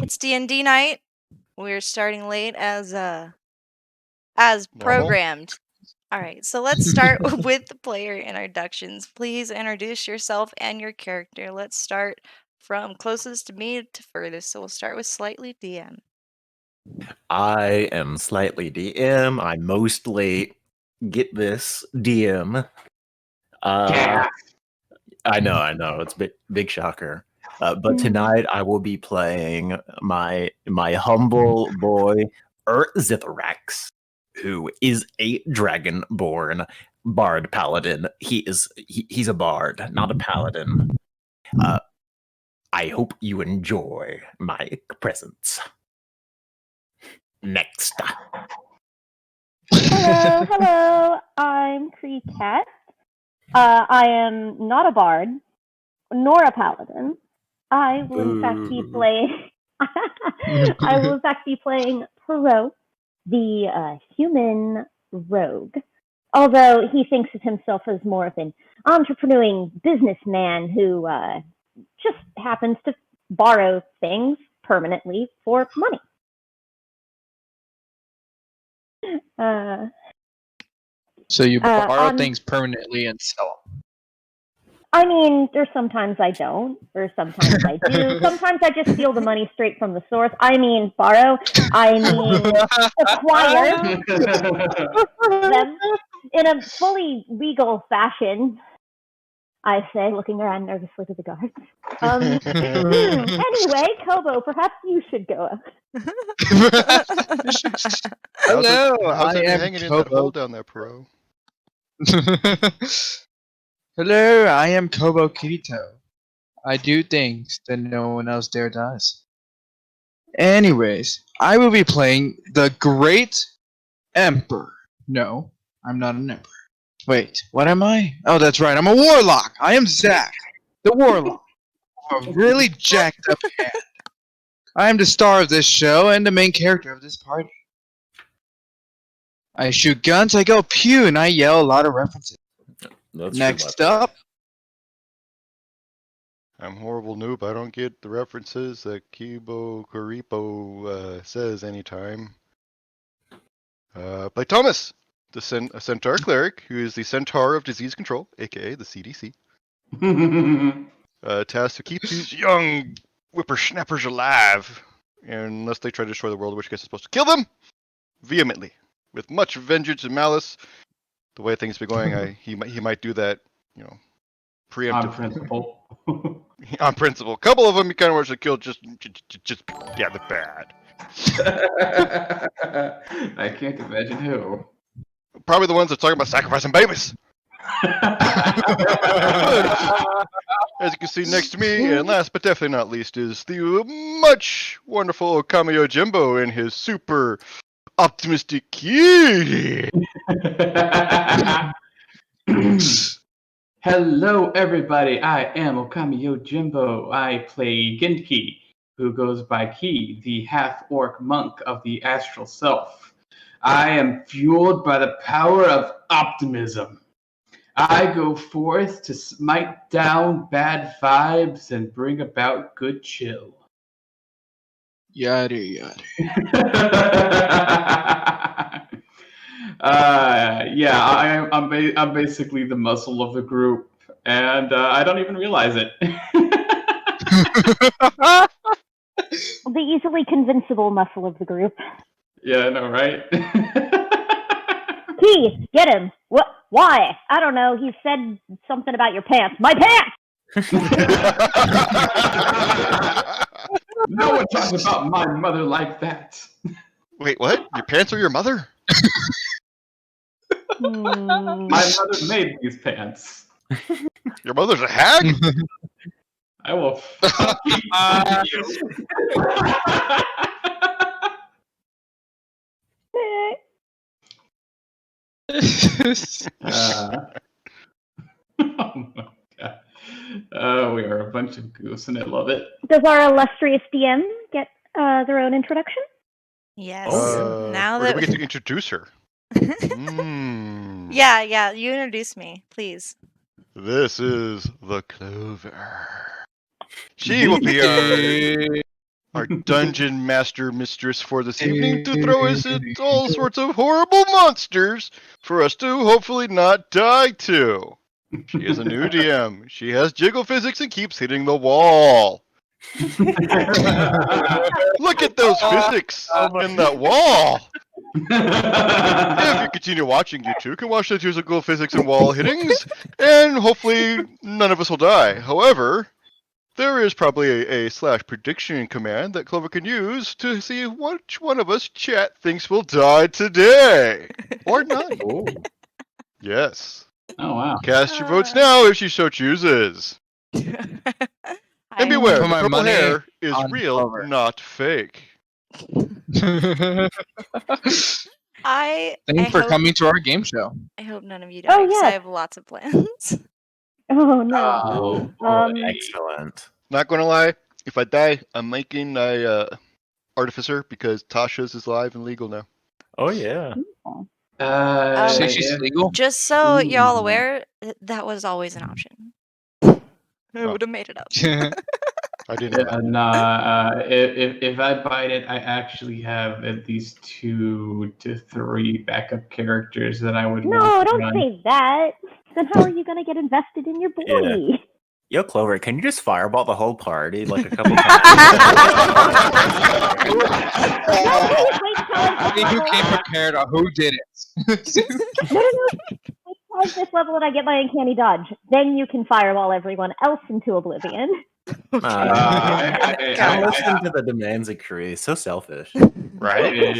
It's D&D night. We're starting late as programmed. All right, so let's start with the player introductions. Please introduce yourself and your character. Let's start from closest to me to furthest. So we'll start with Slightly DM. I am Slightly DM. I mostly get this DM. I know. It's a big shocker. But tonight I will be playing my humble boy Zitharax, who is a dragonborn bard paladin. He's a bard, not a paladin. I hope you enjoy my presence. Next. Hello, I'm Cree Cat. I am not a bard, nor a paladin. I will in fact be playing. I will in fact be playing Perot, the human rogue. Although he thinks of himself as more of an entrepreneuring businessman who just happens to borrow things permanently for money. So you borrow things permanently and sell them? I mean, there's sometimes I don't, or sometimes I do. Sometimes I just steal the money straight from the source. I mean, borrow. I mean, acquire them in a fully legal fashion, I say, looking around nervously to the guards. Anyway, Kobo, perhaps you should go. Hello, how's I it am hanging in that Kobo. hole down there, Pro? Hello, I am Kobo Kirito. I do things that no one else there does. Anyways, I will be playing the Great Emperor. No, I'm not an emperor. Wait, what am I? Oh, that's right, I'm a warlock. I am Zach, the warlock. A really jacked up hand. I am the star of this show and the main character of this party. I shoot guns, I go pew, and I yell a lot of references. Next up. I'm horrible noob. I don't get the references that Kibo Karipo says anytime. Play Thomas, a centaur cleric who is the centaur of disease control, aka the CDC. Tasked to keep these young whippersnappers alive, unless they try to destroy the world, in which case it's supposed to kill them vehemently, with much vengeance and malice. The way things have been going, he might do that, preemptively. On principle. On principle. A couple of them he kind of wants to kill just the bad. I can't imagine who. Probably the ones that talk about sacrificing babies. As you can see next to me, and last but definitely not least, is the much wonderful Okamiyo Jimbo and his super optimistic kid. Hello, everybody. I am Okamiyo Jimbo. I play Genki, who goes by Ki, the half-orc monk of the astral self. I am fueled by the power of optimism. I go forth to smite down bad vibes and bring about good chill. Yada yada. I'm basically the muscle of the group, and I don't even realize it. The easily convincible muscle of the group. Yeah, I know, right? Key, get him. What? Why? I don't know. He said something about your pants. My pants! No one talks about my mother like that. Wait, what? Your pants are your mother? My mother made these pants. Your mother's a hag? I will fucking you. Oh my god. We are a bunch of goose and I love it. Does our illustrious DM get their own introduction? Yes. Now that we get to introduce her. Yeah, you introduce me, please. This is the Clover. She will be our dungeon master mistress for this evening to throw us into all sorts of horrible monsters for us to hopefully not die to. She is a new DM. She has jiggle physics and keeps hitting the wall. Look at those physics in that wall. If you continue watching, you too can watch the jiggle physics and wall hittings, and hopefully none of us will die. However, there is probably a / prediction command that Clover can use to see which one of us chat thinks will die today. Or none. Oh. Yes. Oh wow. Cast your votes now if she so chooses. And beware, Put the my purple money hair is on real, Clover. not fake. I Thanks for hope coming to our game show. I hope none of you Oh, die because I yes. have lots of plans. Oh no. Oh, Excellent. Not gonna lie, if I die, I'm making a artificer because Tasha's is live and legal now. Oh yeah. Say she's if- legal. Just so y'all Ooh. aware, that was always an option. I would have made it up. I didn't know that. If I bite it, I actually have at least 2 to 3 backup characters that I would No, want to don't run. say that. Then how are you gonna get invested in your boy? Yeah. Yo, Clover, can you just fireball the whole party like a couple times? Wait till I'm See who came level. prepared or who didn't. No. Wait till I'm this level and I get my uncanny dodge. Then you can fireball everyone else into oblivion. I'm listening to the demands of Kree. So selfish. Right?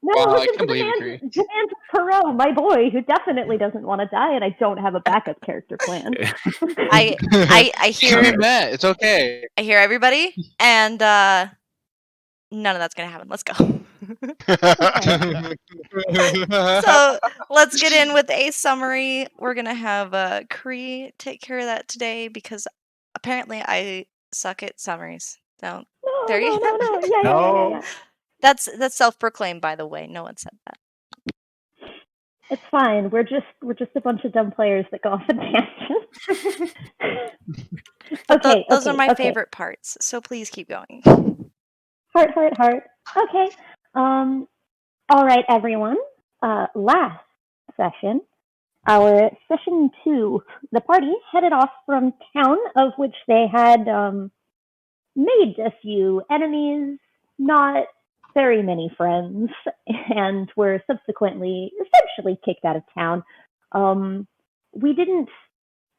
No, Wow, I listen can't to believe it, demands of Perot, my boy, who definitely doesn't want to die, and I don't have a backup character plan. I Tell hear him that. It's okay. I hear everybody, and none of that's gonna happen. Let's go. So let's get in with a summary. We're gonna have Kree take care of that today because apparently I suck at summaries. So No, there you no. have it. Yeah. That's self-proclaimed, by the way. No one said that. It's fine. We're just a bunch of dumb players that go off on tangents. But those are okay, my okay. favorite parts. So please keep going. Heart. Okay. All right, everyone. Last session, our session 2, the party headed off from town, of which they had made a few enemies, not very many friends, and were subsequently essentially kicked out of town. We didn't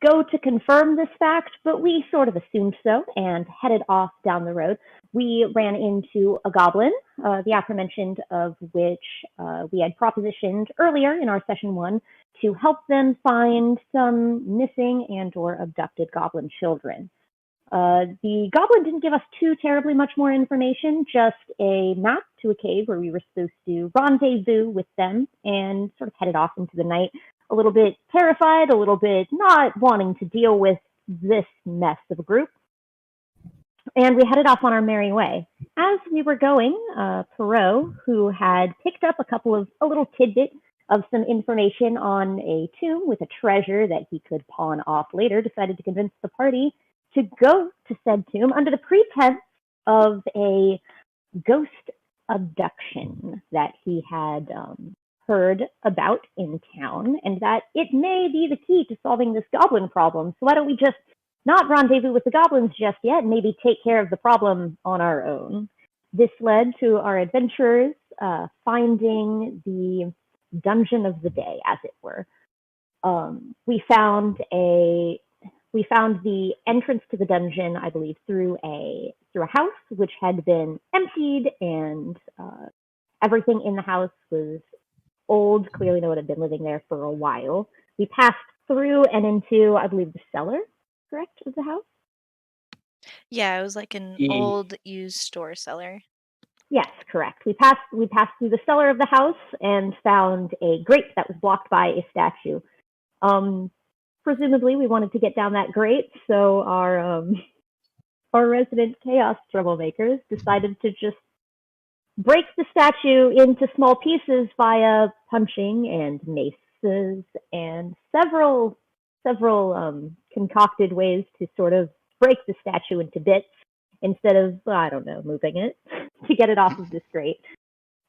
go to confirm this fact, but we sort of assumed so and headed off down the road. We ran into a goblin, the aforementioned of which we had propositioned earlier in our session 1 to help them find some missing and or abducted goblin children. The goblin didn't give us too terribly much more information, just a map to a cave where we were supposed to rendezvous with them and sort of headed off into the night, a little bit terrified, a little bit not wanting to deal with this mess of a group. And we headed off on our merry way. As we were going, Perot, who had picked up a little tidbit of some information on a tomb with a treasure that he could pawn off later, decided to convince the party to go to said tomb under the pretense of a ghost abduction that he had heard about in town, and that it may be the key to solving this goblin problem. So why don't we just not rendezvous with the goblins just yet and maybe take care of the problem on our own? This led to our adventurers finding the dungeon of the day, as it were. We found the entrance to the dungeon, I believe, through a house which had been emptied, and everything in the house was old. Clearly, no one had been living there for a while. We passed through and into, I believe, the cellar, correct, of the house? Yeah, it was like an old used store cellar. Yes, correct. We passed through the cellar of the house and found a grate that was blocked by a statue. Presumably, we wanted to get down that grate, so our resident chaos troublemakers decided to just break the statue into small pieces via punching and maces and several concocted ways to sort of break the statue into bits instead of, I don't know, moving it to get it off of this grate.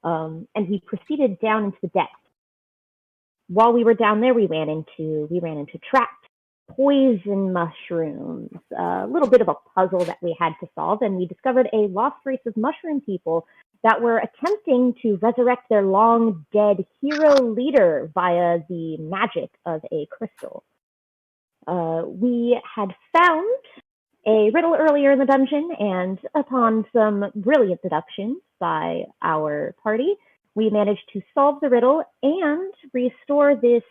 And we proceeded down into the depths. While we were down there, we ran into trapped poison mushrooms. A little bit of a puzzle that we had to solve, and we discovered a lost race of mushroom people that were attempting to resurrect their long dead hero leader via the magic of a crystal. We had found a riddle earlier in the dungeon, and upon some brilliant deductions by our party, we managed to solve the riddle and restore this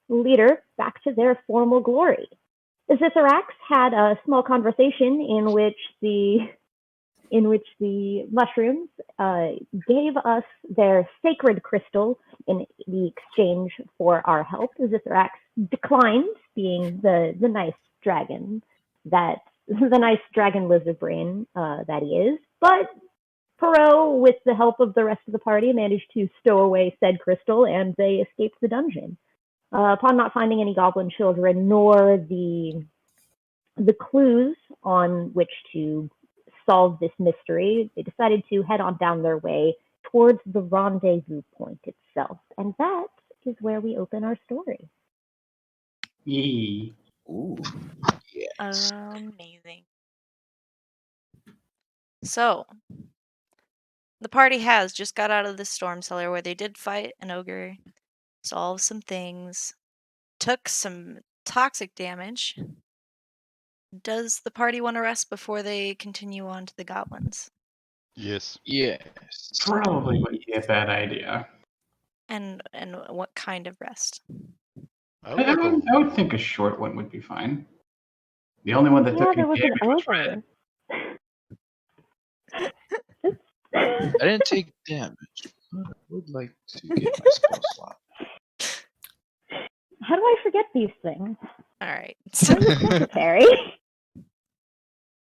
leader back to their former glory. The Zitharax had a small conversation in which the mushrooms gave us their sacred crystal in the exchange for our help. The Zitharax declined, being the nice dragon lizard brain that he is, but Perot, with the help of the rest of the party, managed to stow away said crystal, and they escaped the dungeon. Upon not finding any goblin children, nor the clues on which to solve this mystery, they decided to head on down their way towards the rendezvous point itself. And that is where we open our story. Yee. Ooh. Yes. Amazing. So, the party has just got out of the storm cellar where they did fight an ogre, solved some things, took some toxic damage. Does the party want to rest before they continue on to the goblins? Yes. Yes. Probably wouldn't be a bad idea. And what kind of rest? I would like a I would think a short one would be fine. The only one that Yeah, took there was an damage was Red. ogre. I didn't take damage, but I would like to get my spell slot. How do I forget these things? All right. I'm the secretary.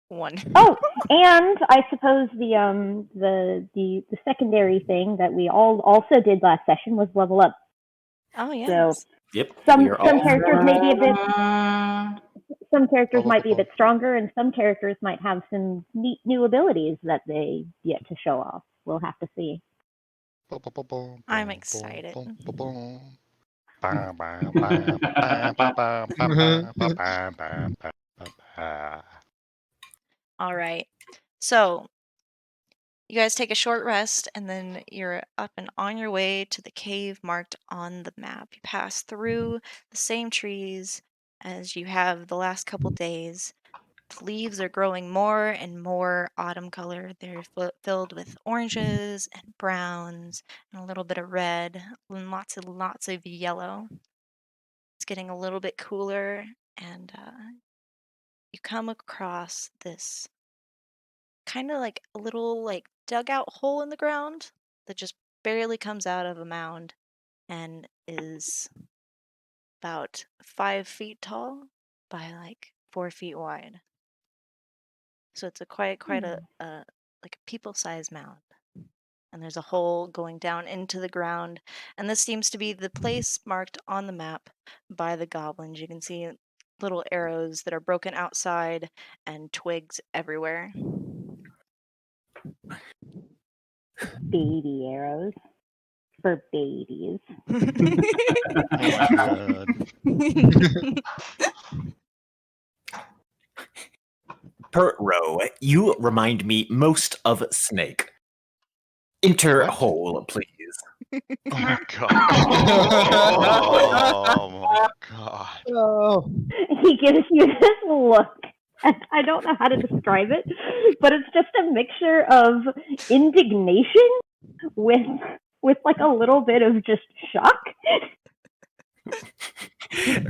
One. Oh, and I suppose the secondary thing that we all also did last session was level up. Oh, yes. So Yep. some we are all characters may be a bit some characters All of might the be a bit above. stronger, and some characters might have some neat new abilities that they yet to show off. We'll have to see. I'm excited. All right. So, you guys take a short rest, and then you're up and on your way to the cave marked on the map. You pass through the same trees as you have the last couple days. The leaves are growing more and more autumn color. They're filled with oranges and browns and a little bit of red and lots of yellow. It's getting a little bit cooler, and you come across this kind of like a little like dugout hole in the ground that just barely comes out of a mound and is about 5 feet tall by like 4 feet wide. So it's a quite a like a people-sized mound. And there's a hole going down into the ground. And this seems to be the place marked on the map by the goblins. You can see little arrows that are broken outside and twigs everywhere. Baby arrows for babies. Oh my god. Per row, you remind me most of Snake. Enter What? hole, please. Oh my god. Oh my god. Oh. He gives you this look. And I don't know how to describe it, but it's just a mixture of indignation with like a little bit of just shock.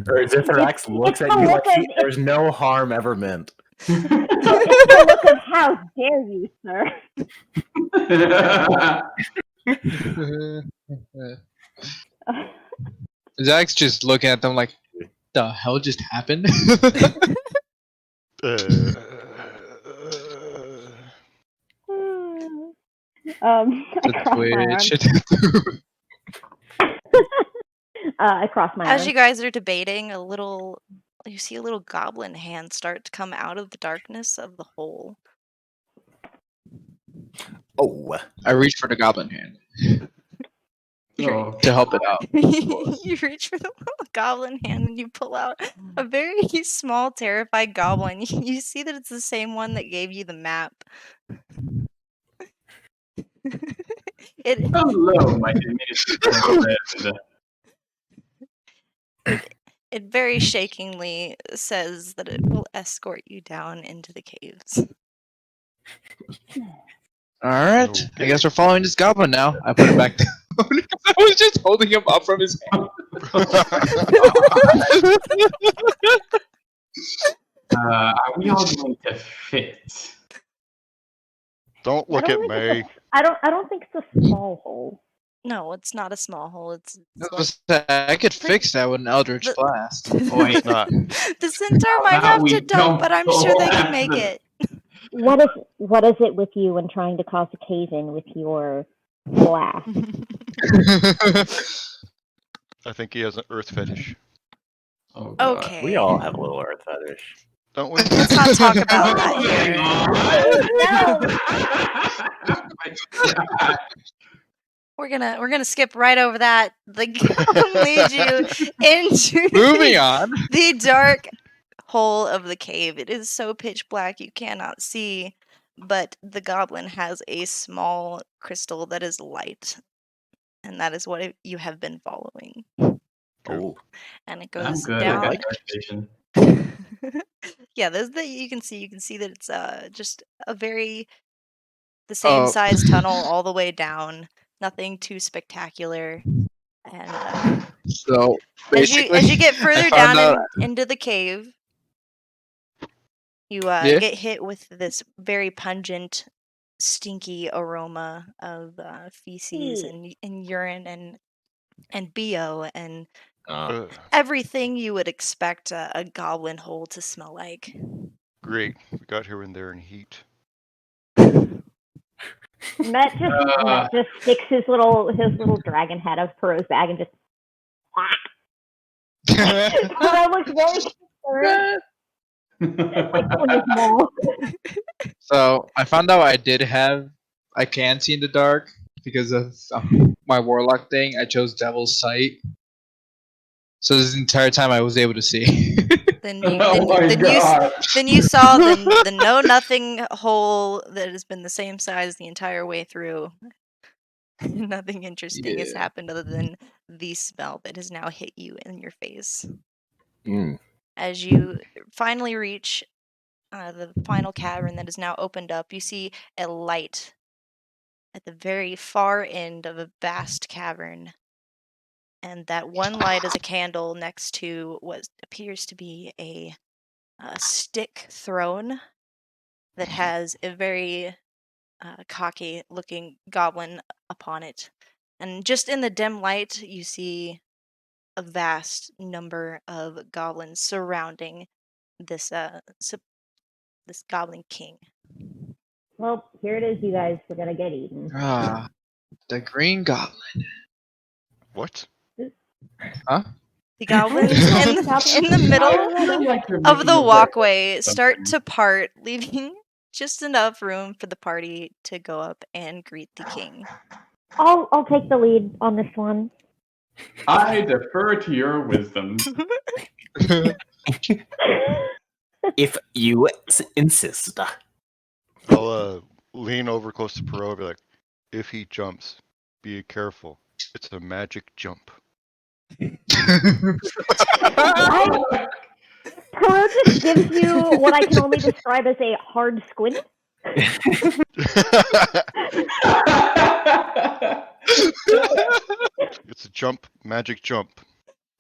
Or Zitharax looks it's at the you look like of- there's no harm ever meant. It's the look of how dare you, sir. Zach's just looking at them like, the hell just happened? I cross my arms. I cross my As arms. you guys are debating, you see a little goblin hand start to come out of the darkness of the hole. Oh. I reach for the goblin hand Oh, to help it out. You reach for the goblin hand and you pull out a very small, terrified goblin. You see that it's the same one that gave you the map. hello, my diminutive friend. It very shakingly says that it will escort you down into the caves. Alright, I Okay. guess we're following this goblin now. I put it back down. I was just holding him up from his hand. Are we all going to fit? Don't I look don't at think me. it's I don't think it's a small hole. No, it's not a small hole. It's I could fix that with an Eldritch The- Blast. Wait. It's not. The centaur How might about have we to dump, but I'm don't sure go they can after make the- it. What is it with you when trying to cause a cave in with your blast? I think he has an earth fetish. Oh, God. Okay. We all have a little earth fetish. Don't we? Let's not talk about that here. We're gonna skip right over that. The goblin leads you into Moving on. the dark hole of the cave. It is so pitch black you cannot see, but the goblin has a small crystal that is light, and that is what you have been following. Oh. And it I'm goes good down. at investigation. Yeah, those that you can see. You can see that it's just a very the same Oh. size tunnel all the way down. Nothing too spectacular. And So as you basically, get I further found down out. into the cave, you Yeah. get hit with this very pungent, stinky aroma of feces and urine and bo and everything you would expect a goblin hole to smell like. Great. We got here when they're in heat. Matt just sticks his little dragon head out of Perot's bag and just. Perot looks very concerned. Like when he's small. So I found out I can see in the dark because of my warlock thing. I chose Devil's Sight, so this entire time I was able to see. Then Oh my God. you saw the know nothing hole that has been the same size the entire way through. Nothing interesting has Yeah. happened other than the smell that has now hit you in your face. Mm. As you finally reach the final cavern that is now opened up, you see a light at the very far end of a vast cavern. And that one light is a candle next to what appears to be a stick throne that has a very cocky looking goblin upon it. And just in the dim light, you see a vast number of goblins surrounding this this goblin king. Well, here it is, you guys. We're gonna get eaten. The Green Goblin. What? The goblins in the middle of the walkway start to part, leaving just enough room for the party to go up and greet the king. I'll take the lead on this one. I defer to your wisdom. If you insist. I'll lean over close to Perot and be like, if he jumps, be careful. It's a magic jump. Perot just gives you what I can only describe as a hard squint. It's a jump, magic jump.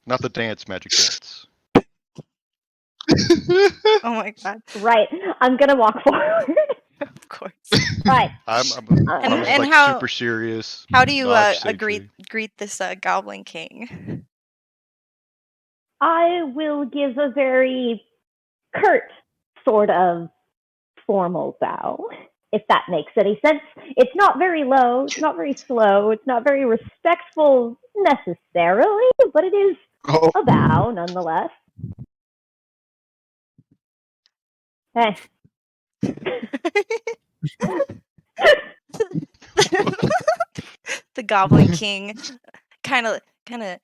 Not the dance, magic dance. Oh my god! Right, I'm gonna walk forward. Of course. Right. I'm And like how- super serious. How do you nod sagely. greet this goblin king? I will give a very curt sort of formal bow, if that makes any sense. It's not very low, it's not very slow, it's not very respectful necessarily, but it is a bow nonetheless. Hey. The Goblin King kind of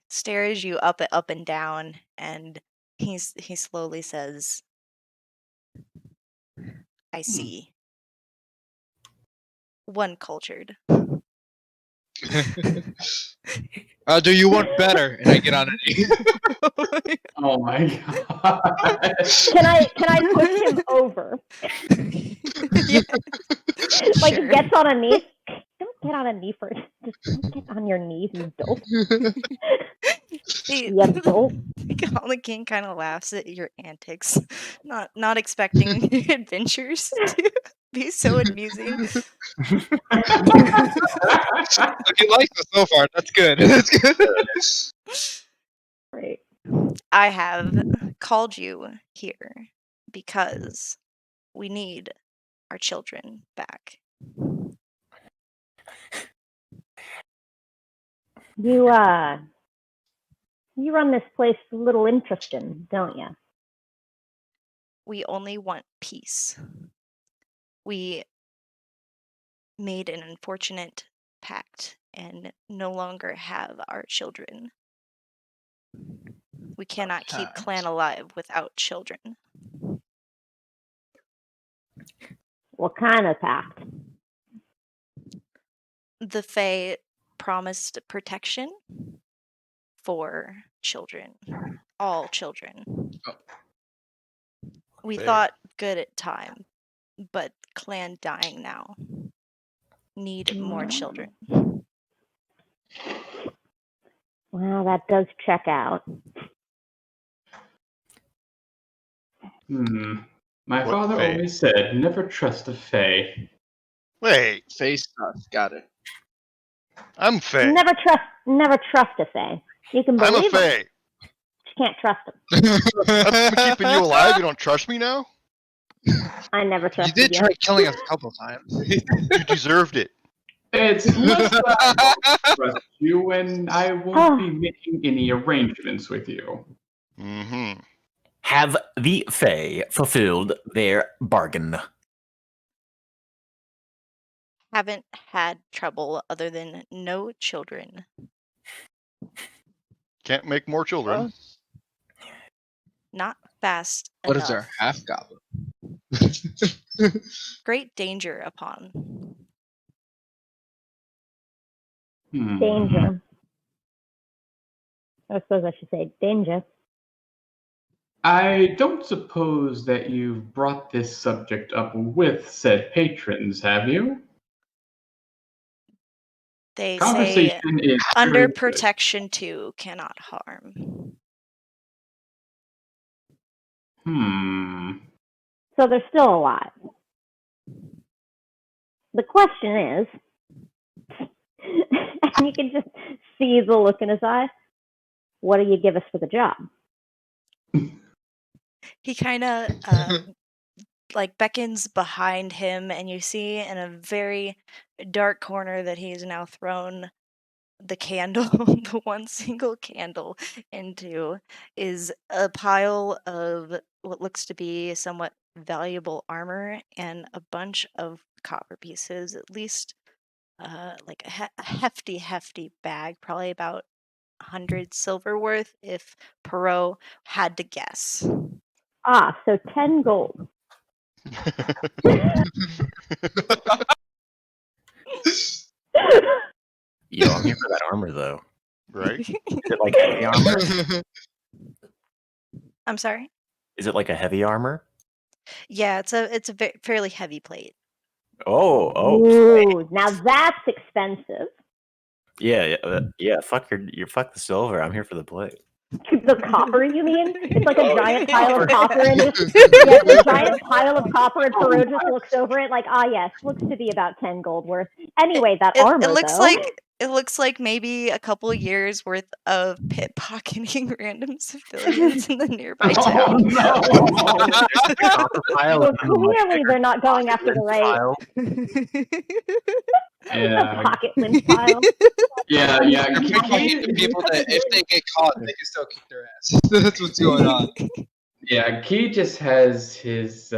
stares you up and down, and he slowly says, "I see. One cultured." Do you want better? And I get on a knee. Oh my god. Can I push him over? Yeah, Like sure. he gets on a knee. Don't get on a knee first. Just don't get on your knees, you dope. The, You dope. the Goblin King kind of laughs at your antics, not expecting adventures to be so amusing. Look, he likes us so far. That's good. That's good. Right. I have called you here because we need our children back. You run this place a little interesting, don't you? We only want peace. We made an unfortunate pact and no longer have our children. We cannot keep pact? clan alive without children. What kind of pact? The Fae promised protection for children, all children. Oh. We Fae. thought good at time, but clan dying now. Need more children. Well, that does check out. My What father Fae? always said, never trust a Fae. Wait, Face stuff. Got it. I'm Fae. Never trust a Fae. You can I'm a believe them, Fae. but you can't trust them. I'm keeping you alive. You don't trust me now? I never You trusted did you. try killing us a couple times. You deserved it. It's less that I won't trust you, and I won't be making any arrangements with you. Mm-hmm. Have the Fae fulfilled their bargain? Haven't had trouble other than no children. Can't make more children. Not fast What enough. is our half goblin? Great danger upon. Danger. I suppose I should say danger. I don't suppose that you've brought this subject up with said patrons, have you? They say Conversation is under very good. protection too cannot harm. So they're still alive. The question is, and you can just see the look in his eye, what do you give us for the job? He kind of like beckons behind him, and you see in a very dark corner that he has now thrown the candle, the one single candle, into is a pile of what looks to be somewhat valuable armor and a bunch of copper pieces, at least like a hefty bag, probably about 100 silver worth if Perot had to guess. So 10 gold. Yo, I'm here for that armor, though. Right? Is it like heavy armor? I'm sorry? Is it like a heavy armor? Yeah, it's a fairly heavy plate. Oh. Ooh, now that's expensive. Yeah. Fuck fuck the silver. I'm here for the plate. The copper, you mean? It's like a giant yeah. pile of copper, and just the giant pile of copper, and Perot just looks over it like, yes, looks to be about 10 gold worth. Anyway, that armor, It looks though. it looks like maybe a couple years worth of pickpocketing random civilians in the nearby town. Well, clearly they're not going after the right Yeah. pocket lynch pile. Yeah. The people that if they get caught, they can still kick their ass. That's what's going on. Yeah, Key just has his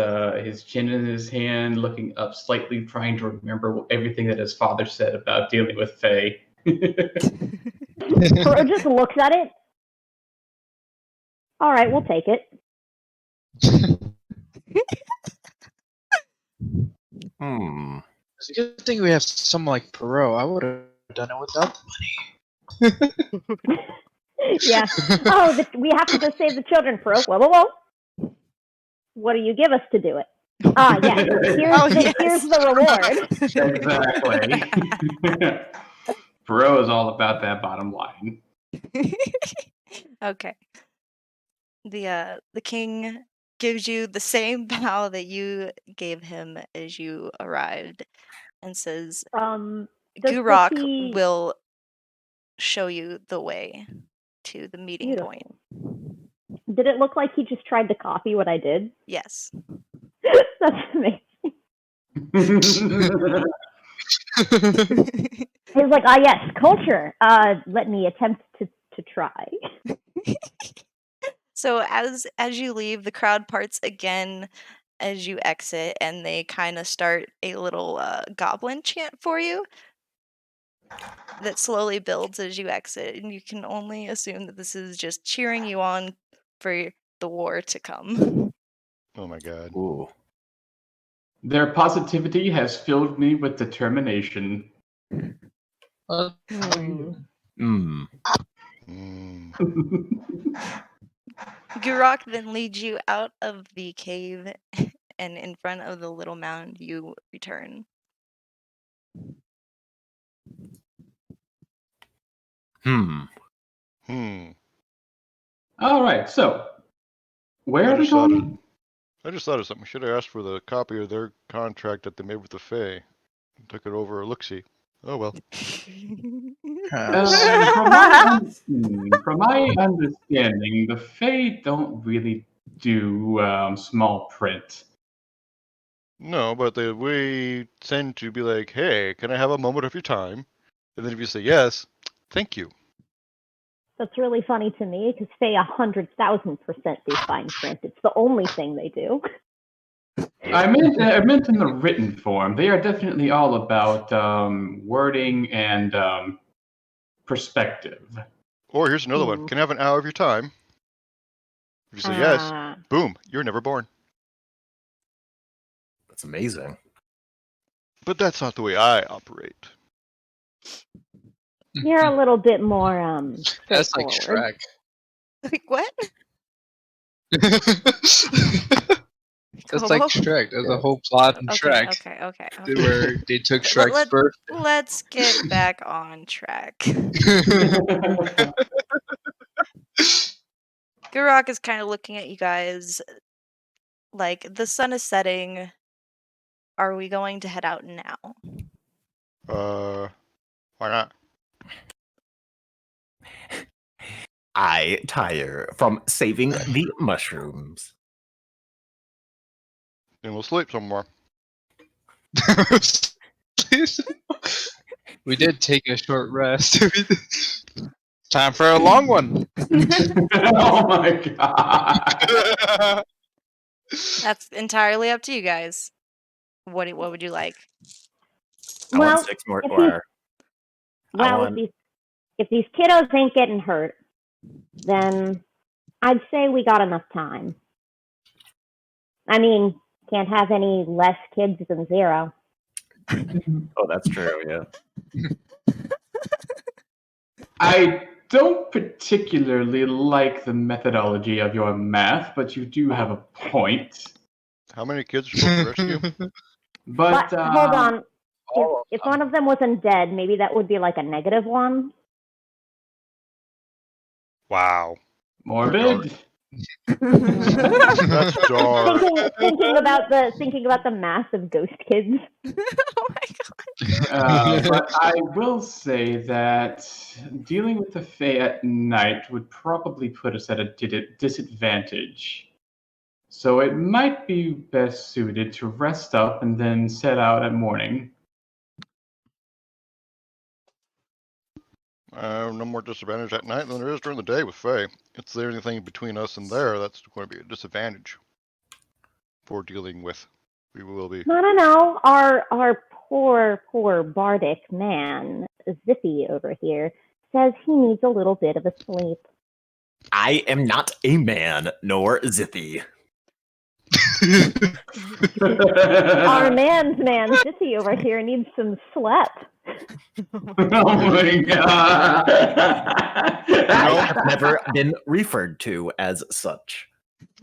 chin in his hand, looking up slightly, trying to remember everything that his father said about dealing with Faye. Fro just looks at it. All right, we'll take it. Hmm. It's a good thing we have someone like Perot. I would have done it without Yeah. Oh, we have to go save the children, Fro. Whoa, whoa, whoa. What do you give us to do it? Ah, yes. Here's the reward. Exactly. Bro is all about that bottom line. Okay. The king gives you the same bow that you gave him as you arrived, and says, Does "Gurok he... will show you the way to the meeting point." Beautiful. Did it look like he just tried to copy what I did? Yes. That's amazing. He was like, ah, yes, culture. Let me attempt to try. So as you leave, the crowd parts again as you exit, and they kind of start a little goblin chant for you that slowly builds as you exit, and you can only assume that this is just cheering you on for the war to come. Oh my god. Ooh. Their positivity has filled me with determination. Hmm. Hmm. Mm. Gurok then leads you out of the cave, and in front of the little mound you return. Hmm. Hmm. All right, so where I are we just thought going? I just thought of something. Should have asked for the copy of their contract that they made with the Fae. Took it over a look-see. Oh well. From my understanding, the Fae don't really do small print. No, but we tend to be like, hey, can I have a moment of your time? And then if you say yes, thank you. That's really funny to me because Faye 100,000% do fine print. It's the only thing they do. I meant in the written form. They are definitely all about wording and perspective. Or here's another one. Can I have an hour of your time? If you say yes, boom, you're never born. That's amazing. But that's not the way I operate. You're a little bit more That's like straightforward. Shrek. Like, what? That's like Shrek. There's a whole plot in Shrek Okay. where they took Shrek's birth. Let's get back on track. Gurok is kind of looking at you guys like, the sun is setting. Are we going to head out now? Why not? I tire from saving the mushrooms. Then we'll sleep somewhere. We did take a short rest. Time for a long one. Oh my god. That's entirely up to you guys. What would you like? I want 6 more. If these kiddos ain't getting hurt, then I'd say we got enough time. I mean, can't have any less kids than 0. Oh, that's true, yeah. I don't particularly like the methodology of your math, but you do have a point. How many kids are you supposed to rescue? But hold on. If one of them wasn't dead, maybe that would be like a -1. Wow. Morbid. That's dark. Thinking about the mass of ghost kids. Oh my god. But I will say that dealing with the Fae at night would probably put us at a disadvantage. So it might be best suited to rest up and then set out at morning. No more disadvantage at night than there is during the day with Fae. If there's anything between us and there, that's going to be a disadvantage for dealing with. We will be. No. Our poor bardic man Zippy over here says he needs a little bit of a sleep. I am not a man, nor Zippy. Our man's man, Zippy over here, needs some sleep. Oh my god! I have never been referred to as such.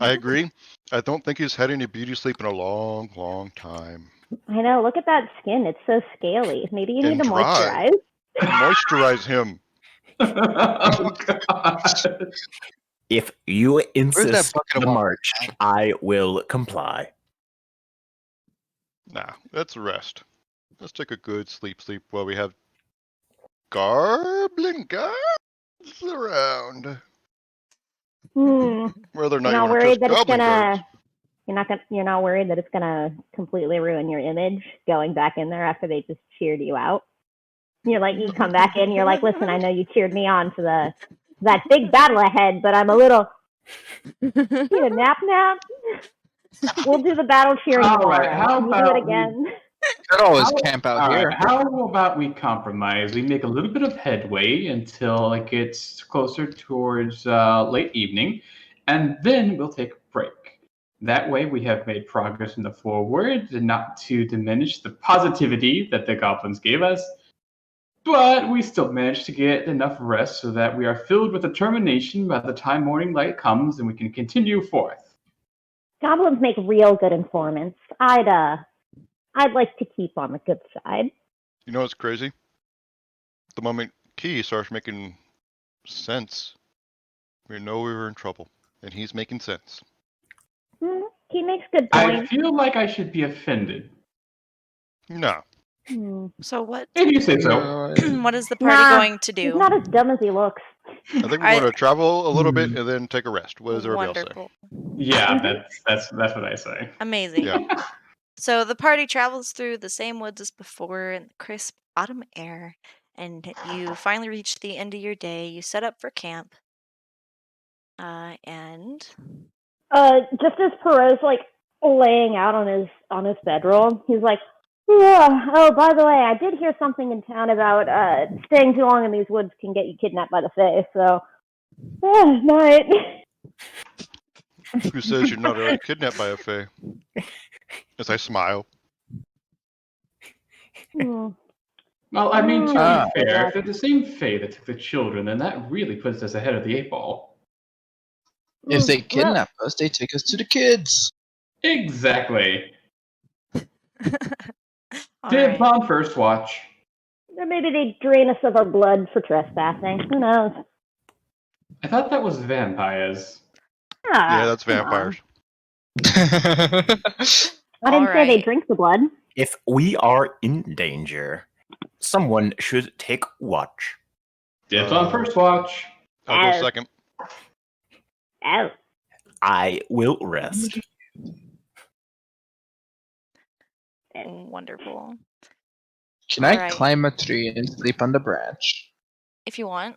I agree. I don't think he's had any beauty sleep in a long, long time. I know, look at that skin. It's so scaly. Maybe you need And to dry. moisturize. Moisturize him. Oh god! If you that insist bucket of the water? march, I will comply. Nah, let's rest. Let's take a good sleep while we have Garblin guards around. Hmm. Whether or not You're you not want to worried trust that it's Goblin guards. you're not worried that it's gonna completely ruin your image going back in there after they just cheered you out. You're like, you come back in, you're like, listen, I know you cheered me on for that big battle ahead, but I'm a little need a nap. We'll do the battle cheering All tomorrow. right, how Can you do about it again? Could always How- camp out All here. right, how about we compromise? We make a little bit of headway until it gets closer towards late evening, and then we'll take a break. That way, we have made progress in the forward, and not to diminish the positivity that the goblins gave us, but we still managed to get enough rest so that we are filled with determination by the time morning light comes, and we can continue forth. Goblins make real good informants. I'd like to keep on the good side. You know what's crazy? The moment Key starts making sense, we know we were in trouble. And he's making sense. He makes good I points. feel like I should be offended. No. So what? If you say so. What is the party Nah, going to He's do? not as dumb as he looks. I think we're I- going to travel a little bit and then take a rest. What does everybody else say? Wonderful. Yeah, that's what I say. Amazing. Yeah. So the party travels through the same woods as before in the crisp autumn air, and you finally reach the end of your day. You set up for camp. And Just as Perot's like laying out on his bedroll, he's like, yeah. Oh, by the way, I did hear something in town about staying too long in these woods can get you kidnapped by the Fae. So, night. Who says you're not already kidnapped by a Fae? As I smile. Hmm. Well, I mean, to Ah. be fair, if they're the same Fae that took the children, then that really puts us ahead of the 8 ball. If they Well, kidnap us, they take us to the kids. Exactly. all Dibs right. on first watch. or maybe they drain us of our blood for trespassing. Who knows? I thought that was vampires. Yeah, that's come on. vampires. I didn't say they Alright. drink the blood. If we are in danger, someone should take watch. Dibs on first watch. I'll go Ow. second. Oh. I will rest. Wonderful. Can I Alright. climb a tree and sleep on the branch? If you want.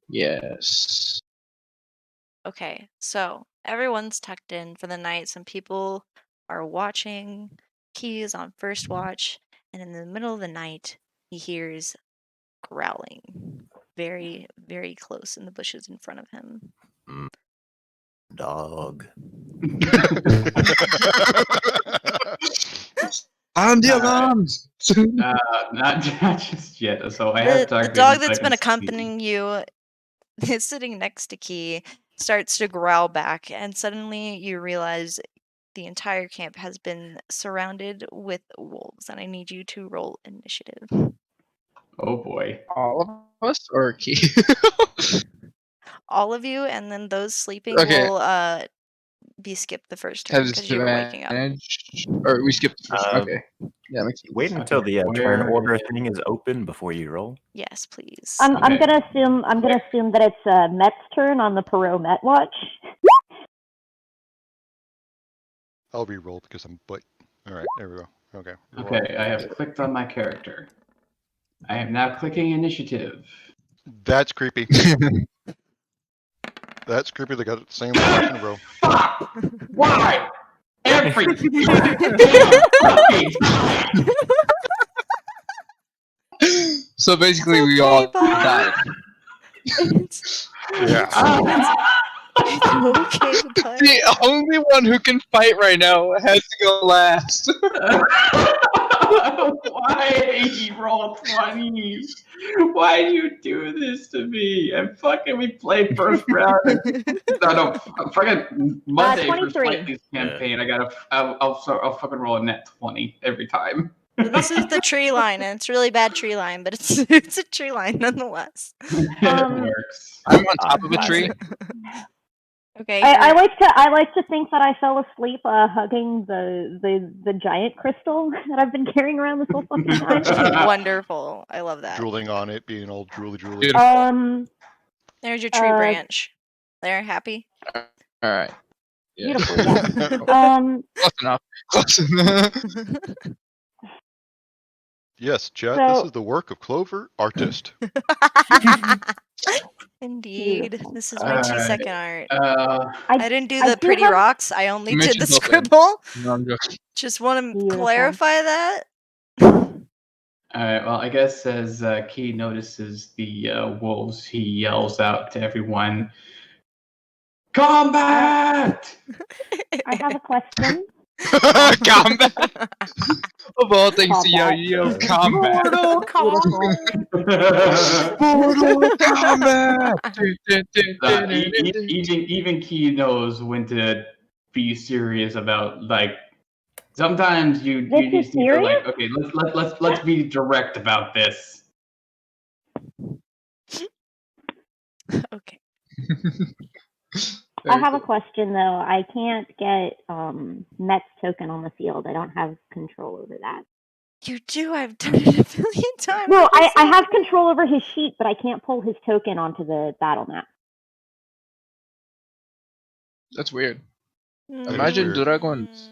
Yes. Okay, so everyone's tucked in for the night. Some people are watching. Key is on first watch, and in the middle of the night, he hears growling very, very close in the bushes in front of him. Dog. On the Alright. alarms! Not just yet. So I have The dark dog vision, so I that's can been see. accompanying you is sitting next to Key, starts to growl back, and suddenly you realize the entire camp has been surrounded with wolves, and I need you to roll initiative. Oh boy. All of us or Key? All of you, and then those sleeping Okay. will be skipped the first turn Have because you were waking up. disadvantage? Or we skipped the first. Okay. Yeah, makes sense. Wait until Okay, the turn where order is- thing is open before you roll. Yes, please. I'm Okay. gonna assume that it's Met's turn on the Perot Met watch. I'll re-roll because I'm but. All right, there we go. Okay. Okay, I have clicked on my character. I am now clicking initiative. That's creepy. That's creepy. They got the same watch in a row. Fuck! Why? Every damn fucking time! So basically, It's we okay, all bud. died. It's, Yeah. it's okay, bud. The only one who can fight right now has to go last. Why you roll 20? Why do you do this to me? And fucking we played first round. No, fucking Monday for 23. Slightly's campaign. I'll fucking roll a net 20 every time. This is the tree line, and it's really bad tree line, but it's a tree line nonetheless. It works. I'm on top of a tree. Okay. I like to think that I fell asleep hugging the giant crystal that I've been carrying around this whole fucking time. Wonderful. I love that. Drooling on it, being all drooly. Beautiful. There's your tree branch. There, happy? All right. Yeah. Beautiful, yeah. Close enough. Close enough. Yes, Chad, this So- is the work of Clover, artist. Indeed. This is my Alright. 2-second art. I I didn't do I the do pretty have- rocks. I only did the Mentioned open. scribble. No, I'm joking. Just want to Beautiful. clarify that. Alright, well, I guess as Key notices the wolves, he yells out to everyone, "Combat!" I have a question. Combat. Of all things to yell, Combat. you yell combat. Mortal Kombat. Mortal Kombat. Even Key knows when to be serious about, like, sometimes you This is just need to, like, serious? okay, let's be direct about this. Okay. I have a question though. I can't get Met's token on the field. I don't have control over that. You do. I've done it a billion times. No, Like I said. have control over his sheet, but I can't pull his token onto the battle map. That's weird. Mm, Imagine weird. dragons.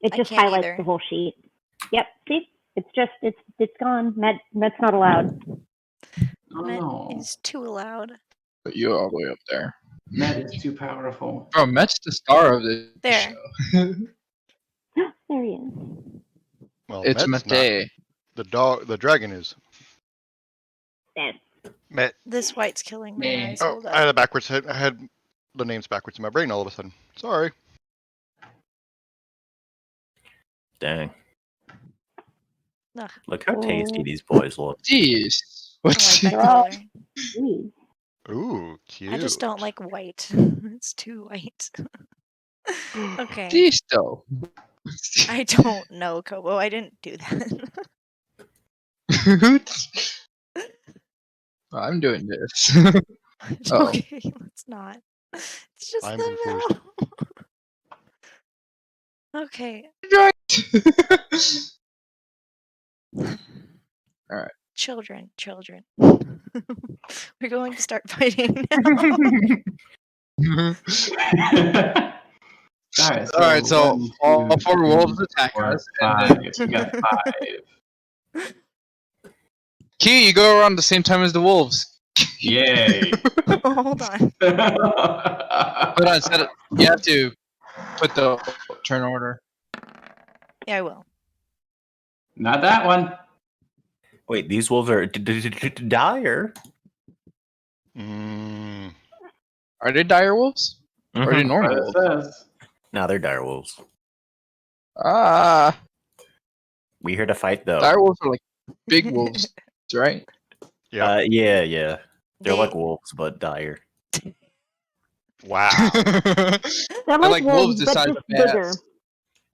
It I just can't highlights either. the whole sheet. Yep. See, it's gone. Met's not allowed. Oh Met no, is too loud. But you're all the way up there. Matt is too powerful. Bro, Met's the star of this There. show. There he is. Well, It's Met's not. Mate. The dragon is. There. Met. This white's killing my Man. eyes. Oh, Hold I had up. it backwards. I had the names backwards in my brain all of a sudden. Sorry. Dang. Ugh, Look how tasty Oh. these boys look. Jeez. I What? like that They're all- color. Ooh. Ooh, cute. I just don't like white. It's too white. Okay. Jeez, though. I don't know, Kobo. I didn't do that. I'm doing this. It's Oh. okay, let's not. It's just I'm the confused. middle. Okay. Children. We're going to start fighting now. Alright, so one, all two, four wolves three, attack four, us, five. and We got 5. Key, you go around the same time as the wolves. Yay. Hold on. Hold on, set it. You have to put the turn order. Yeah, I will. Not that one. Wait, these wolves are dire. Mm, Are they dire wolves? Or are they Mhm. normal What it wolves? says. No, they're dire wolves. Ah, We here to fight though. dire wolves are like big wolves, right? yeah. Yeah. They're They- like wolves, but dire. Wow. They're They're like like wolves wolves, the but size just of bigger. bats.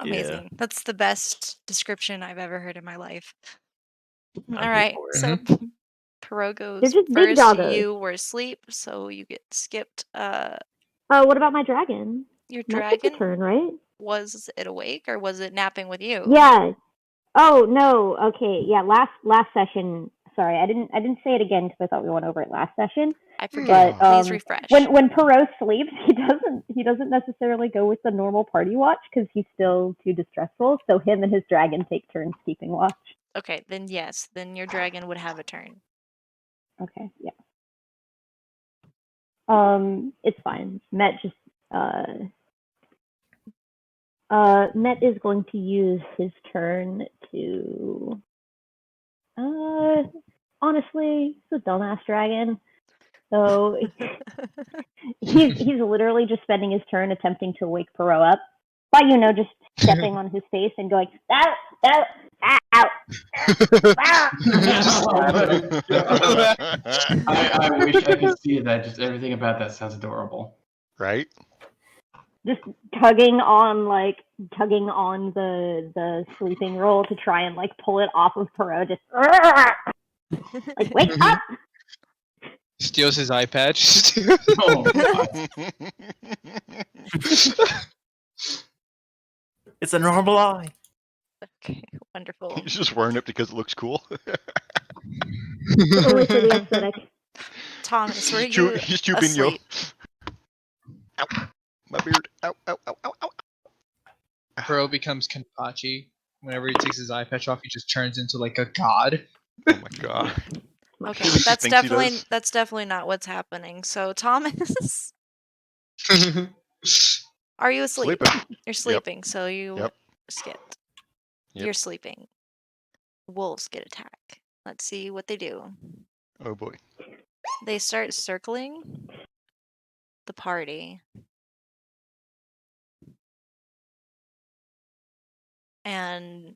Amazing. That's the best description I've ever heard in my life. I'm All here right. for it. So Perot They're goes just big first. doggos. You were asleep, so you get skipped. Oh, what about my dragon? Your Met took a dragon, turn, right? was it awake or was it napping with you? Yeah. Oh no. Okay. Yeah. Last session. Sorry, I didn't say it again because I thought we went over it last session. I forget. But Please refresh. when Perot sleeps, he doesn't necessarily go with the normal party watch because he's still too distressful. So him and his dragon take turns keeping watch. Okay, then yes, then your dragon would have a turn. Okay. Yeah. It's fine. Met just Met is going to use his turn to honestly, it's a dumbass dragon. So he's literally just spending his turn attempting to wake Perot up by, just stepping on his face and going, ow, ow, ow, ow. I wish I could see that. Just everything about that sounds adorable. Right? Just tugging on the sleeping roll to try and pull it off of Perot. Just wake up. Steals his eye patch. Oh, God. It's a normal eye. Okay, wonderful. He's just wearing it because it looks cool. Only for the aesthetic. Thomas, were you He's tubing yo. asleep? Ow. My beard. Ow, ow, ow, ow, ow. Pearl becomes Kenpachi. Whenever he takes his eye patch off, he just turns into a god. Oh my god. Okay, He that's thinks he definitely does. that's definitely not what's happening. So Thomas, are you asleep? Sleeping. You're sleeping, so you Yep. skipped. Yep. You're sleeping. Wolves get attacked. Let's see what they do. Oh boy. They start circling the party. And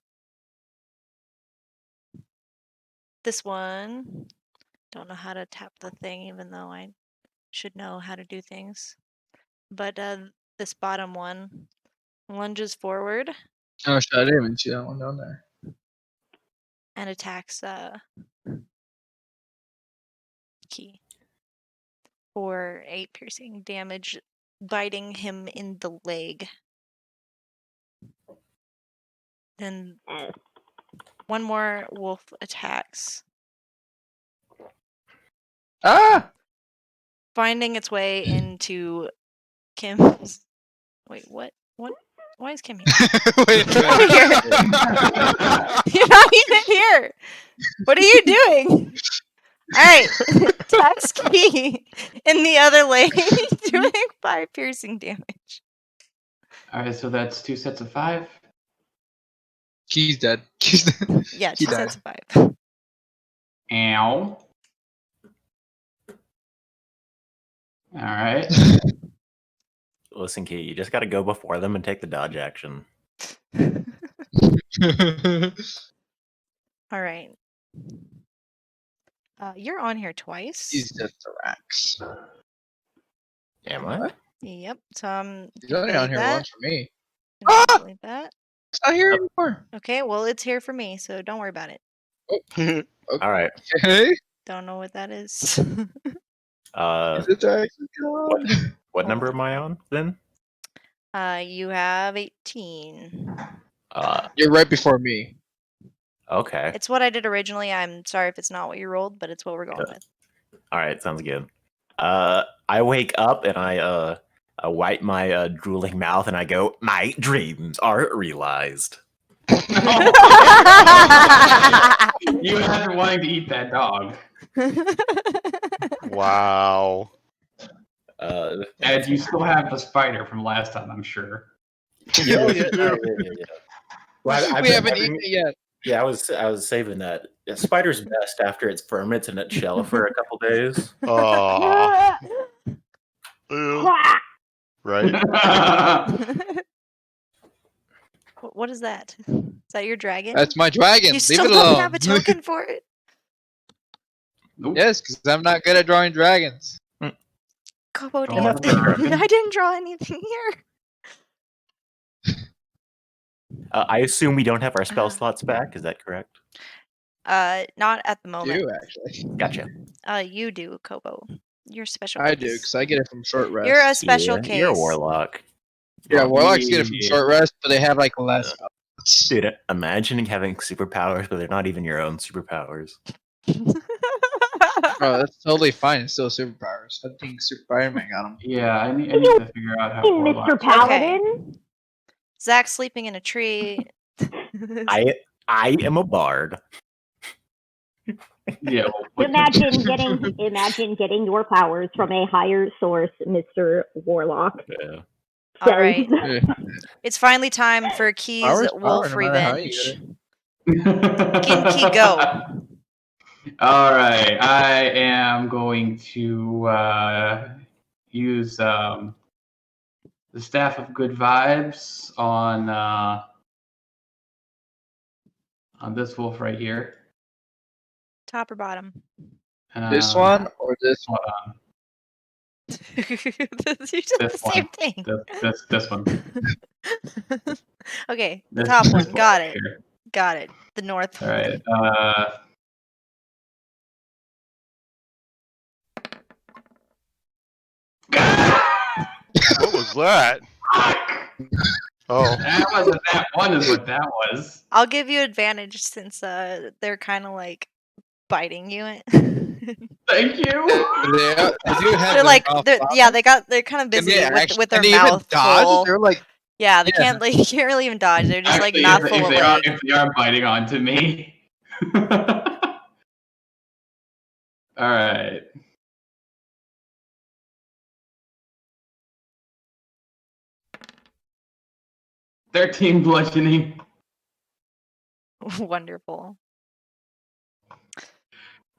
this one, don't know how to tap the thing, even though I should know how to do things. But this bottom one lunges forward Oh shit, I didn't even see that one down there. and attacks Key for 8 piercing damage, biting him in the leg. Then one more wolf attacks, Ah! finding its way into Kim's. Wait, what? What? Why is Kim here? Wait a Over minute. here. You're not even here. What are you doing? All right, attacks Key in the other leg, doing 5 piercing damage. All right, so that's 2 sets of 5. Key's dead. Key's dead. Yeah, He 2 died. sets of 5. Ow. All right. Listen, Key, you just got to go before them and take the dodge action. All right. You're on here twice. He's dead thorax. Am I? What? Yep. So He's only on here that. once for me. Ah! Delete that. It's not here anymore. Okay, well it's here for me, so don't worry about it. All right. Okay. Don't know what that is. Is it actually gone? What number am I on then? You have 18. You're right before me. Okay. It's what I did originally. I'm sorry if it's not what you rolled, but it's what we're going with. All right, sounds good. I wake up and I wipe my drooling mouth and I go, my dreams are realized. You have been wanting to eat that dog. Wow. And you still have the spider from last time, I'm sure. Yeah. We haven't eaten it yet. Yeah, I was saving that. A spider's best after it ferments in its shell for a couple days. Aw. Ew. Right? What is that? Is that your dragon? That's my dragon. You Leave still it don't alone. have a token for it? Nope. Yes, because I'm not good at drawing dragons. Kobo, Draw did a dragon. I didn't draw anything here. I assume we don't have our spell slots back. Is that correct? Not at the moment. Do actually? Gotcha. You do, Kobo. You're special. I do case. because I get it from short rest. You're a special Yeah, case. You're a warlock. Yeah, warlocks get it from Yeah. short rest, but they have less. Dude, imagine having superpowers, but they're not even your own superpowers. Oh, that's totally fine. It's still superpowers. I think Spider-Man got them. Yeah, I need to figure out how Hey, warlocks- Mr. Paladin. Zach's sleeping in a tree. I am a bard. Yeah, well, Imagine getting your powers from a higher source, Mr. Warlock. Yeah. All right. Yeah. It's finally time for Key's Power's wolf power, no matter how you revenge. get Key, go. All right, I am going to use the Staff of Good Vibes on this wolf right here. Top or bottom? This one or this one? Hold on. You did This the same one. thing. This one. Okay, the This- top this one. Got right it. here. Got it. The north. All right. What was that? Oh, That wasn't that one. Is what that was. I'll give you advantage since they're kind of like biting you. Thank you. They do have They're their like, mouth they're kind of Can busy they with their can they even mouth dodge? full. They're like, Yeah, they yeah. can't really even dodge. They're just Actually, like mouthful of leg. if they are biting onto me. All right. "13 bludgeoning." Wonderful. All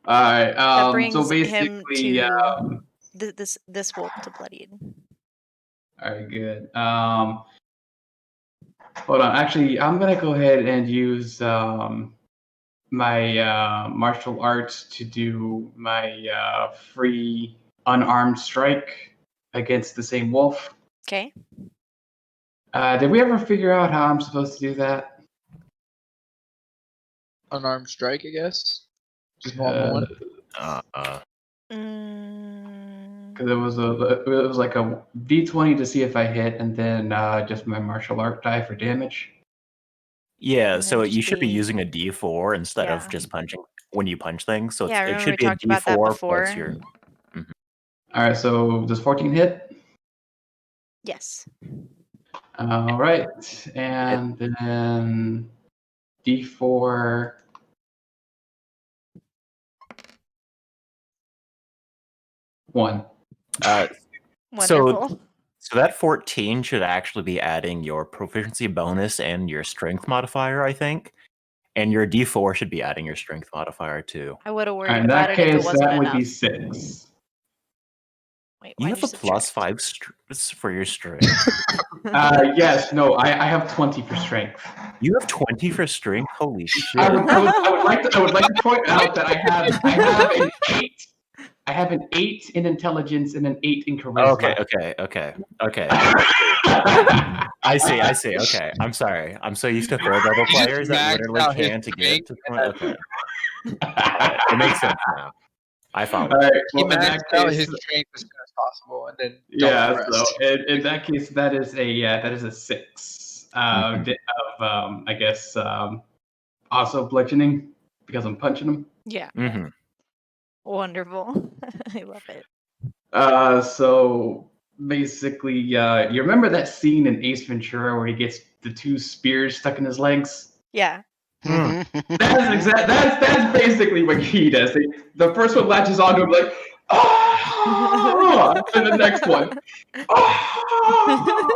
right. That brings So him basically, to this wolf to bloodied. all right, good. Hold on. Actually, I'm gonna go ahead and use my martial arts to do my free unarmed strike against the same wolf. Okay. Did we ever figure out how I'm supposed to do that? unarmed strike, I guess. Just normal one. Because it was like a D20 to see if I hit, and then just my martial art die for damage. Yeah, And so then you just should be be- using a D4 instead Yeah. of just punching when you punch things. So Yeah, I it remember should we be a talked about that D4 before. plus your. All right, so does 14 hit? Yes. All right, and then D4. One. Wonderful. So that 14 should actually be adding your proficiency bonus and your strength modifier, I think. And your D4 should be adding your strength modifier too. I would have All worried right, in about that it if it case, wasn't that would enough. be 6. Wait, You why'd have a plus subtract? 5 for your strength. Yes, no, I have 20 for strength. You have 20 for strength? Holy shit. I would like to point out that I have an 8. I have an 8 in intelligence and an 8 in charisma. Okay. I see. Okay. I'm sorry. I'm so used to third level You just players that maxed literally out his can't to get to 20. strength. Okay. It makes sense now. I follow. All right, He well, in that maxed out his case, strength as soon as possible, and then yeah. double So pressed. in that case, that is a 6 Mhm. of I guess also bludgeoning because I'm punching him. Yeah. Mm-hmm. Wonderful. I love it. So basically, you remember that scene in Ace Ventura where he gets the 2 spears stuck in his legs? Yeah. That's basically what he does. The first one latches onto him like, oh, and the next one, oh,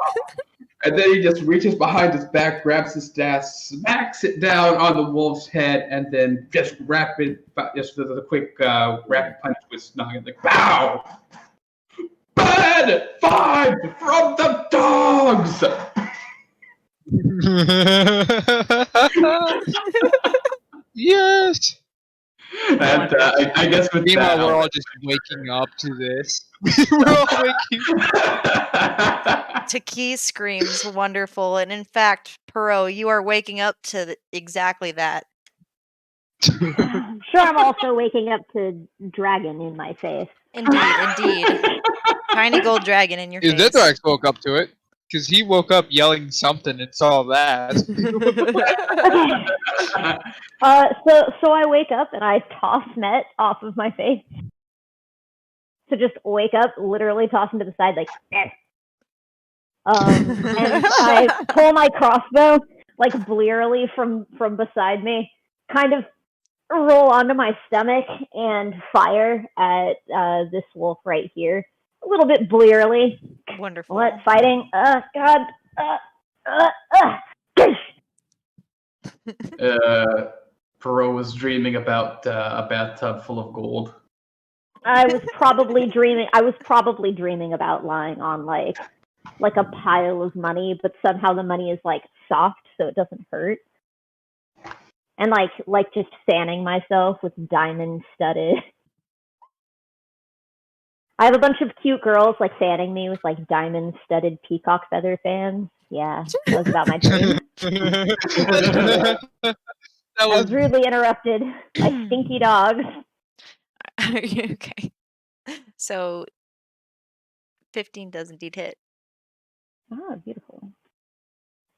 and then he just reaches behind his back, grabs his staff, smacks it down on the wolf's head, and then just just a quick rapid punch with noggin, like bow. Bad 5 from the dogs. Yes. And I guess with Meanwhile, that, we're all just waking up to this. We're all waking Taki screams wonderful, and in fact, Perot, you are waking up to exactly that. Sure, I'm also waking up to dragon in my face. Indeed. Tiny gold dragon in your His face. Zithrax woke up to it, because he woke up yelling something and saw that. So I wake up and I toss Met off of my face. So just wake up, literally toss him to the side, like, eh. And I pull my crossbow, like, blearily from beside me, kind of roll onto my stomach and fire at this wolf right here. A little bit blearily. Wonderful. What? Fighting? God. Perot was dreaming about a bathtub full of gold. I was probably dreaming about lying on like a pile of money, but somehow the money is like soft so it doesn't hurt. And like just fanning myself with diamond studded. I have a bunch of cute girls like fanning me with like diamond studded peacock feather fans. Yeah, that was about my dream. I was rudely interrupted by stinky dogs. Okay. So 15 does indeed hit. Oh, beautiful.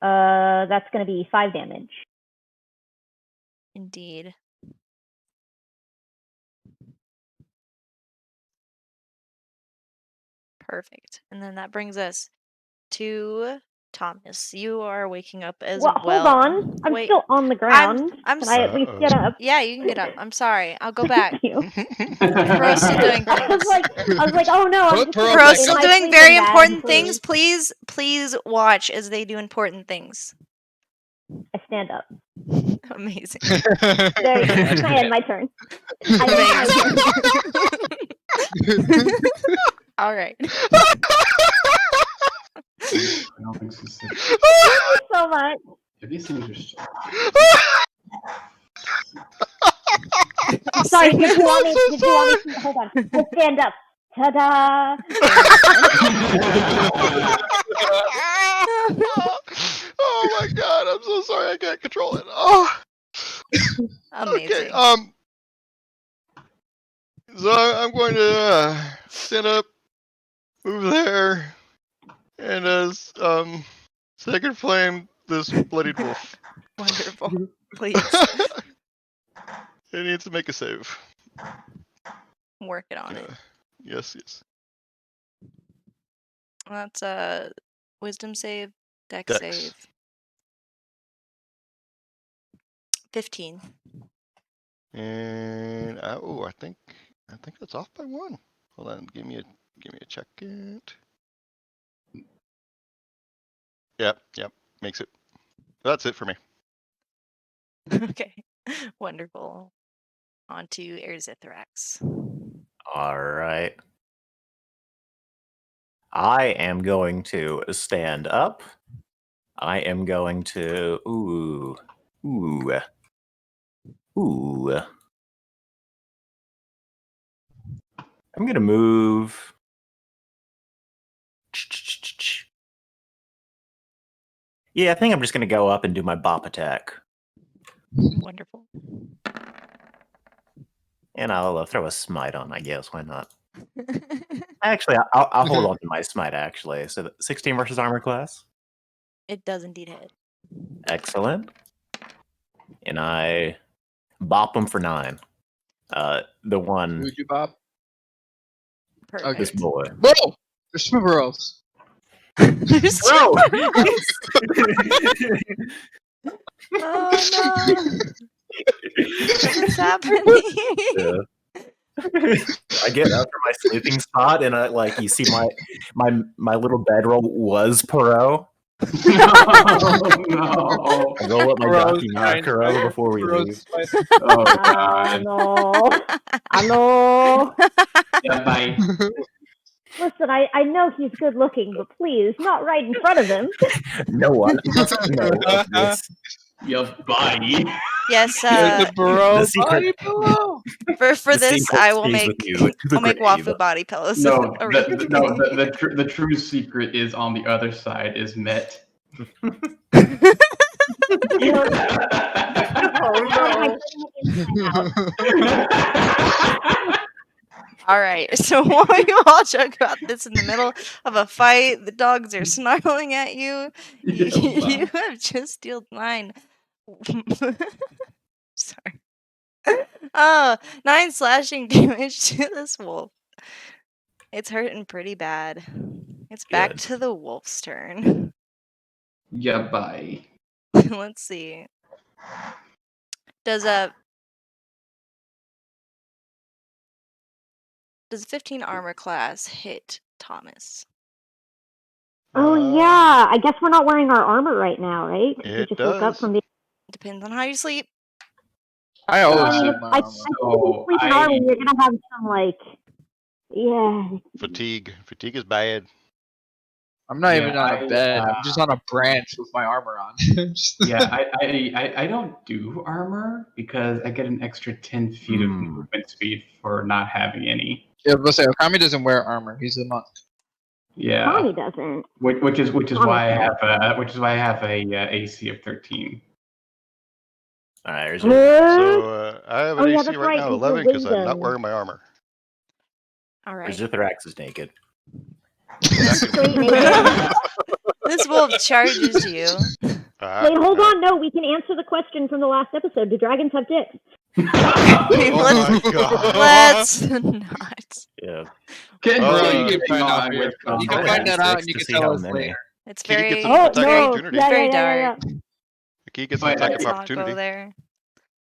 That's gonna be 5 damage. Indeed. Perfect. And then that brings us to Thomas. You are waking up as well. Hold on. I'm Wait, still on the ground. I'm Can I at least get up? Yeah, you can get up. I'm sorry. I'll go back. Thank you. Perot's still doing I was things. like, oh no, I'm Put just Perot in Perot's back still my doing sleeping very bag, important please. things. Please watch as they do important things. I stand up. Amazing. There you go. I end my turn. All right. I don't think she's sick. Thank you so much. Yeah, these things are so... I'm sorry, did you want me to hold on. We'll stand up. Ta-da! Oh my god, I'm so sorry, I can't control it. Oh. Amazing. Okay, so I'm going to stand up, move there, and second flame this bloodied wolf. Wonderful. Please. It needs to make a save. I'm working on it. Yes. That's a wisdom save, dex Dex. save. 15. And I think that's off by 1. Hold on, give me a second. Yep, makes it. That's it for me. Okay. Wonderful. On to Erzithrax. All right. I am going to stand up. I am going to ooh. I'm gonna move. Yeah, I think I'm just gonna go up and do my bop attack, Wonderful. and I'll throw a smite on. I guess why not? Actually, I'll hold on to my smite. Actually, so 16 versus armor class. It does indeed hit. Excellent. And I bop him for 9. The one. Would you, Bob? Perfect. This boy. Whoa! There's somewhere else. There's Bro! Oh no! What's happening? Yeah. I get up from my sleeping spot, and you see my little bedroll was Perot. No. I roll up my Perot's Daki trying to Makuro fight- before we Perot's leave. fighting- Oh god. Hello. Yeah, bye. Listen, I know he's good looking, but please, not right in front of him. No one must know of this. Yeah, bye. Yes, There's a bro the secret- body below. for The this, secret I will stays make with you to the I'll make grave. Wafu body pillows. No, Oh, the true secret is on the other side, is Met. All right. So while you all joke about this in the middle of a fight, the dogs are snarling at you. You have just dealt 9. Sorry. 9 slashing damage to this wolf. It's hurting pretty bad. It's back Good. to the wolf's turn. Yeah, bye. Let's see. Does a 15 armor class hit Thomas? Oh yeah, I guess we're not wearing our armor right now, right? 'Cause we It just woke up does. from the. Depends on how you sleep. I always I mean, leave if my I armor. think if you sleep in I- armor, you're gonna have some yeah. Fatigue. Fatigue is bad. I'm not Yeah, even on a I, bed. I'm just on a branch with my armor on. Yeah, I don't do armor because I get an extra 10 feet of movement speed for not having any. Yeah, let's say Okami doesn't wear armor. He's a monk. Yeah, Tommy doesn't. which is Tommy why I does. have a AC of 13. All right, here's So I have an Oh, yeah, AC that's right right, now, with your 11, because I'm not wisdom. wearing my armor. All right. Zithrax is naked. Straight naked. This wolf charges you. Wait, hold on. No, we can answer the question from the last episode. Do dragons have dicks? Oh my god. Let's not. Yeah. Continue you can find out on for with yourself. You I can would find have that out six and you to can see tell how us many. later. It's Key gets very, an Oh, attack no. opportunity. Yeah, very yeah, yeah, yeah, dark. Key gets an But attack Let's of not go opportunity. there.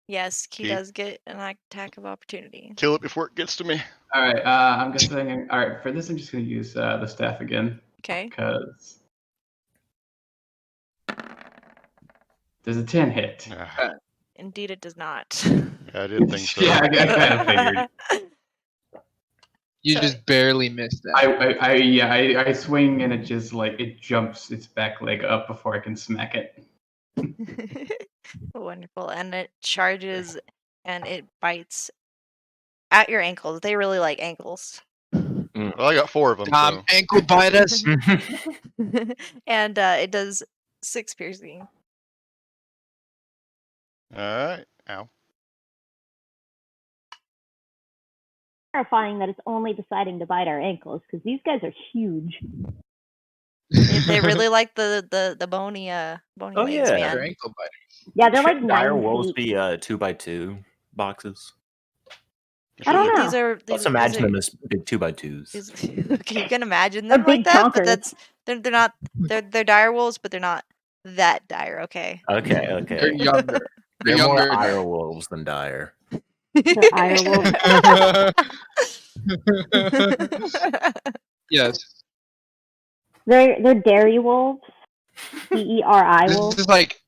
Yes, he Key. does get an attack of opportunity. Kill it before it gets to me. All right, I'm guessing. All right, for this, I'm just gonna use the staff again Okay. because there's a 10 hit. Indeed, it does not. I didn't think so. Yeah, I kind of figured. You So- just barely missed that. I swing and it just it jumps its back leg up before I can smack it. Wonderful. And it charges and it bites at your ankles. They really like ankles. Well, I got 4 of them. So. Ankle bite us. And it does 6 piercing. Alright. Ow. Terrifying that it's only deciding to bite our ankles because these guys are huge. They really like the bony bony Oh, legs, yeah. man. They're ankle biters. Yeah, they're like Shouldn't dire 9 wolves feet. be 2x2 boxes? I don't know. These are Let's imagine them as big 2x2s. you can imagine They're them like big that, but chonkers. they're not they're dire wolves, but they're not that dire. Okay. Okay, They're okay. younger. They're They're more younger. ire wolves than dire. They're ire wolves. Yes. They're dairy wolves. DERI This wolves. is like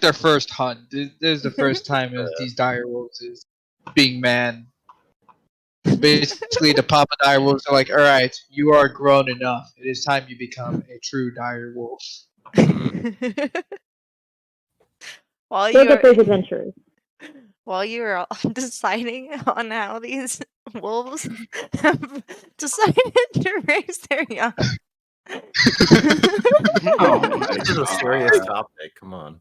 their first hunt. This is the first time as these dire wolves is being man. Basically, the Papa dire wolves are like, all right, you are grown enough. It is time you become a true dire wolf. While Go you get those are adventurers. while you are deciding on how these wolves have decided to raise their young. Oh my This is a God. serious topic. Come on.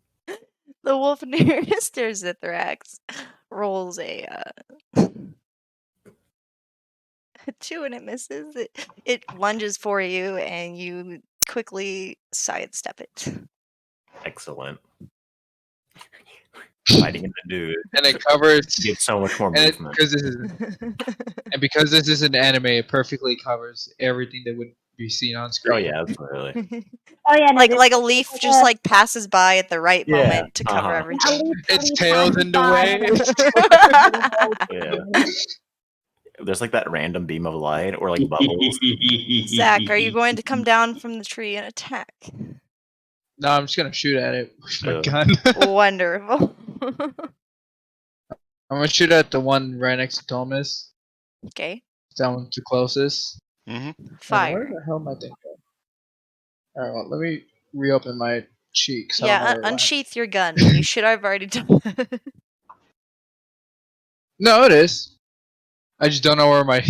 The wolf nearest their Zithrax rolls a 2 and it misses. It lunges for you and you quickly sidestep it. Excellent. Fighting in the dude. And it covers. Get so much more And it, movement. because this is an anime, it perfectly covers everything that would be seen on screen. Oh yeah, absolutely. Oh yeah, no, like a leaf just like passes by at the right Yeah, moment to cover uh-huh. everything. Its tail's in the way. Yeah. There's like that random beam of light or like bubbles. Zach, are you going to come down from the tree and attack? No, I'm just gonna shoot at it with my Yeah. gun. Wonderful. I'm gonna shoot at the one right next to Thomas. Okay, That one's the closest. Mm-hmm. Where fire. the hell am I thinking? Alright, well, let me reopen my cheeks. Yeah, unsheath your gun. You should have already done that. No, it is. I just don't know where my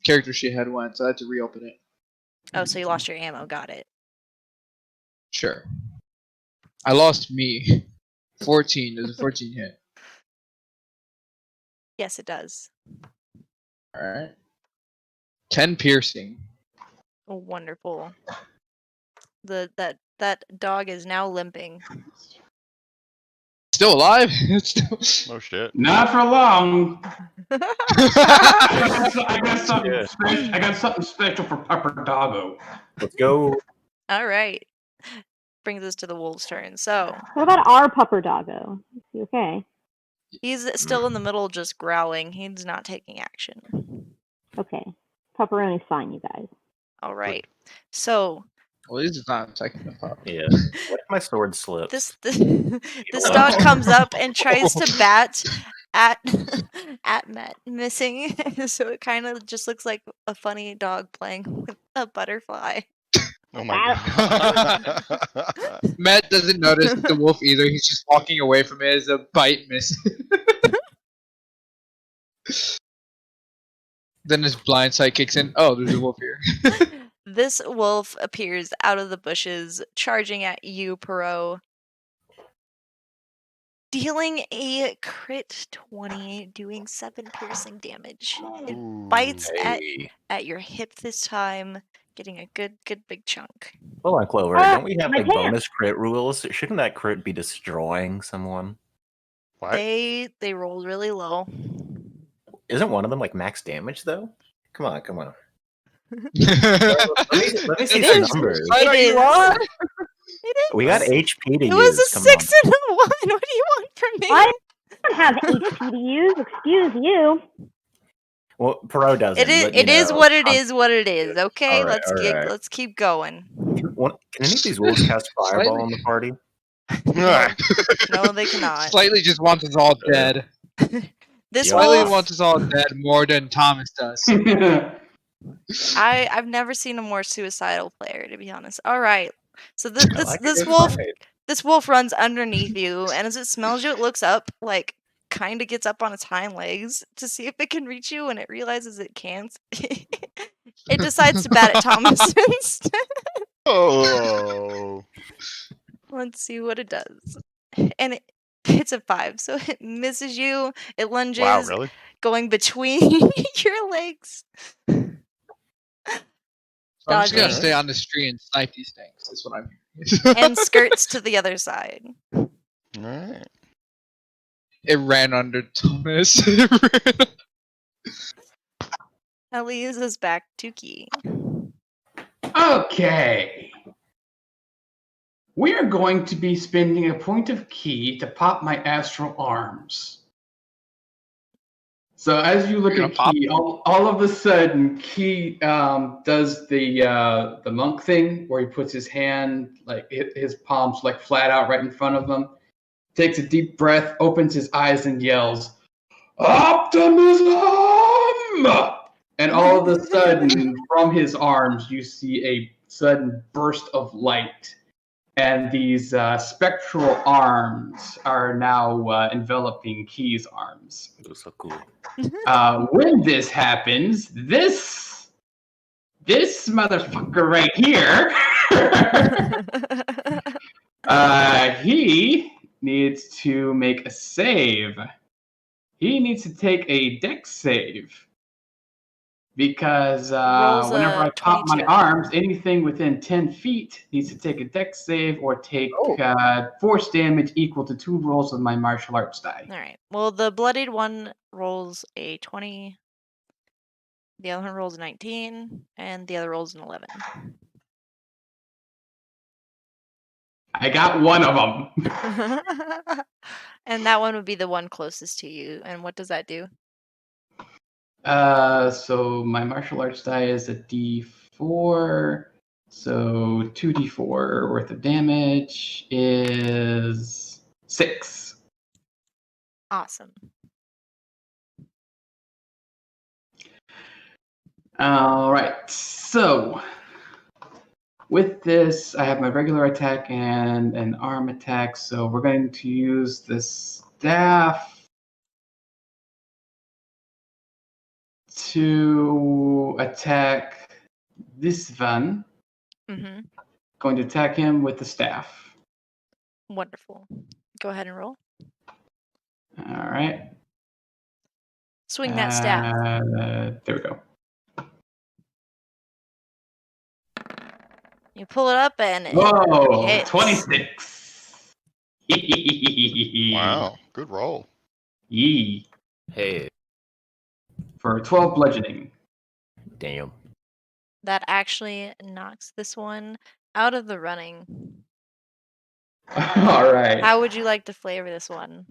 character sheet had went, so I had to reopen it. Oh, so you lost your ammo. Got it. Sure. I lost me. 14. There's a 14 hit. Yes, it does. Alright. 10 piercing. Oh, wonderful. That dog is now limping. Still alive? Oh shit. Not for long. I got something special for Pepper Doggo. Let's go. All right. Brings us to the wolf's turn. So What about our pupper doggo? Is he okay? he's still in the middle, just growling. He's not taking action. Okay. Pupperoni's fine, you guys. All right. So Well, this is not attacking the pup. Yeah. What if my sword slips? This dog comes up and tries to bat at at Matt, missing. So it kind of just looks like a funny dog playing with a butterfly. Oh my god. Matt doesn't notice the wolf either. He's just walking away from it as a bite miss. Then his blind sight kicks in. Oh, there's a wolf here. This wolf appears out of the bushes, charging at you, Perot. Dealing a crit 20, doing 7 piercing damage. It bites Hey. at your hip this time, getting a good big chunk. Hold on, Clover. Ah, Don't we have my like pants. bonus crit rules? Shouldn't that crit be destroying someone? What? They rolled really low. Isn't one of them like max damage though? Come on. Let Let me see It some is. numbers. It is. It is. We got HP to It use. was a Come 6 and a 1. What do you want from me? I don't have HP to use. Excuse you. Well, Perot doesn't. It is. but, you It is know, what it is. What it is. Okay, All right, all right. let's keep going. Can any of these wolves cast fireball in the party? No, they cannot. Slightly just wants us all dead. This Slightly wolf. wants us all dead more than Thomas does. I've never seen a more suicidal player, to be honest. All right, so this It's wolf right. this wolf runs underneath you, and as it smells you, it looks up, like kind of gets up on its hind legs to see if it can reach you, and it realizes it can't. It decides to bat at Thomas instead. Oh. Let's see what it does, and it's a 5, so it misses you. It lunges, Wow, really? going between your legs. I'm just gonna Dodging. stay on the street and snipe these things. That's what I'm hearing. And skirts to the other side. Alright. It ran under Thomas. That leaves us back to Key. Okay. We are going to be spending a point of key to pop my astral arms. So as you look You're at gonna Key, all of a sudden, Key does the monk thing where he puts his hand, like his palms, like flat out right in front of him. Takes a deep breath, opens his eyes, and yells, "Optimism!" And all of a sudden, from his arms, you see a sudden burst of light. And these spectral arms are now enveloping Key's arms. It was so cool. When this happens, this motherfucker right here, he needs to make a save. He needs to take a dex save. Because Rolls a whenever I pop my 22. arms, anything within 10 feet needs to take a dex save or take force damage equal to 2 rolls of my martial arts die. All right. Well, the bloodied one rolls a 20. The other one rolls a 19, and the other rolls an 11. I got one of them. And that one would be the one closest to you. And what does that do? So my martial arts die is a D4. So 2d4 worth of damage is 6. Awesome. All right. So with this, I have my regular attack and an arm attack. So we're going to use the staff to attack this one. Mm-hmm. Going to attack him with the staff. Wonderful. Go ahead and roll. All right. Swing that staff. There we go. You pull it up and it Whoa, hits. 26. Wow, good roll. Yee. Hey, For 12 bludgeoning. damn. That actually knocks this one out of the running. All right. How would you like to flavor this one?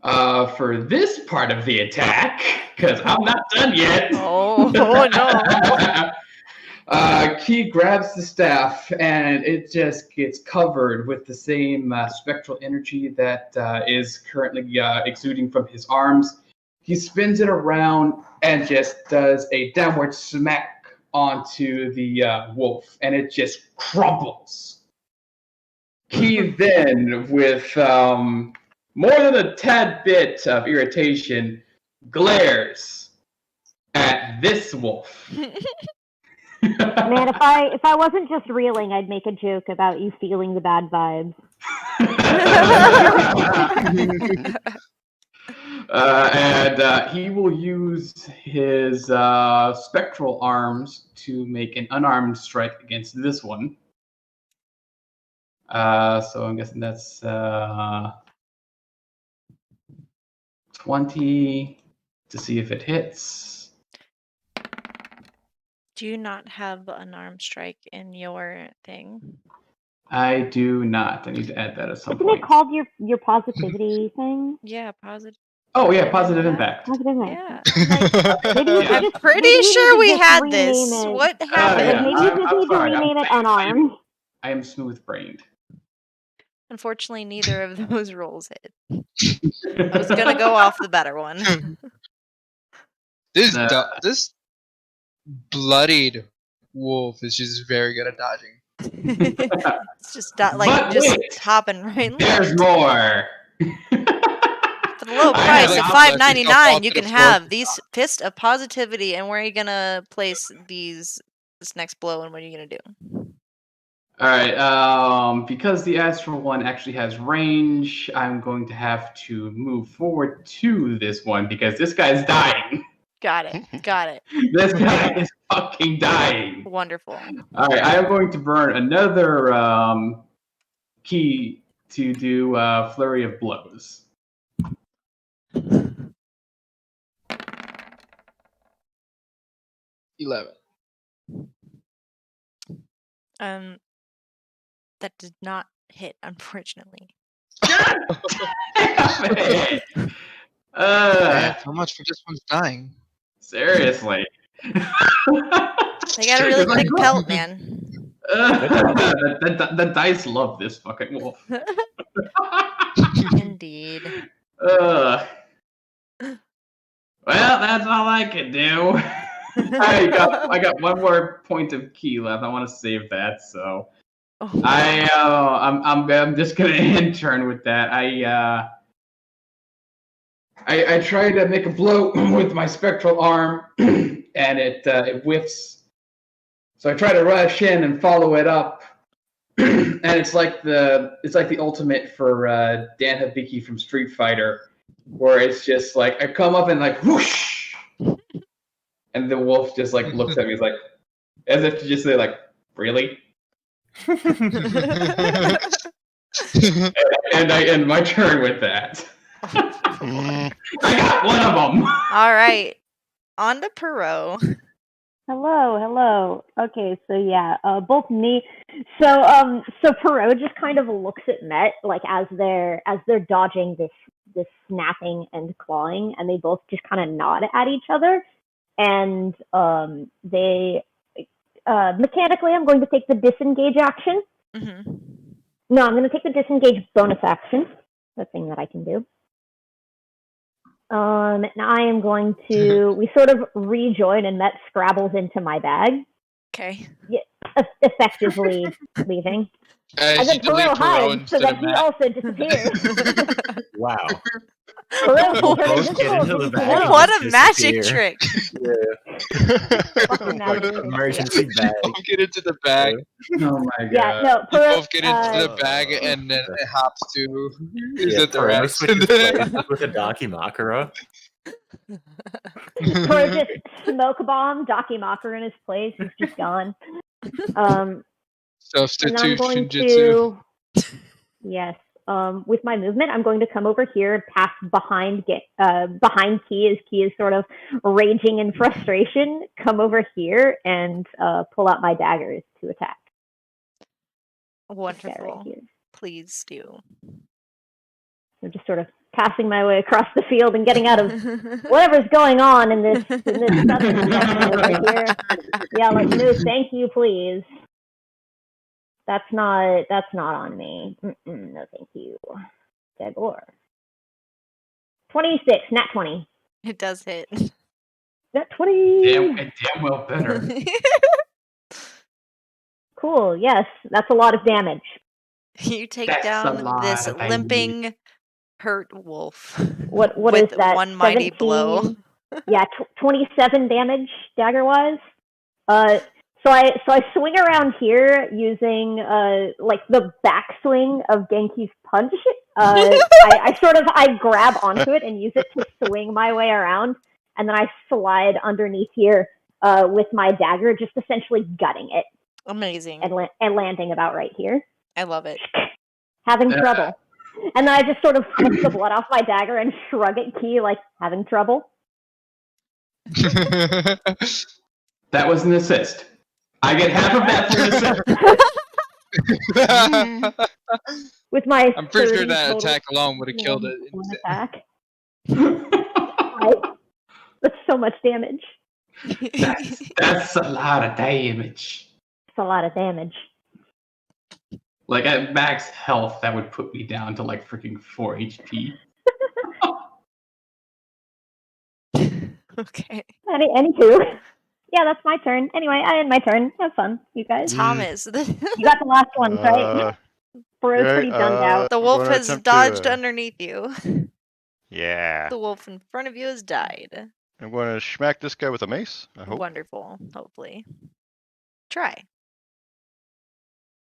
For this part of the attack, because I'm not done yet. Oh, no. Key grabs the staff, and it just gets covered with the same spectral energy that is currently exuding from his arms. He spins it around and just does a downward smack onto the wolf, and it just crumbles. Key then, with more than a tad bit of irritation, glares at this wolf. Man, if I wasn't just reeling, I'd make a joke about you feeling the bad vibes. And he will use his spectral arms to make an unarmed strike against this one. So I'm guessing that's 20 to see if it hits. Do you not have an arm strike in your thing? I do not. I need to add that at some Isn't point. it called your positivity thing? Yeah, positive. Oh yeah, positive impact. Positive impact. Yeah. I'm Maybe you should I'm just, pretty maybe you sure need we to just had rename this. it. What Like, happened? maybe you just need to rename it unarmed. I am smooth-brained. Unfortunately, neither of those rolls hit. I was gonna go off the better one. This bloodied wolf is just very good at dodging. It's just But just wait, hopping right and there's left. more. For the low I price have of like $5.99, you to the can floor. have these Fist of Positivity. And where are you gonna place this next blow? And what are you gonna do? All right. Because the astral one actually has range, I'm going to have to move forward to this one because this guy's dying. Got it. Got it. This guy is fucking dying. Wonderful. All right. I am going to burn another key to do flurry of blows. 11. That did not hit, unfortunately. Man, so much for this one's dying. Seriously. They got a really thick pelt, man. The dice love this fucking wolf. Indeed. Well, that's all I can do. I got one more point of key left. I want to save that, so Oh. I'm just gonna intern with that. I try to make a blow with my spectral arm, and it whiffs. So I try to rush in and follow it up, and it's like the ultimate for Dan Hibiki from Street Fighter, where it's just like I come up and like whoosh, and the wolf just like looks at me, like as if to just say like, really. And I end my turn with that. I got one of them. All right. On to Perot. Hello. Okay, so yeah, both me. So Perot just kind of looks at Met like as they're dodging this snapping and clawing, and they both just kind of nod at each other, and they mechanically, I'm going to take the disengage action. Mm-hmm. No, I'm going to take the disengage bonus action. The thing that I can do. And I am going to. We sort of rejoin, and Met scrabbles into my bag. Okay. Yeah, effectively leaving. As And then you delete Perot Perot hides so instead that of he Matt. also disappears. Wow. Perot We'll can turn both get into the invisible bag. to What one. a magic Disappear. trick. Fucking magic trick. Emergency bag. Both get into the bag. Oh my god. Yeah, no, You Perot. both get into the bag, and then it hops to is Yeah, it the Perot rats? switches places with a Dakimakura. Perot just smoke bomb Dakimakura in his place. He's just gone. And I'm going Substitution jutsu. to, yes, with my movement, I'm going to come over here past behind Key as Key is sort of raging in frustration. Come over here and pull out my daggers to attack. Wonderful. Right here. Please do. So just sort of passing my way across the field and getting out of whatever's going on in this southern section over here. Yeah, like, no, thank you, please. That's not on me. No, thank you. Dagor. 26, nat 20. It does hit. Nat 20. Damn well better. Cool. Yes, that's a lot of damage. You take That's a down lot this of damage. limping, hurt wolf. What with is that? one mighty 17? blow. Yeah, 27 damage dagger wise. So I swing around here using like the backswing of Genki's punch. I grab onto it and use it to swing my way around, and then I slide underneath here with my dagger, just essentially gutting it. Amazing. And landing about right here. I love it. Having trouble. And then I just sort of flip the blood off my dagger and shrug at Key like, having trouble. That was an assist. I get half of that for an assist. With my I'm pretty sure 30 that total attack alone would have killed it. one attack. That's so much damage. That's a lot of damage. It's a lot of damage. Like at max health, that would put me down to like freaking 4 HP. Okay. Anywho. Yeah, that's my turn. Anyway, I end my turn. Have fun, you guys. Thomas. You got the last ones, right? Bro's pretty dunned out. The wolf I'm gonna has attempt dodged to, underneath you. Yeah. The wolf in front of you has died. I'm going to smack this guy with a mace. I hope. Wonderful. Hopefully. Try.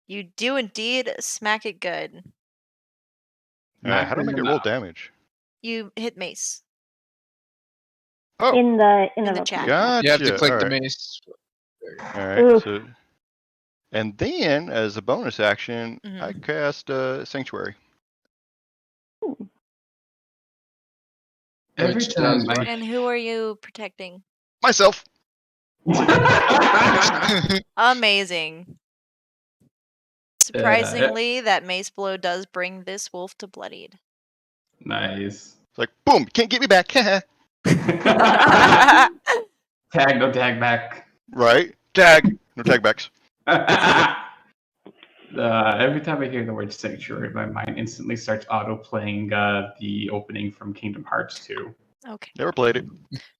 You do indeed smack it good. How do I make it roll damage? You hit mace. Oh. In the chat. Gotcha. You have to click All the right. mace. All right. Oof. So, and then as a bonus action, I Mhm. cast Sanctuary. Every Which time does I... And who are you protecting? Myself. Amazing. Surprisingly, that mace blow does bring this wolf to bloodied. Nice. It's like, boom, can't get me back. Tag, no tag back. Right? Tag. No tag backs. Every time I hear the word sanctuary, my mind instantly starts auto-playing the opening from Kingdom Hearts 2. Okay. Never played it.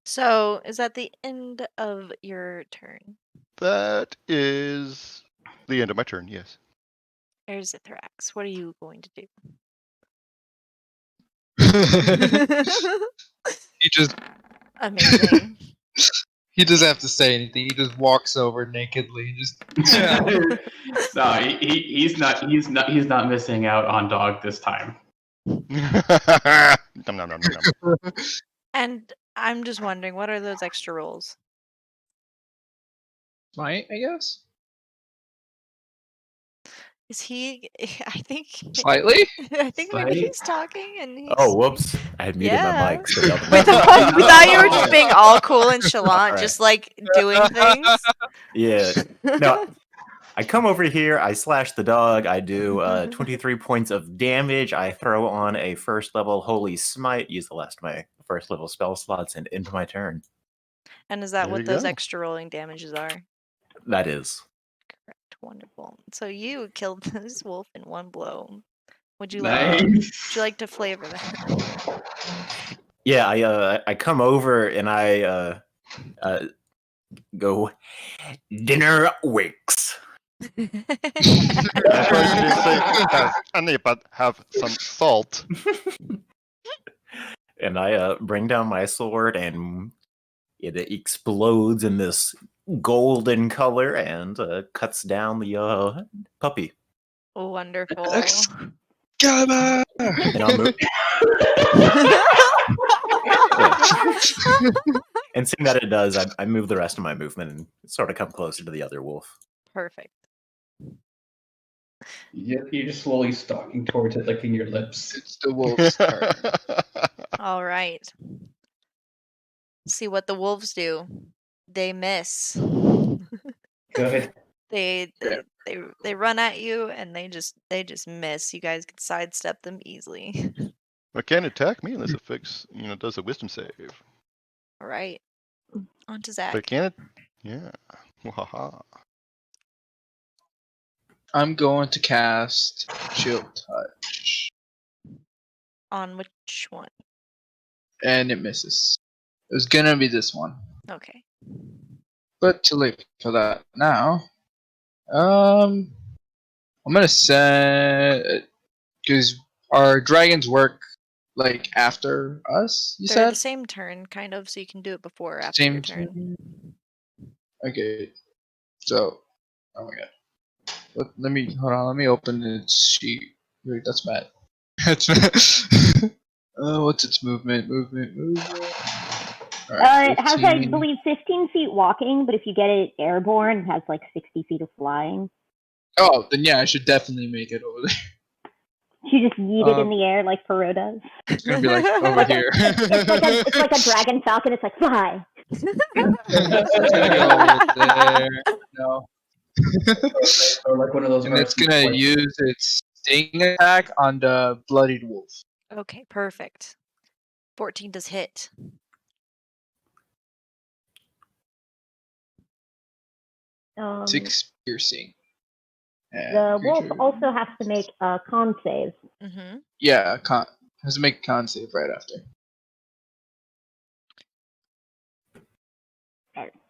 So, is that the end of your turn? That is the end of my turn, yes. Erzithrax, what are you going to do? He just Amazing. he doesn't have to say anything. He just walks over nakedly and just No, he's not missing out on dog this time. Nom, nom, nom, nom, nom. And I'm just wondering, what are those extra rolls? might, I guess. Is he? I think. Slightly? I think maybe Slight? he's talking, and he's. Oh, whoops. I had muted Yeah. my mic. So y'all We thought you were just being all cool and chalant, Alright. just like doing things. Yeah. No, I come over here, I slash the dog, I do 23 points of damage, I throw on a first level Holy Smite, use the last of my first level spell slots, and end my turn. And is that There what you those go. extra rolling damages are? That is. Correct. Wonderful. So you killed this wolf in one blow. Would you Nice. would you like to flavor that? Yeah, I come over and I go, dinner wakes. I thought you didn't say I need to have some salt. And I bring down my sword and it explodes in this golden color and cuts down the puppy. Wonderful. Excalibur! And I'll move. And seeing that it does, I move the rest of my movement and sort of come closer to the other wolf. Perfect. You're just slowly stalking towards it, licking your lips. It's the wolf's turn. All right. See what the wolves do. They miss. Good. They run at you and they just miss. You guys can sidestep them easily. It can't attack me unless it does a wisdom save. All right. On to But Zach. it can't. Yeah. Wahaha. I'm going to cast Chill Touch. On which one? And it misses. It was gonna be this one. Okay. But too late for that now. I'm gonna set... Because our dragons work, like, after us, you They're said? the same turn, kind of, so you can do it before or after Same your turn. turn? Okay. So... Oh my god. Let me... Hold on, let me open the sheet. Wait, that's Matt. That's Matt. What's its movement? Movement. Alright, It has, 15. I believe, 15 feet walking, but if you get it airborne, it has like 60 feet of flying. Oh, then yeah, I should definitely make it over there. You just yeet it in the air like Perot does. It's gonna be like over here. It's like a dragon falcon. It's like fly. It's gonna go over there. No. Or like one of those. And it's gonna use its sting attack on the bloodied wolf. Okay, perfect. 14 does hit. Um, 6 piercing. And the wolf creature- also has to make a con save. Mm-hmm. Yeah, has to make a con save right after.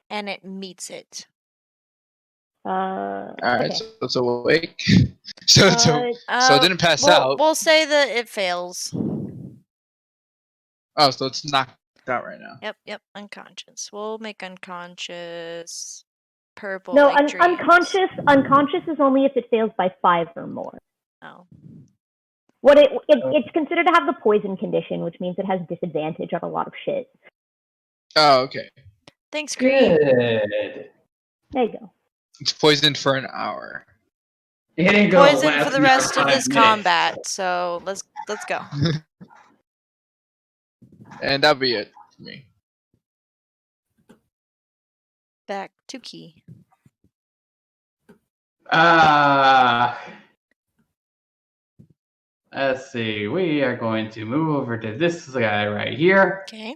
And it meets it. Alright, Okay. so it's awake. so it didn't pass out. We'll say that it fails. Oh, so it's knocked out right now. Yep, unconscious. We'll make unconscious purple. No, like dreams. unconscious. Unconscious is only if it fails by 5 or more. Oh. It's considered to have the poison condition, which means it has disadvantage on a lot of shit. Oh, okay. Thanks, Green. Good. There you go. It's poisoned for an hour. It ain't gonna Poison last for the another rest of 5 this minutes. combat. So let's go. And that'll be it for me. Back to Key. Let's see. We are going to move over to this guy right here. Okay.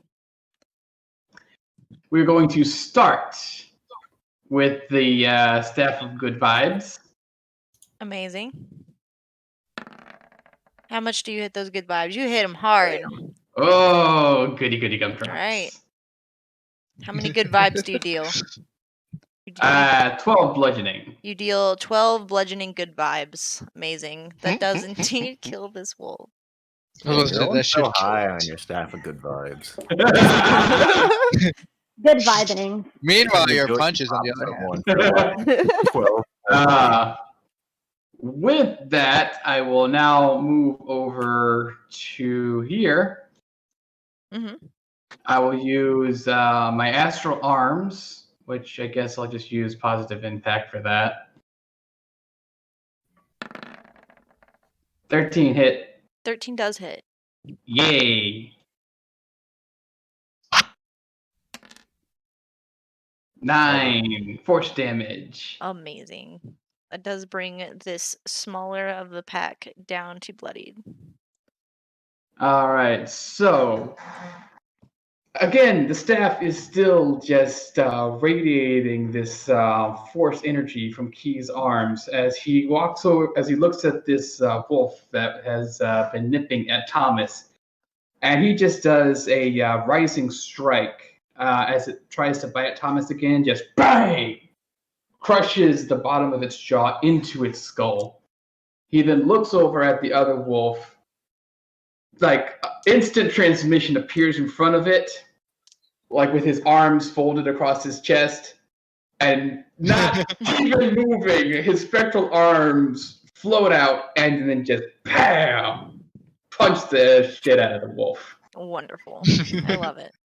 We're going to start with the Staff of Good Vibes. Amazing. How much do you hit those good vibes? You hit them hard. Oh, goody goody gumdrops. All right. How many good vibes do you deal? 12 bludgeoning. You deal 12 bludgeoning good vibes. Amazing. That does indeed kill this wolf. I was You're gonna say, going that so should high kill on it. your staff of good vibes. Good vibing. Meanwhile, You your do it, punches on you the other pop hand. someone for like 12. With that, I will now move over to here. Mm-hmm. I will use my Astral Arms, which I guess I'll just use Positive Impact for that. 13 hit. 13 does hit. Yay! 9 force damage. Amazing. That does bring this smaller of the pack down to bloodied. All right, so again, the staff is still just radiating this force energy from Key's arms as he walks over, as he looks at this wolf that has been nipping at Thomas, and he just does a rising strike as it tries to bite Thomas again. Just bang! Crushes the bottom of its jaw into its skull. He then looks over at the other wolf. Like instant transmission appears in front of it, like with his arms folded across his chest, and not even moving. His spectral arms float out and then just bam, punch the shit out of the wolf. Wonderful. I love it.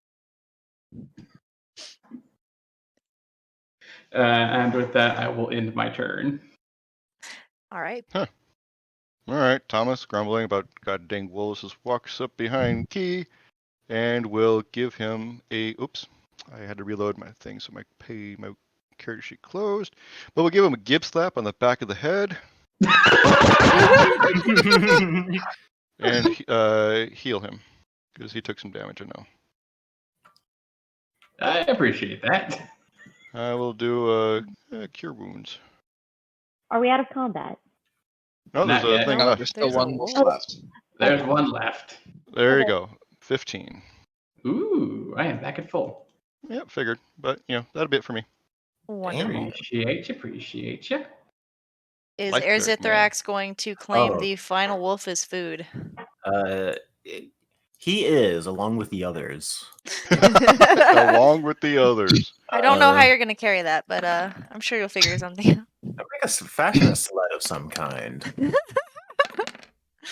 And with that, I will end my turn. All right. All right, Thomas, grumbling about god dang wolves, just walks up behind Key and will give him a. Oops, I had to reload my thing, so my character sheet closed. But we'll give him a gib slap on the back of the head. and heal him because he took some damage. I know. I appreciate that. I will do cure wounds. Are we out of combat? No, there's Not a yet. thing No, left. there's still There's a one wolf. left. There's Okay. one left. There you Okay. go. 15. Ooh, I am back at full. Yep, figured. But that'll be it for me. Wonderful. Appreciate you. Is Life cleric, man. Erzithrax going to claim Oh. the final wolf as food? He is, along with the others. Along with the others. I don't know how Uh, you're going to carry that, but I'm sure you'll figure something out. I make fashion a sled of some kind.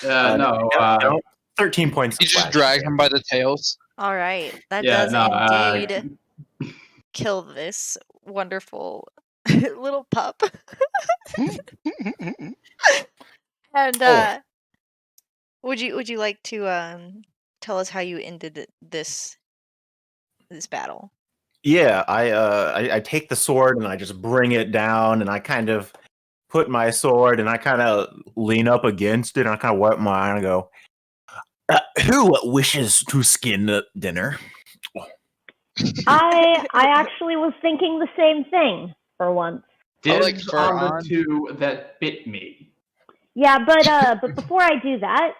No. 13 points. You just splash drag damage. him by the tails. All right. That Yeah, does no, indeed kill this wonderful little pup. And would you like to tell us how you ended this battle? Yeah, I take the sword and I just bring it down and I kind of put my sword and I kind of lean up against it and I kind of wipe my eye and I go, who wishes to skin dinner? I actually was thinking the same thing for once. like Dibs fur on on. the two that bit me. Yeah, but before I do that,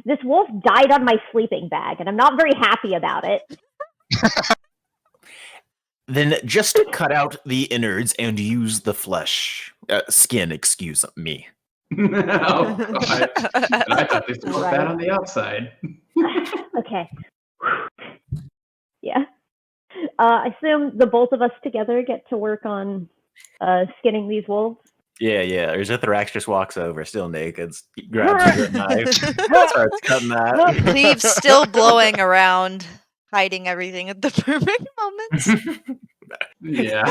this wolf died on my sleeping bag, and I'm not very happy about it. Then just cut out the innards and use the flesh. Skin, excuse me. Oh, God. And I thought they still put that on the outside. Okay. Yeah. I assume the both of us together get to work on skinning these wolves. Yeah. Erzithrax just walks over, still naked, grabs a knife, starts cutting that. Leaves still blowing around, hiding everything at the perfect moments. Yeah.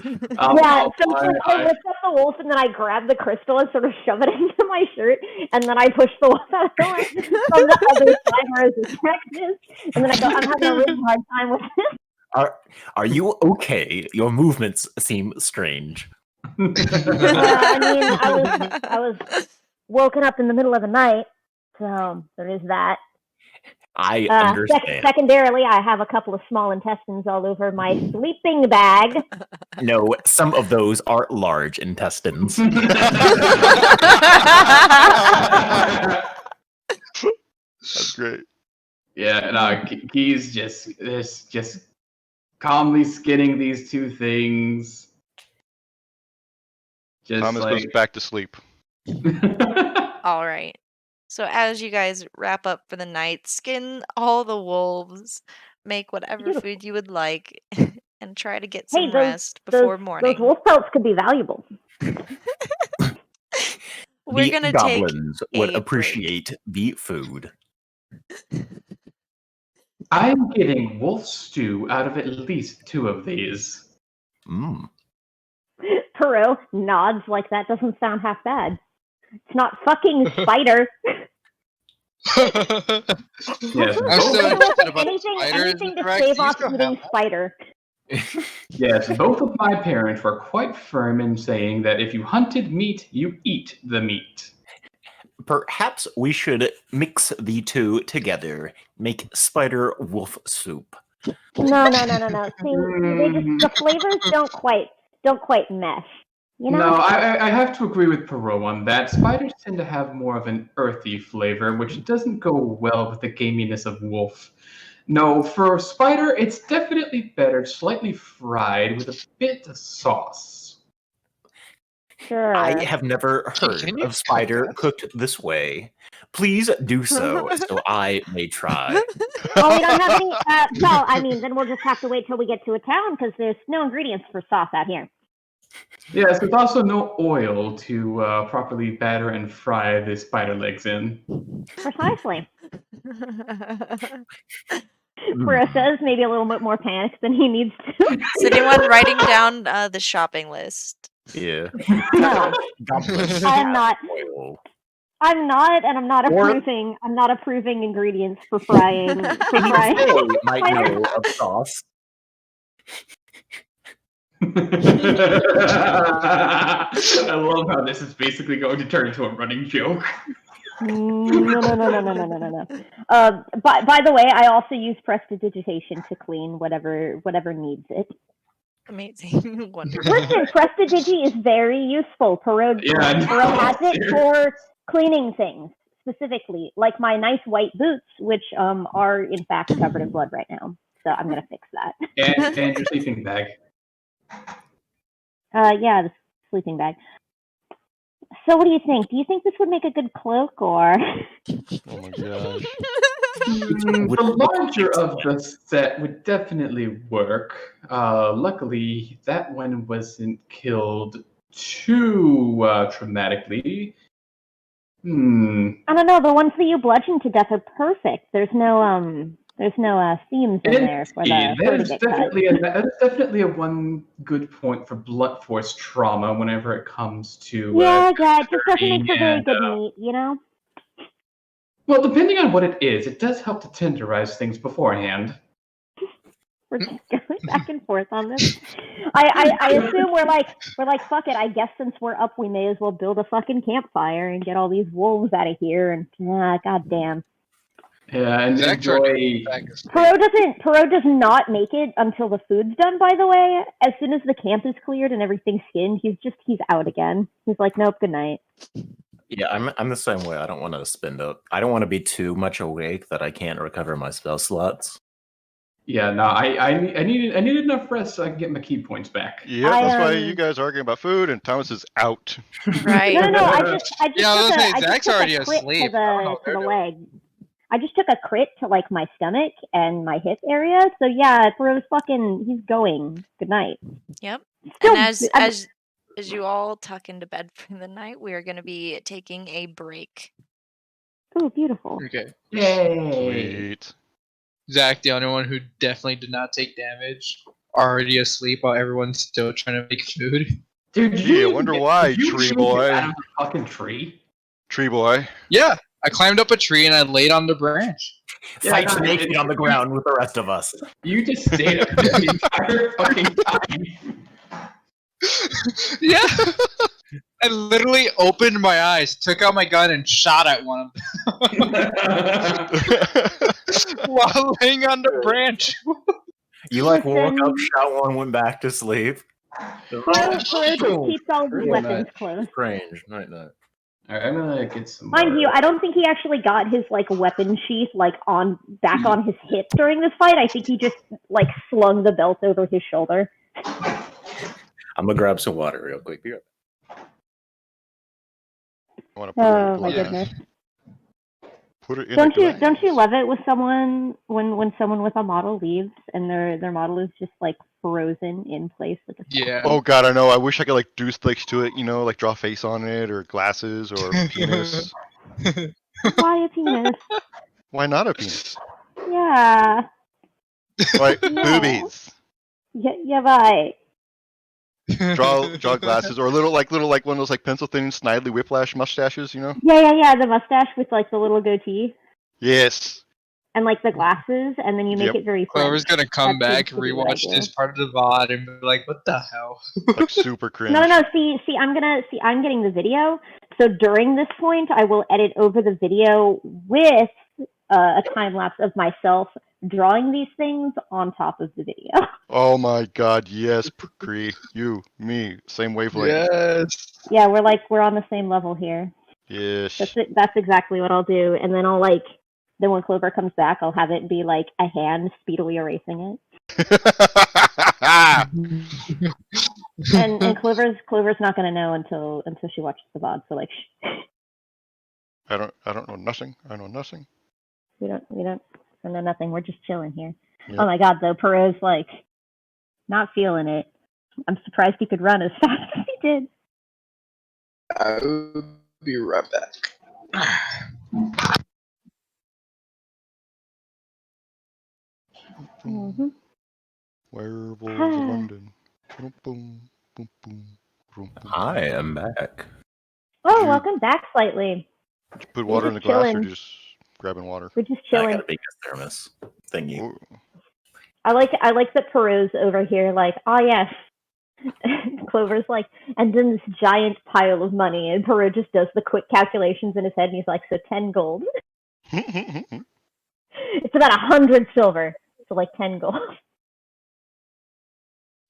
Yeah, so I lift up the wolf and then I grab the crystal and sort of shove it into my shirt, and then I push the wolf out of the way from the other side where his attack is, and then I go, I'm having a really hard time with this. Are you okay? Your movements seem strange. I mean, I was woken up in the middle of the night, so there is that. I understand. Secondarily, I have a couple of small intestines all over my sleeping bag. No, some of those are large intestines. That's great. Yeah, no, Key's just calmly skinning these two things. Just Thomas goes back to sleep. All right. So as you guys wrap up for the night, skin all the wolves, make whatever Beautiful. food you would like, and try to get Hey, some rest before morning. Those wolf pelts could be valuable. We're The gonna take goblins would a break. appreciate the food. I'm getting wolf stew out of at least two of these. Mm. Perot nods like that doesn't sound half bad. It's not fucking spider. Yes, I'm still interested about the anything spiders. to Rex, save you off still have eating that? spider. yes, both of my parents were quite firm in saying that if you hunted meat, you eat the meat. Perhaps we should mix the two together, make spider wolf soup. No. See, the flavors don't quite mesh. You know? No, I have to agree with Perot on that. Spiders tend to have more of an earthy flavor, which doesn't go well with the gaminess of wolf. No, for spider, it's definitely better slightly fried with a bit of sauce. Sure. I have never heard Can you of spider cook that? cooked this way. Please do so I may try. Oh, we don't have any. Well, I mean, then we'll just have to wait till we get to a town because there's no ingredients for sauce out here. Yes, there's also no oil to properly batter and fry the spider legs in. Precisely. Perot says maybe a little bit more panicked than he needs to. Is anyone writing down the shopping list? Yeah. No, Goblins I'm have not. oil. I'm not, and I'm not Or- approving. I'm not approving ingredients for frying. They might know of sauce. I love how this is basically going to turn into a running joke. No. By the way, I also use prestidigitation to clean whatever needs it. Amazing. Wonderful. Listen, prestidigi is very useful. Perot has it for cleaning things specifically, like my nice white boots, which are in fact covered in blood right now. So I'm gonna fix that. And your sleeping bag. Yeah, the sleeping bag. So what do you think? Do you think this would make a good cloak, or? Oh my gosh. The larger of the set would definitely work. Luckily, that one wasn't killed too traumatically. I don't know. The ones that you bludgeon to death are perfect. There's no seams in there for the that is to get cut. that is definitely a one good point for blunt force trauma whenever it comes to. Yeah, it just doesn't make for very good meat, you know. Well, depending on what it is, it does help to tenderize things beforehand. We're just going back and forth on this. I assume we're like fuck it. I guess since we're up, we may as well build a fucking campfire and get all these wolves out of here. And goddamn. Yeah, and enjoy. Perot does not make it until the food's done. By the way, as soon as the camp is cleared and everything's skinned, he's out again. He's like, nope, good night. Yeah, I'm the same way. I don't want to spend up. I don't want to be too much awake that I can't recover my spell slots. Yeah, no, I need enough rest so I can get my key points back. Yeah, that's why you guys are arguing about food, and Thomas is out. Right. No, I just Zach's took already a crit asleep. to the leg. I just took a crit to like my stomach and my hip area. So yeah, he's going. Good night. Yep. Still, And as you all tuck into bed for the night, we are going to be taking a break. Oh, beautiful. Okay. Yay! Sweet. Zach, the only one who definitely did not take damage, already asleep while everyone's still trying to make food. Dude, Gee, I wonder why, tree boy. Out of the fucking tree. Tree boy. Yeah, I climbed up a tree and I laid on the branch. Fight naked on the ground with the rest of us. You just stayed up there the entire fucking time. Yeah. I literally opened my eyes, took out my gun, and shot at one of them while laying on the branch. You like woke up, shot one, went back to sleep. Perot just keeps all his weapons close. Strange. Night. Alright, I'm gonna get some. Mind you, I don't think he actually got his like weapon sheath like back on his hip during this fight. I think he just like slung the belt over his shoulder. I'm gonna grab some water real quick. Be right back. I want to put it in Oh a my glass. goodness! Put it in Don't a you glass. love it with someone when someone with a model leaves and their model is just like frozen in place with a Yeah. Oh god, I know. I wish I could like do things to it, like draw a face on it, or glasses, or penis. Why a penis? Why not a penis? Yeah. Like No. boobies. Yeah, right. Draw glasses, or little like one of those like pencil thin snidely whiplash mustaches, Yeah. The mustache with like the little goatee Yes. and like the glasses, and then you make Yep. it very Clover's French. gonna come That back, seems to be what I rewatch do. this part of the VOD, and be like, what the hell? Like super cringe. No. See, I'm getting the video. So during this point, I will edit over the video with a time lapse of myself drawing these things on top of the video. Oh my god, yes, Cree. You, me, same wavelength. Yes. Yeah, we're on the same level here. Yes. That's exactly what I'll do. And then then when Clover comes back, I'll have it be like a hand speedily erasing it. And Clover's not gonna know until she watches the VOD. So like, I don't know nothing. I know nothing. we don't know nothing. We're just chilling here. Yep. Oh my god, though, Perot's like not feeling it. I'm surprised he could run as fast as he did. I'll be right back. Mm-hmm. Werewolves of London. Boom, boom, boom, boom, boom, boom. I am back. Oh, Dude. welcome back slightly. Did you put water in the just glass, or chilling. just grabbing water? We're just I chilling. got a big thermos thingy. Ooh. I like that Perot's over here like, oh yes, Clover's like, and then this giant pile of money, and Peru just does the quick calculations in his head, and he's like, so 10 gold. It's about 100 silver, so like 10 gold.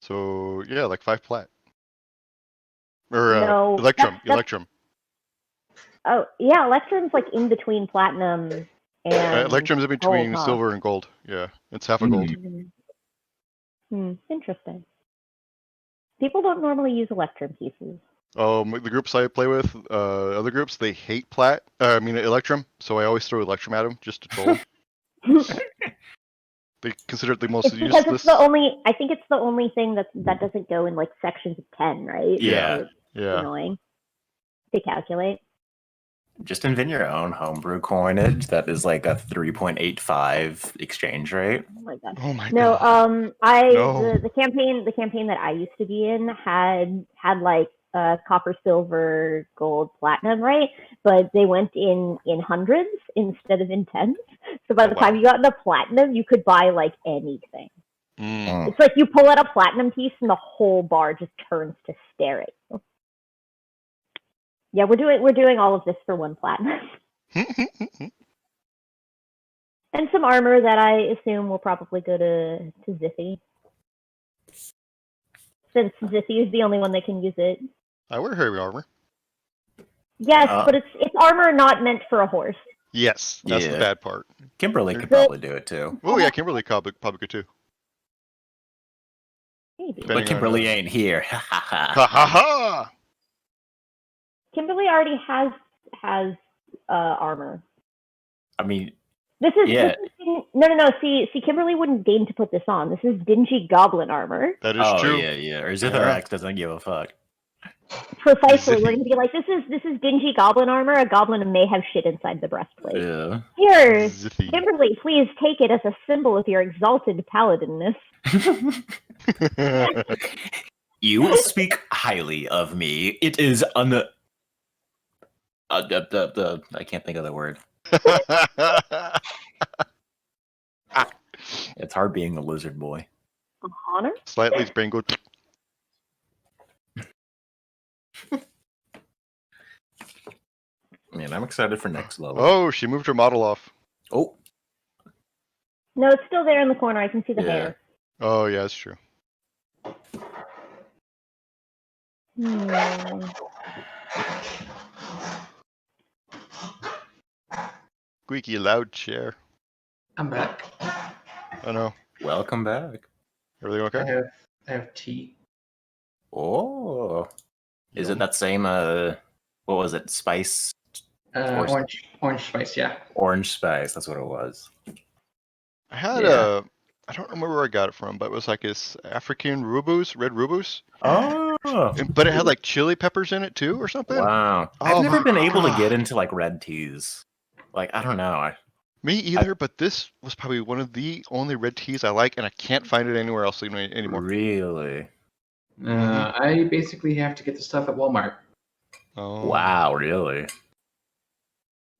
So yeah, like 5 plat. Or No, Electrum. that's- Electrum. Oh, yeah, Electrum's like in between platinum and Electrum's in between gold, huh? silver and gold. Yeah, it's half a gold. Interesting. People don't normally use Electrum pieces. The groups I play with, other groups, they hate plat. I mean Electrum, so I always throw Electrum at them just to troll them. They consider it the most It's because useless. it's the only. I think it's the only thing that doesn't go in like sections of 10, right? Yeah. So it's Yeah. annoying to calculate. Just invent your own homebrew coinage that is like a 3.85 exchange rate. Oh my god. Oh my No, god. No. the campaign that I used to be in had like copper, silver, gold, platinum, right? But they went in hundreds instead of in tens. So by the time you got into platinum, you could buy like anything. Mm. It's like you pull out a platinum piece and the whole bar just turns to stare at you. Yeah, we're doing all of this for 1 platinum. And some armor that I assume will probably go to Ziffy. Since Ziffy is the only one that can use it. I wear heavy armor. Yes, but it's armor not meant for a horse. Yes, that's the Yeah. bad part. Kimberly could probably do it too. Oh yeah, Kimberly probably could too. Maybe. Depending But Kimberly on, ain't here. Ha ha ha. Ha ha ha! Kimberly already has armor. I mean, This is Yeah. no. See, Kimberly wouldn't deign to put this on. This is dingy goblin armor. That is oh true. yeah. Or Zithorax doesn't give a fuck. Precisely, we're gonna be like, this is dingy goblin armor. A goblin may have shit inside the breastplate. Yeah. Here, Ziffy. Kimberly, please take it as a symbol of your exalted paladinness. You speak highly of me. It is I can't think of the word. It's hard being a lizard boy. Honor? Slightly spangled. Man, I'm excited for next level. Oh, she moved her model off. Oh, No, it's still there in the corner. I can see the Yeah. hair. Oh yeah, that's true. Squeaky loud chair. I'm back. Oh no. welcome back. Everything okay? I have tea. Oh, is it that same? What was it? Spice, Orange spice, yeah. orange spice. That's what it was. I had Yeah. I don't remember where I got it from, but it was like this African rubus, red rubus. Oh, But it had like chili peppers in it too, or something. wow! Oh I've never my been able to God. get into like red teas. Like I don't know. Me either, but this was probably one of the only red teas I like, and I can't find it anywhere else anymore. Really? I basically have to get the stuff at Walmart. Oh. Wow! Really?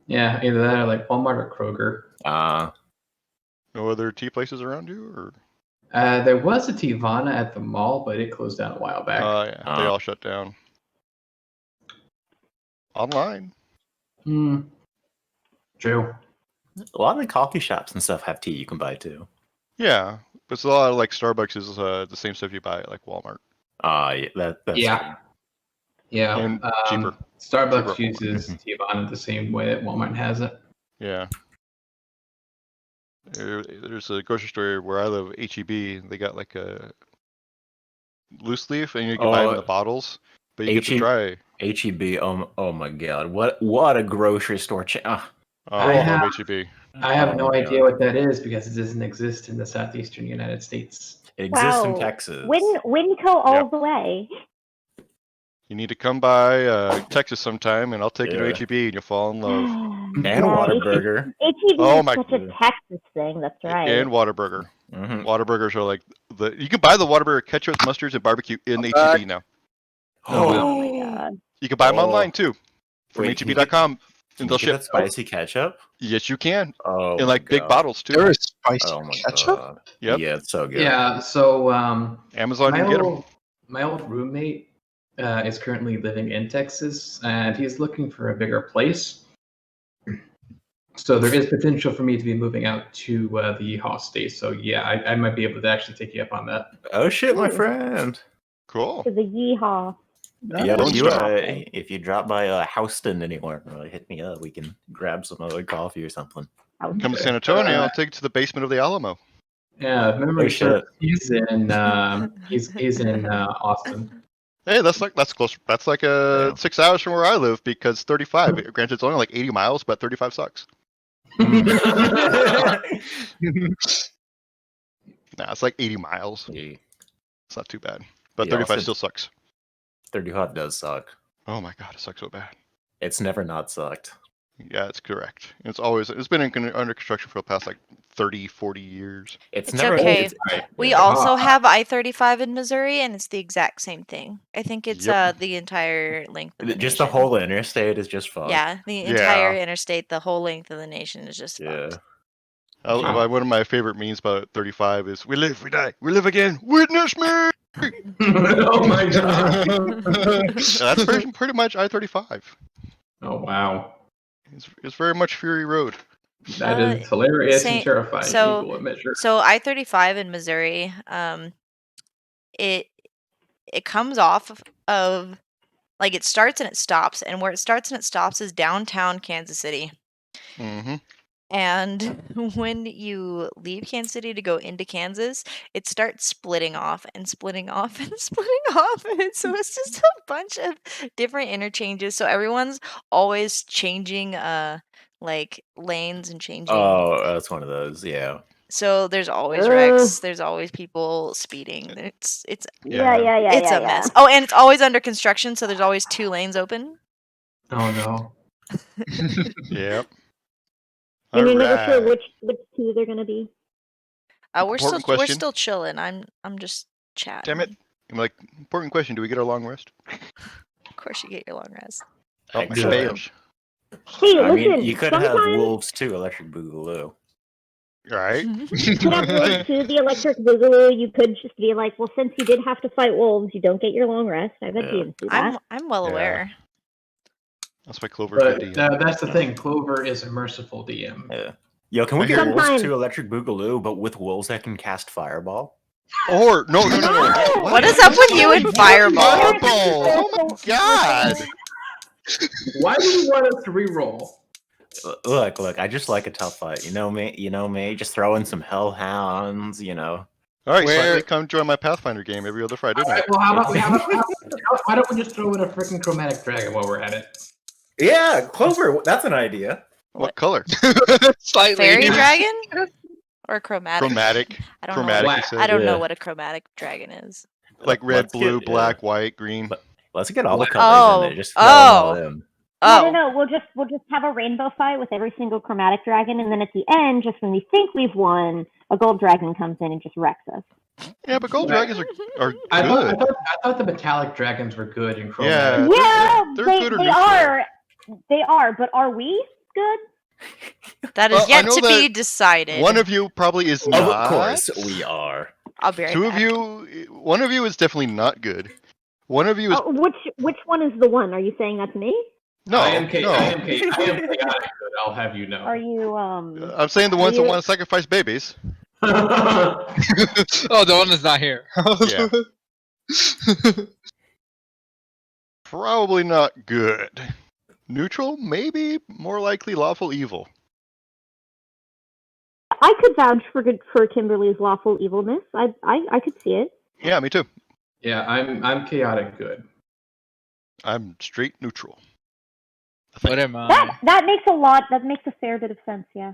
Yeah, either that or like Walmart or Kroger. No other tea places around you, or? There was a Tivana at the mall, but it closed down a while back. Oh yeah, they all shut down. Online. True. A lot of the coffee shops and stuff have tea you can buy too. Yeah, but it's a lot of like Starbucks is the same stuff you buy at like Walmart. Yeah, that's Yeah. Yeah. And cheaper. Starbucks Cheaper. uses Tivana the same way that Walmart has it. Yeah. There's a grocery store where I live, HEB. They got like a loose leaf, and you can buy them in the bottles, but you get to try. HEB. Oh my god! What a grocery store chain. Oh, I love HEB. I have no my idea God. what that is because it doesn't exist in the southeastern United States. It exists in Wow. Texas. Winco all Yep. the way. You need to come by Texas sometime, and I'll take you Yeah. to HEB, and you'll fall in love. And Yeah, Whataburger. HEB Oh is my such a God. Texas thing. That's right. And Whataburger. Mhm. Whataburgers are like you can buy the Whataburger ketchup, mustards, and barbecue in HEB now. Oh my god. You can buy them Oh. online too from Wait, can you get- HEB.com, Can and you they'll get ship. that spicy ketchup? Yes, you can, Oh, in my like big God. bottles too. There is spicy Oh my ketchup? god. Yep. Yeah, it's so good. Yeah, so Amazon, you my can get them. whole My old roommate is currently living in Texas, and he's looking for a bigger place. So there is potential for me to be moving out to the Haas state. So yeah, I might be able to actually take you up on that. Oh shit, my Ooh. friend. Cool. To the yeehaw. Yeah, Don't you, start. if you drop by Houston anywhere, hit me up. We can grab some other coffee or something. House. Come to San Antonio, I'll take you to the basement of the Alamo. Yeah, if memory Oh, serves, shit. he's in Austin. Hey, that's close. That's like Yeah. 6 hours from where I live because 35. Granted, it's only like 80 miles, but 35 sucks. Nah, it's like 80 miles. Yeah, It's not too bad, but Yeah, 35 Austin- still sucks. 35 does suck. Oh my god, it sucks so bad. It's never not sucked. Yeah, it's correct. It's been under construction for the past like 30, 40 years. It's It's never. okay. It's, We yeah. also have I-35 in Missouri, and it's the exact same thing. I think it's Yep. the entire length of the Just the nation. whole interstate is just fucked. Yeah, the Yeah. entire interstate, the whole length of the nation is just Yeah. fucked. One of my favorite memes about 35 is "We live, we die, we live again. Witness me." Oh my god! That's pretty much I-35. Oh wow, It's very much Fury Road. that is hilarious same- and terrifying. so- equal measure. So I-35 in Missouri, it comes off of, like, it starts and it stops, and where it starts and it stops is downtown Kansas City. Mm-hmm. And when you leave Kansas City to go into Kansas, it starts splitting off and splitting off and splitting off. And so it's just a bunch of different interchanges. So everyone's always changing like lanes and changing. Oh, that's one of those. Yeah. So there's always wrecks. There's always people speeding. It's Yeah. it's a mess. Oh, and it's always under construction, so there's always 2 lanes open. Oh no. Yep. And you're never sure Alright. which two they're gonna be. We're Important we're question. still chilling. I'm just chatting. Damn it. I'm like, important question. Do we get our long rest? Of course you get your long rest. Oh, my Actually, beige. Hey, I listen. mean, you could have sometimes wolves too, Electric Boogaloo. Right? you could have wolves too. The electric boogaloo. You could just be like, well, since you did have to fight wolves, you don't get your long rest. I bet Yeah. you didn't do that. I'm well Yeah. aware. That's why Clover But good DM. that's the thing. Clover is a merciful DM. Yeah. Yo, can we I get hear- wolves Sometimes- to Electric Boogaloo, but with wolves that can cast Fireball? Or no. What is up with you and Fireball? Fireball! Oh my god! Why do you want us to reroll? Look, I just like a tough fight. You know me, just throw in some hellhounds, All right, Where- Slightly, come join my Pathfinder game every other Friday night. Well, why don't we just throw in a freaking chromatic dragon while we're at it? Yeah, Clover, that's an idea. What color? Slightly. Fairy dragon or chromatic? Chromatic. I don't Chromatic, know. you said. I don't know Yeah. what a chromatic dragon is. Like red, Let's blue, get- black, white, green. Let's get all the Oh. colors in there. Just throw them all in. Oh, No. We'll just have a rainbow fight with every single chromatic dragon, and then at the end, just when we think we've won, a gold dragon comes in and just wrecks us. Yeah, but gold dragons are I good. thought the metallic dragons were good in chromatic. Yeah. Yeah, they're good or they neutral. are. They are, but are we good? that is Well, I yet know to be that decided. One of you probably is not. Of course we are. I'll be right Two back. of you. One of you is definitely not good. One of you is Oh, which one is the one? Are you saying that's me? no. I am no. chaotic good. I'll have you know. Are you I'm saying the ones that you- want to sacrifice babies. Oh, the one that's not here. Yeah. Probably not good. Neutral, maybe. More likely lawful evil. I could vouch for Kimberly's lawful evilness. I could see it. Yeah, me too. Yeah, I'm chaotic good. I'm straight neutral. What am I? That makes a fair bit of sense, yeah.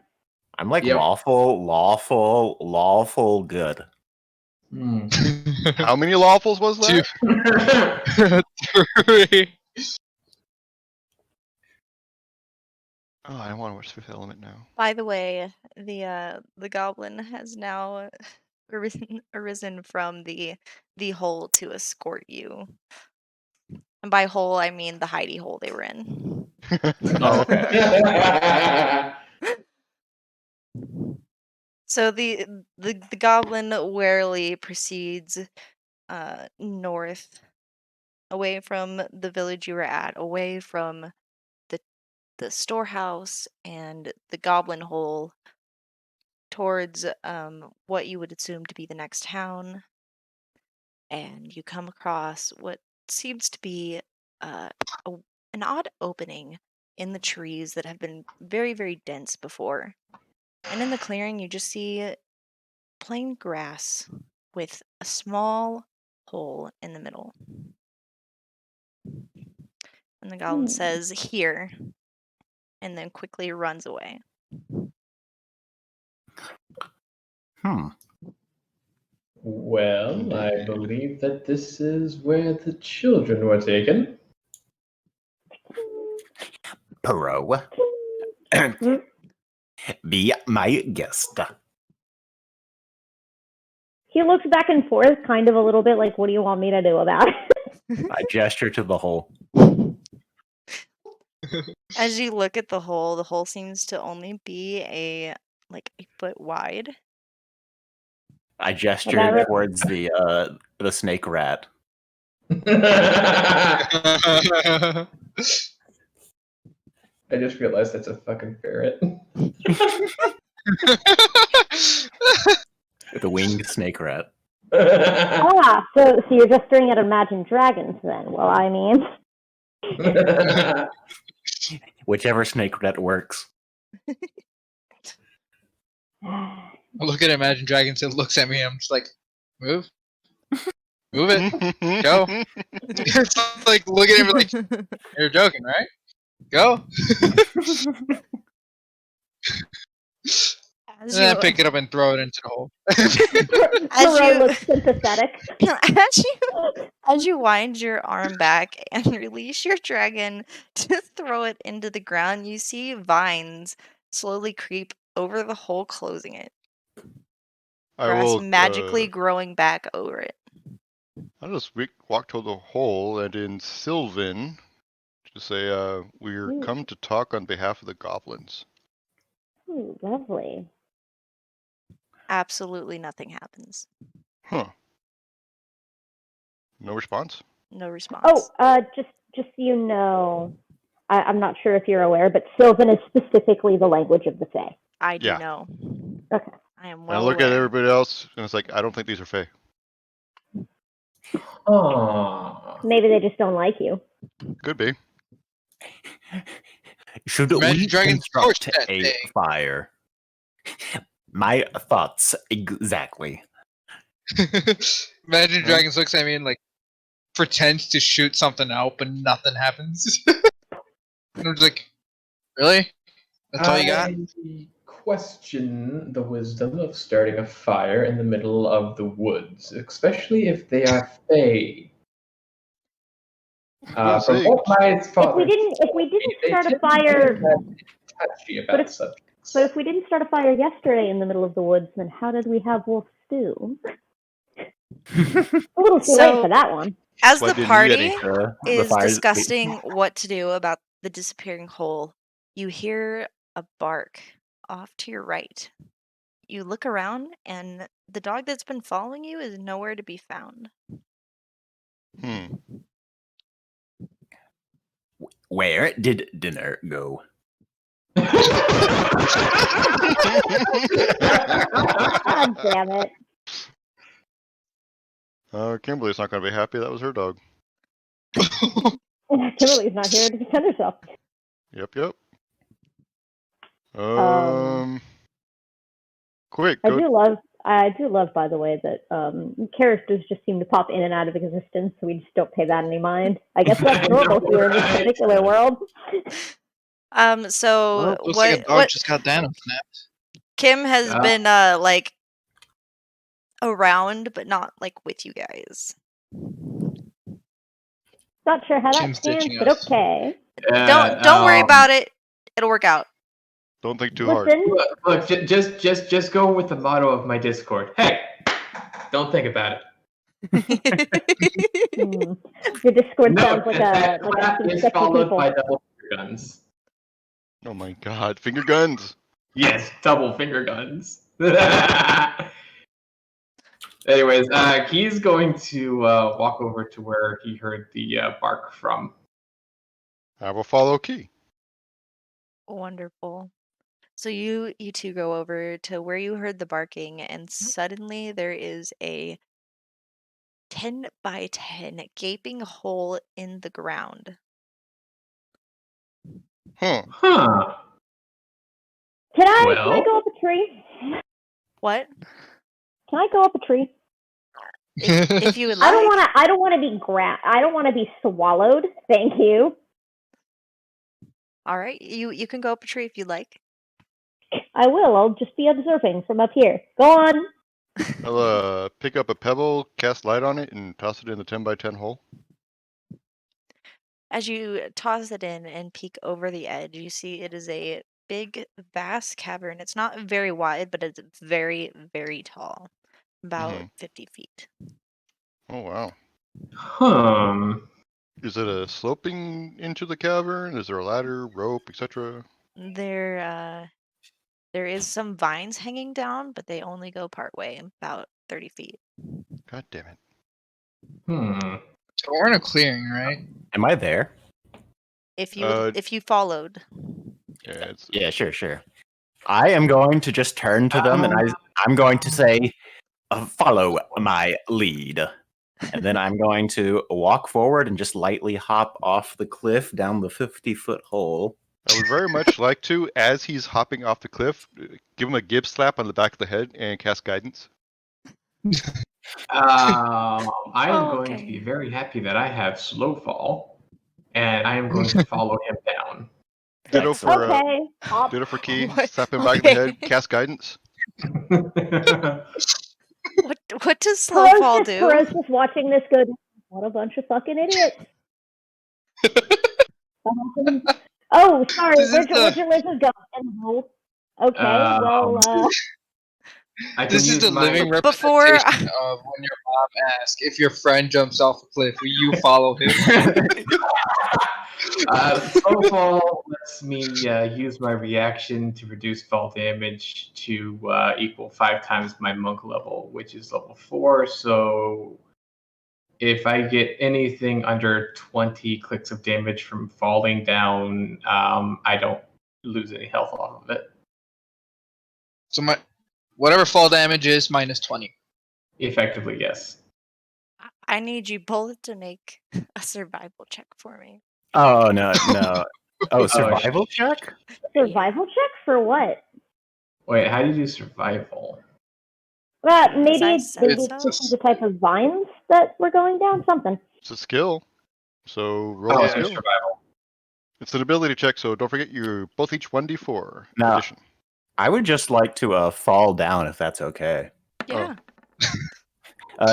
I'm like Yep. lawful good. Hmm. How many lawfuls was that? 3. Oh, I don't want to watch Fifth Element now. By the way, the goblin has now arisen from the hole to escort you. And by hole, I mean the hidey hole they were in. Oh, okay. So the goblin warily proceeds north, away from the village you were at, away from the storehouse and the goblin hole, towards what you would assume to be the next town, and you come across what seems to be a, an odd opening in the trees that have been very, very dense before. And in the clearing, you just see plain grass with a small hole in the middle. And the goblin says, "Here," and then quickly runs away. Well, I believe that this is where the children were taken. Pro. Be my guest. He looks back and forth, kind of a little bit like, what do you want me to do about it? I gesture to the hole. As you look at the hole seems to only be a foot wide. I gesture towards the snake rat. I just realized that's a fucking ferret. The winged snake rat. So you're just staring at Imagine Dragons then? Well, I mean... Whichever snake rat works. I look at Imagine Dragons, it looks at me, and I'm just like, move. Move it. Go. It's like, look at him like, you're joking, right? Go. And then I pick it up and throw it into the hole. Looks sympathetic. As you wind your arm back and release your dragon to throw it into the ground, you see vines slowly creep over the hole, closing it. Grass magically growing back over it. I'll just walk to the hole and in Sylvan to say, we're come to talk on behalf of the goblins. Ooh, lovely. Absolutely nothing happens. Huh. No response? No response. Oh, just so you know, I'm not sure if you're aware, but Sylvan is specifically the language of the Fae. I do know. Okay. I am well. I look at everybody else, and it's like, I don't think these are Fae. Aww. Maybe they just don't like you. Could be. Should we construct a fire? My thoughts exactly. Imagine Dragons looks at me and like pretends to shoot something out, but nothing happens. And I'm just like, really? That's all you got? Question the wisdom of starting a fire in the middle of the woods, especially if they are Fae. From what my father if we didn't start a fire, touchy about subjects. But if we didn't start a fire yesterday in the middle of the woods, then how did we have wolf stew? A little too late for that one. As the party is discussing what to do about the disappearing hole, you hear a bark off to your right. You look around, and the dog that's been following you is nowhere to be found. Where did dinner go? God damn it. Kimberly's not going to be happy. That was her dog. Kimberly's not here to defend herself. Yep. Quick. I do love, by the way, that characters just seem to pop in and out of existence, so we just don't pay that any mind. I guess that's normal here in this particular world. So looks like a dog just got down snapped. Kim has been around, but not like with you guys. Not sure how that stands, but okay. Don't worry about it. It'll work out. Don't think too hard. Look, just go with the motto of my Discord. Hey, don't think about it. Your Discord sounds like a followed by double finger guns. Oh my god, finger guns! Yes, double finger guns. Anyways, he's going to walk over to where he heard the bark from. I will follow Key. Wonderful. So you two go over to where you heard the barking, and suddenly there is a 10 by 10 gaping hole in the ground. Huh. Huh. Can I Well? go up a tree? What? Can I go up a tree? If you would I like. don't want to be I don't want to be swallowed. Thank you. All right, you can go up a tree if you'd like. I will. I'll just be observing from up here. Go on. I'll pick up a pebble, cast light on it, and toss it in the 10 by 10 hole. As you toss it in and peek over the edge, you see it is a big, vast cavern. It's not very wide, but it's very, very tall, about 50 feet. Oh wow. Is it a sloping into the cavern? Is there a ladder, rope, etc.? There is some vines hanging down, but they only go part way, about 30 feet. God damn it. So we're in a clearing, right? Am I there? If you followed. Yeah, Sure. I am going to just turn to them and I'm going to say, follow my lead. And then I'm going to walk forward and just lightly hop off the cliff down the 50-foot hole. I would very much like to, as he's hopping off the cliff, give him a gib slap on the back of the head and cast guidance. I am going to be very happy that I have slow fall, and I am going to follow him down. Ditto for Key. Slap him back of the head. Cast guidance. What does slow fall do? Peros just watching this go. What a bunch of fucking idiots. Oh, sorry. Where'd your lizard go? In the hole. Okay, This is the living representation of when your mom asks if your friend jumps off a cliff, will you follow him? Slow fall lets me use my reaction to reduce fall damage to equal 5 times my monk level, which is level 4. So if I get anything under 20 clicks of damage from falling down, I don't lose any health off of it. So whatever fall damage is, minus 20. Effectively, yes. I need you both to make a survival check for me. Oh, no. Oh, survival check? Survival check for what? Wait, how do you do survival? Maybe it's the type of vines that we're going down. Something. It's a skill. So roll a skill. Survival. It's an ability check, so don't forget you're both each 1d4 Now, addition. I would just like to fall down if that's okay. Yeah.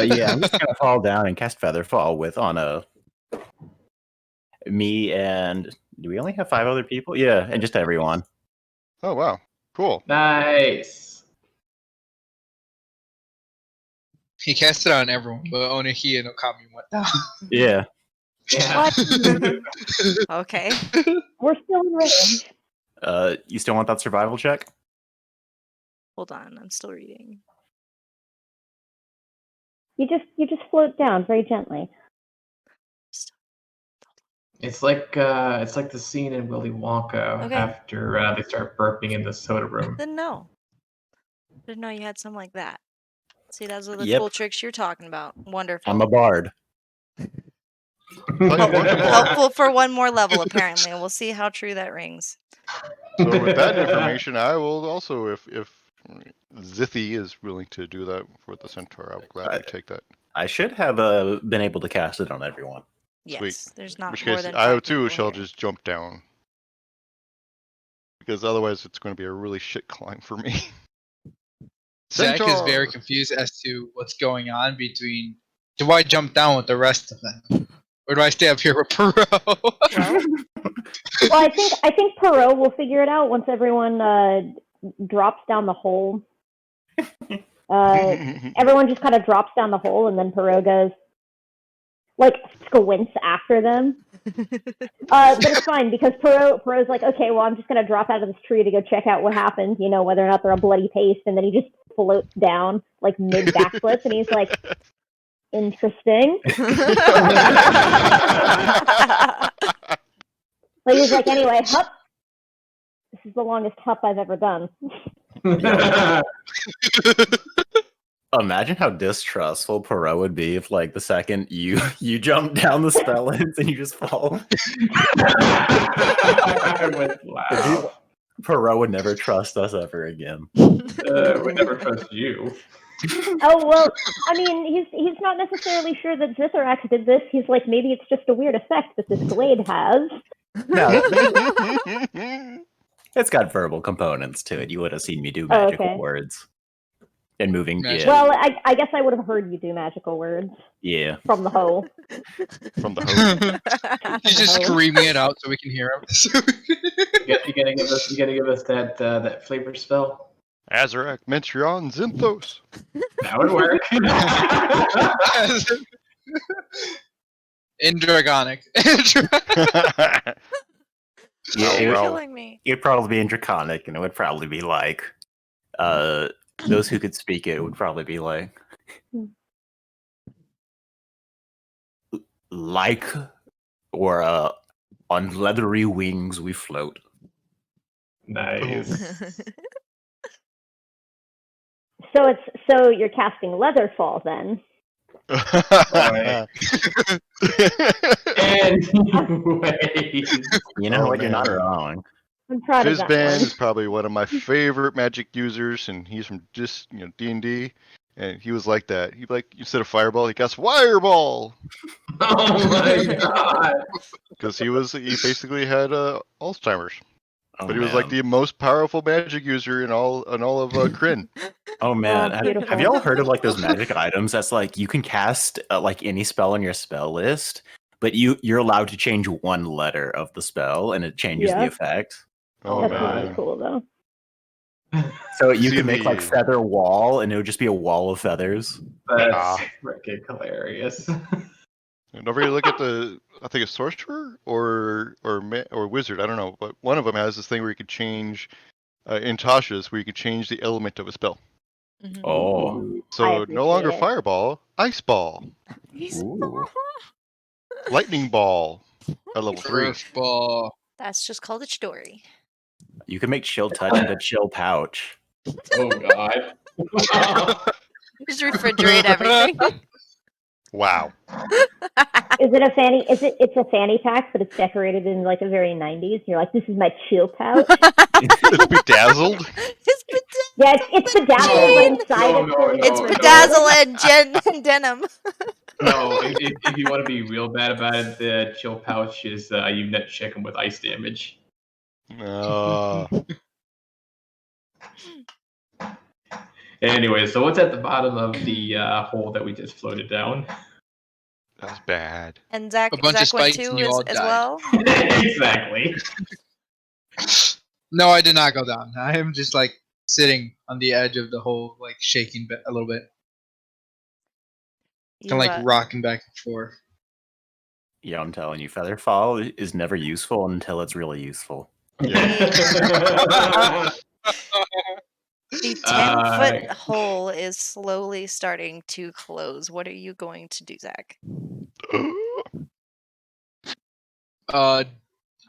Yeah, I'm just going to fall down and cast Feather Fall on me and... Do we only have 5 other people? Yeah, and just everyone. Oh, wow. Cool. Nice. He cast it on everyone, but only he and Okami went down. Yeah. Okay. We're still in range. You still want that survival check? Hold on, I'm still reading. You just float down very gently. It's like the scene in Willy Wonka after they start burping in the soda room. Then no. Didn't know you had something like that. See, those are the cool tricks you're talking about. Wonderful. I'm a bard. Helpful for one more level, apparently. We'll see how true that rings. So with that information, I will also, if Zithy is willing to do that for the centaur, I will gladly take that. I should have been able to cast it on everyone. Yes, Sweet. there's not In which more case, than I 5 too people shall here. just jump down. Because otherwise it's going to be a really shit climb for me. Zach is very confused as to what's going on between, do I jump down with the rest of them? Or do I stay up here with Perot? Well, I think Perot will figure it out once everyone drops down the hole. Everyone just kind of drops down the hole, and then Perot goes, like, squints after them. But it's fine because Perot's like, okay, well, I'm just gonna drop out of this tree to go check out what happened. Whether or not they're a bloody paste, and then he just floats down like mid backflip, and he's like, interesting. Like he's like, anyway, hup. This is the longest hup I've ever done. Imagine how distrustful Perot would be if, like, the second you jump down the spell ends and you just fall. I would laugh. Perot would never trust us ever again. Would never trust you. Oh well, I mean, he's not necessarily sure that Zitharax did this. He's like, maybe it's just a weird effect that this glade has. No, it's got verbal components to it. You would have seen me do magical words. And moving. Magic. Well, I guess I would have heard you do magical words. Yeah. From the hole. From the hole. He's just screaming it out so we can hear him. You gotta give us that flavor spell. Azarac, Metreon, Zinthos. That would work. Indragonic. Yeah, You're well. killing me. It'd probably be in Draconic, and it would probably be like, those who could speak it would probably be like, or on leathery wings we float. Nice. So you're casting Leatherfall then. Anyways. You know Oh, what? You're not man. wrong. I'm proud of that Fizban one. is probably one of my favorite magic users, and he's from just D&D, and he was like that. He like instead of fireball, he casts fireball Oh my god. because he basically had Alzheimer's, Oh, but he was like man. the most powerful magic user in all of Kryn. Oh man, Oh, have beautiful. y'all heard of like those magic items that's like you can cast like any spell on your spell list, but you're allowed to change one letter of the spell and it changes the Yeah. effect. Oh That's man. really cool though. So you See can make like the- feather wall and it would just be a wall of feathers. That's Ah. freaking hilarious. And don't really look at I think it's sorcerer or wizard. I don't know, but one of them has this thing where you could change in Tasha's where you could change the element of a spell. Mhm. Oh. So appreciate no longer it. fireball, ice ball, Ooh. lightning ball at level 3. Curveball. That's just called a story. You can make chill touch into chill pouch. Oh god. Just refrigerate everything. Wow. Is it a fanny? It's a fanny pack, but it's decorated in like a very 90s. You're like, this is my chill pouch. It's bedazzled. It's Yeah, it's bedazzled, but inside No, it's no, fully no, It's no. bedazzle and denim. No, if you want to be real bad about it, the chill pouch is you net check him with ice damage. Anyway, so what's at the bottom of the hole that we just floated down? That's bad. And Zach, A bunch of Zach went spikes too and you all as died. well. Exactly. No, I did not go down. I am just like sitting on the edge of the hole, like shaking a little bit, You, kind of like rocking back and forth. Yeah, I'm telling you, Featherfall is never useful until it's really useful. the 10-foot hole is slowly starting to close. What are you going to do, Zach? I'm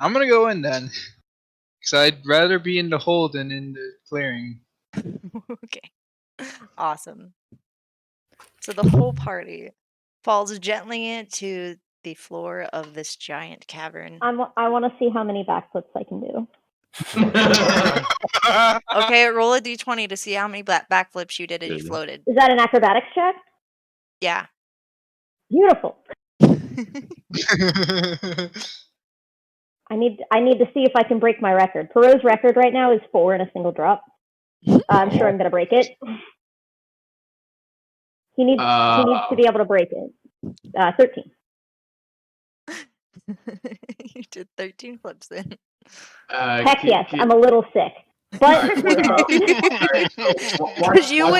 gonna go in then, because I'd rather be in the hole than in the clearing. Okay. Awesome. So the whole party falls gently into the floor of this giant cavern. I want to see how many backflips I can do. Okay, roll a d20 to see how many backflips you did as you Good. floated. Is that an acrobatics check? Yeah. Beautiful. I need to see if I can break my record. Perot's record right now is 4 in a single drop. I'm sure I'm gonna break it. He needs to be able to break it. 13. You did 13 flips then. Heck yes, I'm a little sick. But Because you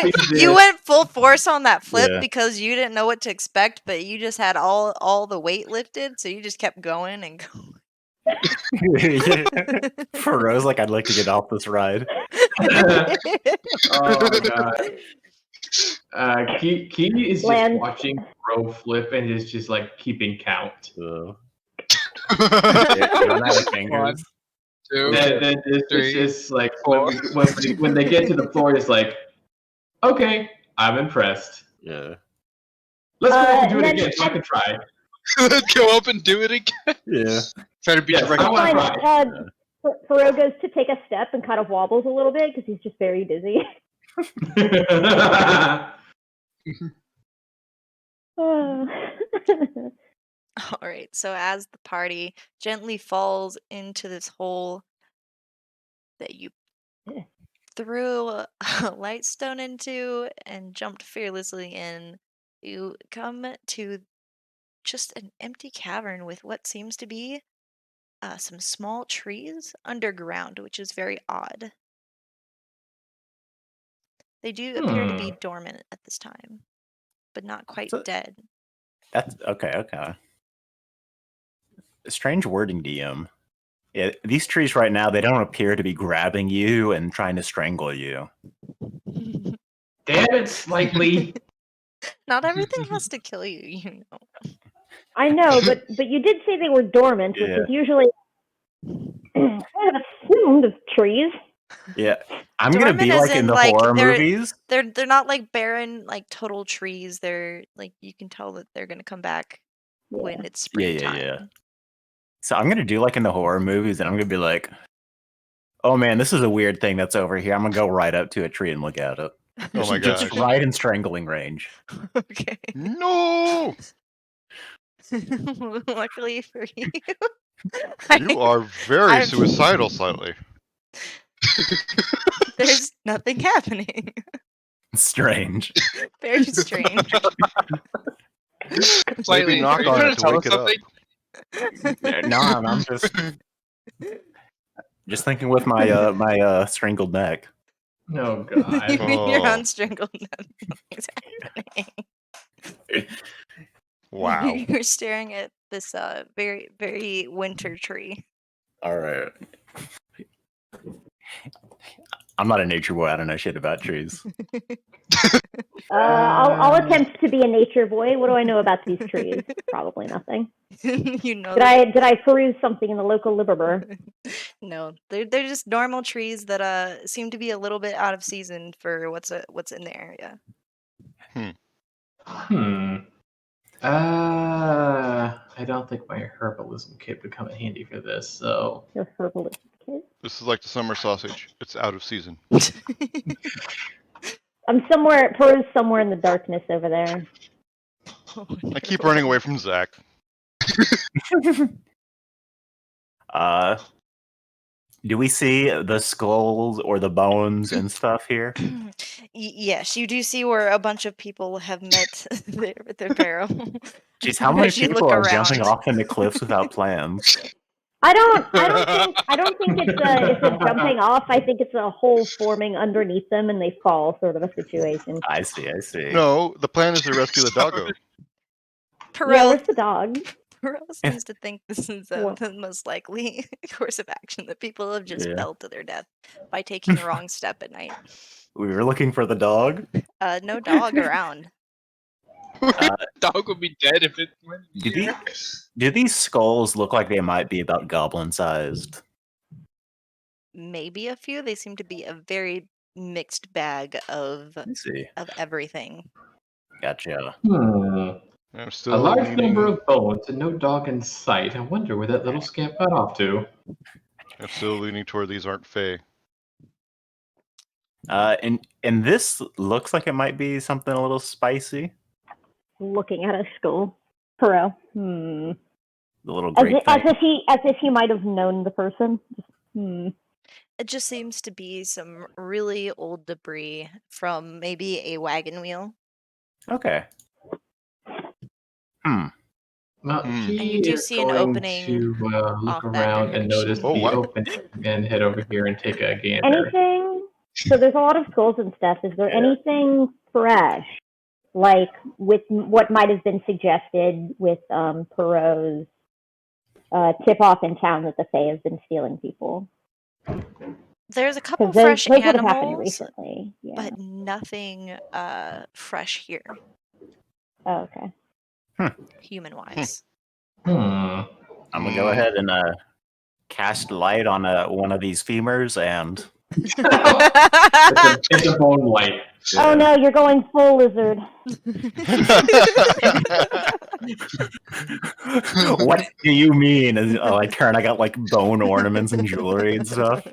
went full force on that flip Yeah. because you didn't know what to expect, but you just had all the weight lifted, so you just kept going and going. For Rose, like, I'd like to get off this ride. Oh god. Key is just Land. watching Bro flip and is just like keeping count. You run out of fingers. 2, Then it's 3, just like 4. when they get to the floor, it's like, okay, I'm impressed. Yeah. Let's go up and do and it then again so I can try. Let's go up and do it again. Yeah. Try to beat Yes, the record. I want Fine. to Faro goes to take a step and kind of wobbles a little bit because he's just very dizzy. try. All right, so as the party gently falls into this hole that you threw a light stone into and jumped fearlessly in, you come to just an empty cavern with what seems to be some small trees underground, which is very odd. They do appear to be dormant at this time, but not quite dead. That's okay. Okay. Strange wording, DM. Yeah, these trees right now, they don't appear to be grabbing you and trying to strangle you. Damn it, Slightly. Not everything has to kill you, you know. I know, but you did say they were dormant, which Yeah. is usually kind of assumed of trees. Yeah, I'm gonna Dormant be as like in in, the like, horror they're- movies. They're not like barren, like total trees. They're like you can tell that they're gonna come back when it's springtime. Yeah. So I'm gonna do like in the horror movies, and I'm gonna be like, "Oh man, this is a weird thing that's over here." I'm gonna go right up to a tree and look at it. Oh my Just gosh. right in strangling range. Okay. No! Luckily for you, You are very suicidal, Slightly. there's nothing happening. Strange. Very strange. Slightly, Maybe knock are you on trying it to to tell wake us it up. something? No, I'm just thinking with my my strangled neck. Oh god. You're Oh. unstrangled. Nothing's happening. Wow. You're staring at this very, very winter tree. All right. I'm not a nature boy. I don't know shit about trees. I'll attempt to be a nature boy. What do I know about these trees? Probably nothing. You know. Did I peruse something in the local library? No, they're just normal trees that seem to be a little bit out of season for what's in the area. I don't think my herbalism kit would come in handy for this, so. Your herbalist kit? This is like the summer sausage. It's out of season. I'm perused somewhere in the darkness over there. I keep running away from Zach. Do we see the skulls or the bones and stuff here? Yes, you do see where a bunch of people have met their peril. Jeez, how many As you people look are jumping around. off into cliffs without plans? I don't think it's a jumping off. I think it's a hole forming underneath them and they fall sort of a situation. I see. No, the plan is to rescue the doggo. Yeah, Peril, where's the dog? Peril seems to think this is What? the most likely course of action, that people have just Yeah. fell to their death by taking the wrong step at night. We were looking for the dog. No dog around. Dog would be dead if it went here. Do these skulls look like they might be about goblin sized? Maybe a few. They seem to be a very mixed bag of Let's see. everything. Gotcha. I'm A still large leaning, number of bones and no dog in sight. I wonder where that little scamp got off to. I'm still leaning toward these aren't Fey. And this looks like it might be something a little spicy. Looking at a skull. Perot. The little As great thing. if he might have known the person. It just seems to be some really old debris from maybe a wagon wheel. Okay. Well, Hmm. he And you do is see an going opening to look off that around and notice direction. Oh, the wow. opening and head over here and take a gander. Anything? So there's a lot of skulls and stuff. Is there anything fresh, like with what might have been suggested with Perot's tip-off in town that the Fae has been stealing people? There's a couple Because fresh those would have happened animals, recently. Yeah. but nothing fresh here, Oh, okay. human-wise. Hmm. I'm gonna go ahead and cast light on one of these femurs and It's a bone light. Oh no, you're going full lizard. what do you mean? And, I turn, I got like bone ornaments and jewelry and stuff.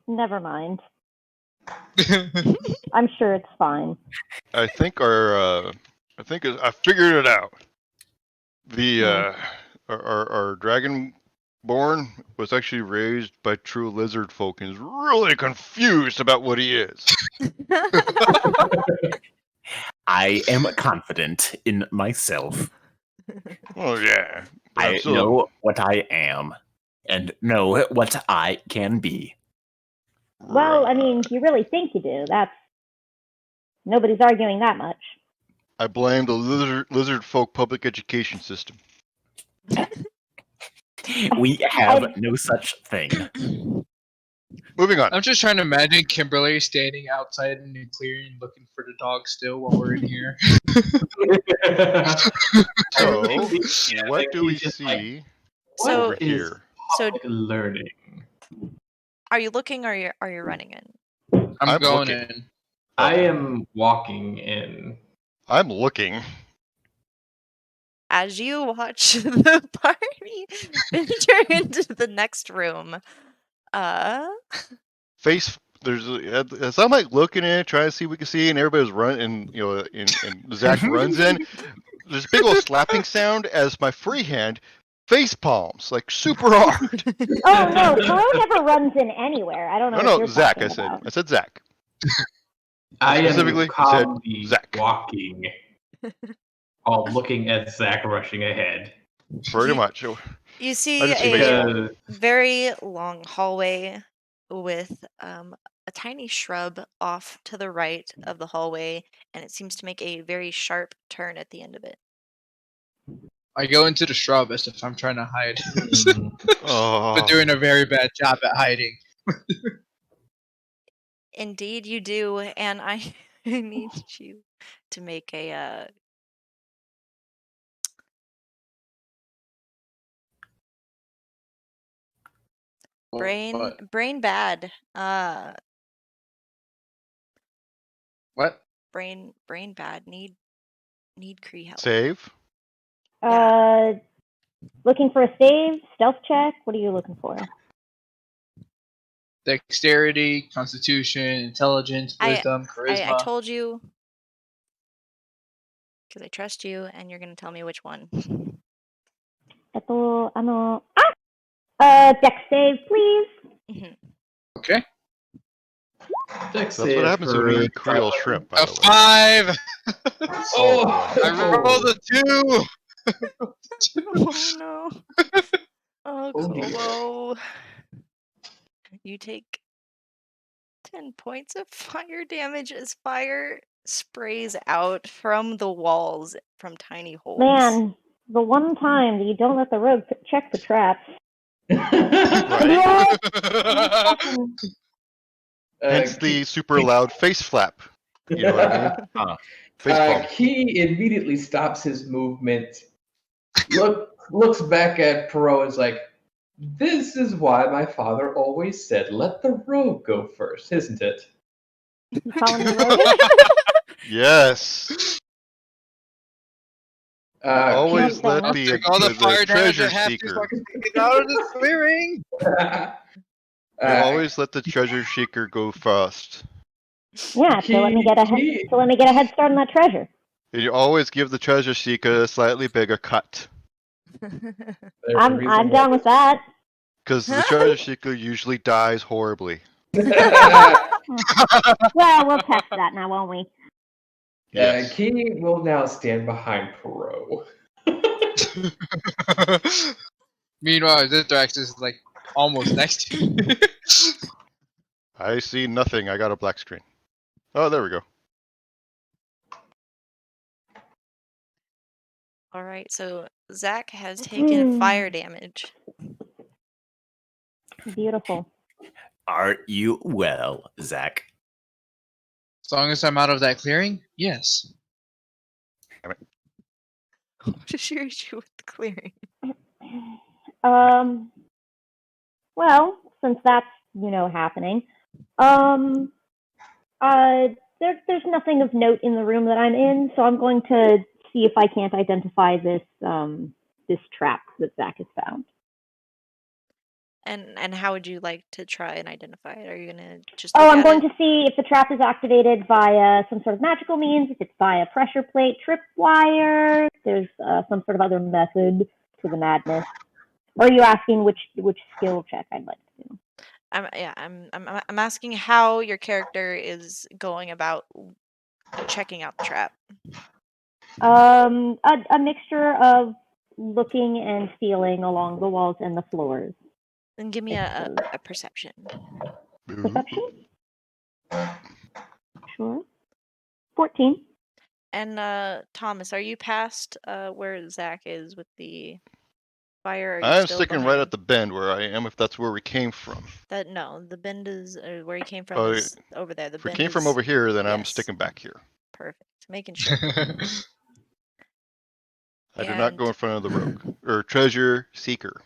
Never mind. I'm sure it's fine. I think I figured it out. The our dragonborn was actually raised by true lizard folk and is really confused about what he is. I am confident in myself. Oh yeah, I absolutely. know what I am and know what I can be. Well, I mean, you really think you do. Nobody's arguing that much. I blame the lizard folk public education system. We have no such thing. Moving on. I'm just trying to imagine Kimberly standing outside in the clearing looking for the dog still while we're in here. So, Yeah, what like do we he's just like, see So- over What is here? So, public learning? are you looking or are you running in? I'm going looking. in. I am walking in. I'm looking. As you watch the party enter into the next room, Face. As I'm like looking in, trying to see what we can see, and everybody's running, and Zach runs in. There's a big old slapping sound as my free hand face palms like super hard. Oh no, Perot never runs in anywhere. I don't know what No, you're Zach. talking about. I said Zach. I Specifically, am he said calmly Zach. walking while looking at Zach rushing ahead. Pretty You- much. you see just see Because very long hallway with a tiny shrub off to the right of the hallway, and it seems to make a very sharp turn at the end of it. I go into the shrub as if I'm trying to hide, Oh, but doing a very bad job at hiding. Indeed, you do, and I need you to make a What? brain bad. What? Brain bad. Need Cree help. save. Looking for a save, stealth check. What are you looking for? Dexterity, constitution, intelligence, wisdom, charisma. I told you because I trust you, and you're gonna tell me which one. Dex save, please. Mhm. Okay. That's what happens when we eat Creole shrimp, by A the way. 5! Oh, I rolled a 2! Oh no! Oh, Oh, dear. Kobo. You take 10 points of fire damage as fire sprays out from the walls from tiny holes. Man, the one time that you don't let the rogue check for traps. Right? Fucking- Hence the super loud face flap. You know what I mean? Face palm. He immediately stops his movement, looks back at Perot and is like, "This is why my father always said, let the rogue go first, isn't it?" You calling me rogue? Yes. Always Keep let going. the, Take all the the fire damage treasure I have to seeker. so I can get out of this clearing! Always let the treasure seeker go first. Yeah, so let me get a head start on that treasure. And you always give the treasure seeker a slightly bigger cut. I'm down with that. Because the treasure seeker usually dies horribly. Well, we'll test that now, won't we? Yes. Key will now stand behind Perot. Meanwhile, Zithrax is like almost next to you. I see nothing. I got a black screen. Oh, there we go. All right, so Zach has taken fire damage. Beautiful. Are you well, Zach? As long as I'm out of that clearing, yes. What is your issue with the clearing? Well, since that's happening, there's nothing of note in the room that I'm in, so I'm going to see if I can't identify this trap that Zach has found. And how would you like to try and identify it? Are you gonna just Oh, look I'm at going it? to see if the trap is activated via some sort of magical means, if it's via pressure plate, tripwire, if there's some sort of other method to the madness. Or are you asking which skill check I'd like to do? I'm asking how your character is going about checking out the trap. A mixture of looking and feeling along the walls and the floors. Then give me a perception. Perception? Sure. 14. And Thomas, are you past where Zach is with the fire? Or are you I'm still sticking right behind? at the bend where I am, if that's where we came from. No, the bend is where he came from Oh, is over there. The If we bend came from is over here, then I'm yes. sticking back here. Perfect. Making sure. I do not And go in front of the rogue or treasure seeker.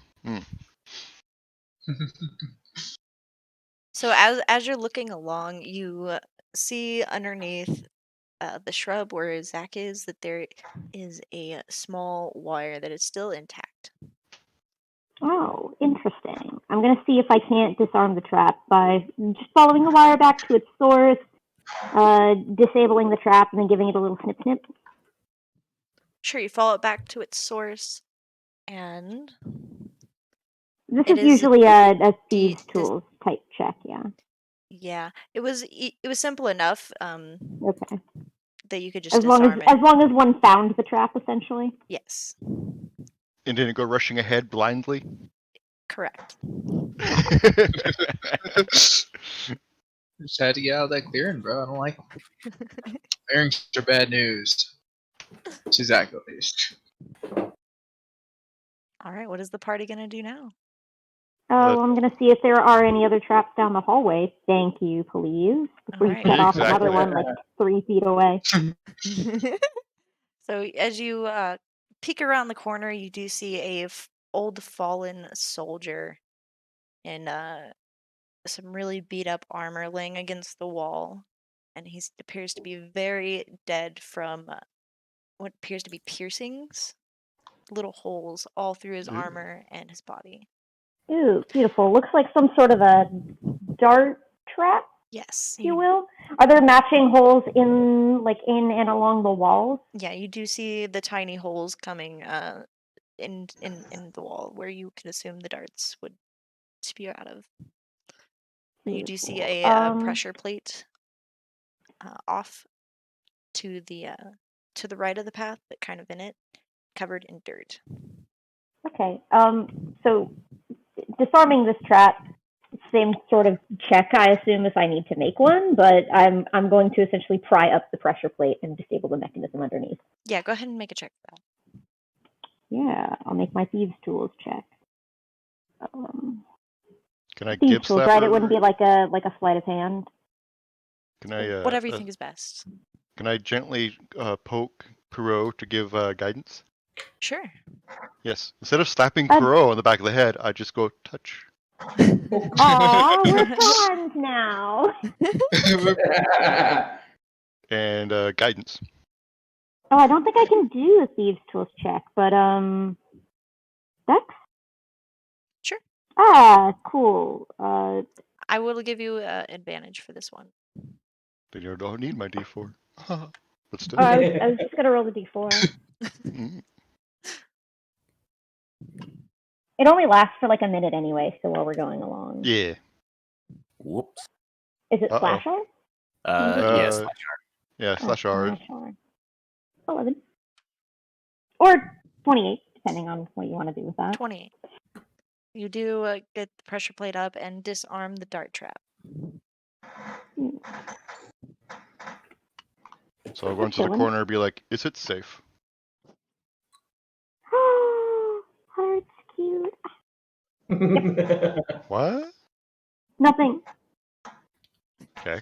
so as you're looking along, you see underneath the shrub where Zach is that there is a small wire that is still intact. Oh, interesting. I'm going to see if I can't disarm the trap by just following the wire back to its source, disabling the trap, and then giving it a little snip snip. Sure, you follow it back to its source, and This it is is usually a de- thieves' tools type check, yeah. yeah, it was simple enough Okay. that you could just As long disarm as it. one found the trap, essentially. Yes, And didn't go rushing ahead blindly. correct. Just had to get out of that clearing, bro. I don't like them. Clearings are bad news. To Zach, at least. All right, what is the party gonna do now? Well, I'm going to see if there are any other traps down the hallway. Thank you, please. Before you Alright. set off another Exactly. one like 3 feet away. So as you peek around the corner, you do see a old fallen soldier in some really beat up armor laying against the wall, and he appears to be very dead from what appears to be piercings, little holes all through his armor and his body. Ooh, beautiful. Looks like some sort of a dart trap, Yes, if you will. Are there matching holes in and along the walls? yeah, you do see the tiny holes coming in the wall where you could assume the darts would spew out of. And you do see Beautiful. a pressure plate off to the right of the path, but kind of in it, covered in dirt. Okay. So disarming this trap, same sort of check, I assume, if I need to make one, but I'm going to essentially pry up the pressure plate and disable the mechanism underneath. Yeah, go ahead and make a check for that. Yeah, I'll make my thieves' tools check. Can I Thieves' give tools, slapper? right? It wouldn't be like a sleight of hand. Can I Whatever you think is best. Can I gently poke Perot to give guidance? Sure. Yes. Instead of slapping Perot on the back of the head, I just go touch. Aw, we're friends now. And guidance. Oh, I don't think I can do a thieves' tools check, but Dex? Sure. Ah, cool. I will give you advantage for this one. Then you don't need my D4. But still. I was just gonna roll the d4. It only lasts for like a minute anyway, so while we're going along. Yeah. Whoops. Is it Uh-oh. slash R? Yes. Yeah, slash R. 11. Or 28, depending on what you want to do with that. 28. You do get the pressure plate up and disarm the dart trap. So I'll go into the corner and be like, is it safe? Heart's cute. What? Nothing. Okay.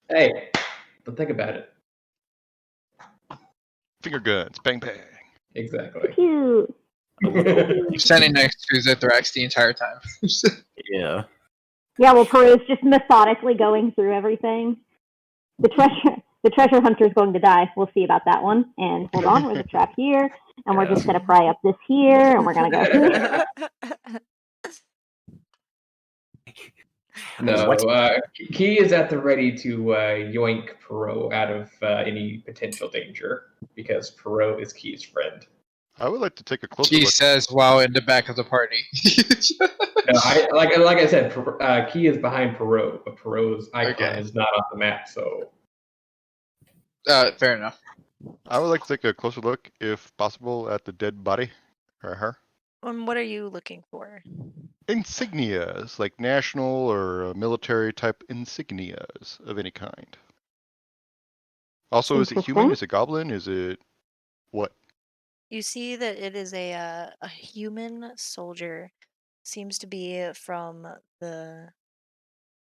Hey, but think about it. Finger guns. Bang, bang. Exactly. Cute. You're standing next to Zithrax the entire time. Yeah. Yeah, well, Peru's just methodically going through everything. The treasure hunter is going to die. We'll see about that one. And hold on, we're the trap here, and we're just going to pry up this here, and we're going to go. No, Key is at the ready to yoink Perot out of any potential danger because Perot is Key's friend. I would like to take a closer He look. says while in the back of the party. No, like I said, Key is behind Perot, but Perot's icon is not on the map, so. Fair enough. I would like to take a closer look, if possible, at the dead body. Or her. What are you looking for? Insignias, like national or military type insignias of any kind. Also, is it human? Is it goblin? Is it what? You see that it is a human soldier. Seems to be from the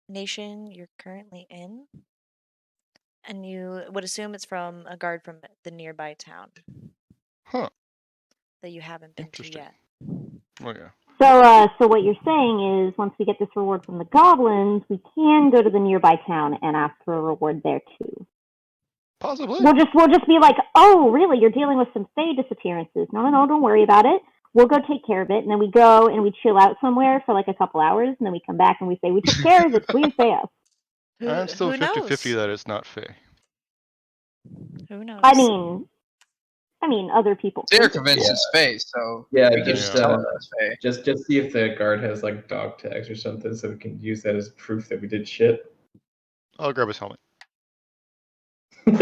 nation you're currently in. And you would assume it's from a guard from the nearby town. Huh. That you haven't been to yet. Oh yeah. So what you're saying is, once we get this reward from the goblins, we can go to the nearby town and ask for a reward there too. Possibly. We'll just be like, oh, really? You're dealing with some Fae disappearances? No, don't worry about it. We'll go take care of it, and then we go and we chill out somewhere for like a couple hours, and then we come back and we say we took care of it. Please pay us. I'm still 50-50 that it's not Fae. Who knows? I mean, other people. They're convinced it's Fae, so yeah, we can just tell them it's Fae. Just see if the guard has like dog tags or something, so we can use that as proof that we did shit. I'll grab his helmet. You're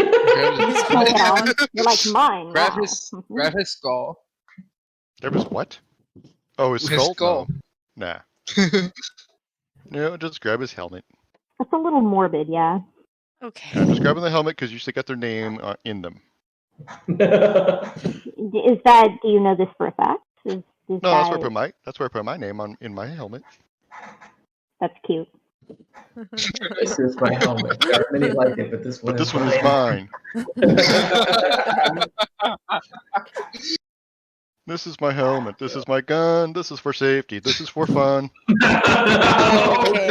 like mine. Grab his skull. Grab his what? Oh, his skull? No. Nah. No, just grab his helmet. That's a little morbid, yeah. Okay. I'm just grabbing the helmet because you still got their name in them. Is that? Do you know this for a fact? No, that's where I put my name in my helmet. That's cute. This is my helmet. There are many like it, but this one is mine. This is my helmet. This is my gun. This is for safety. This is for fun. Okay.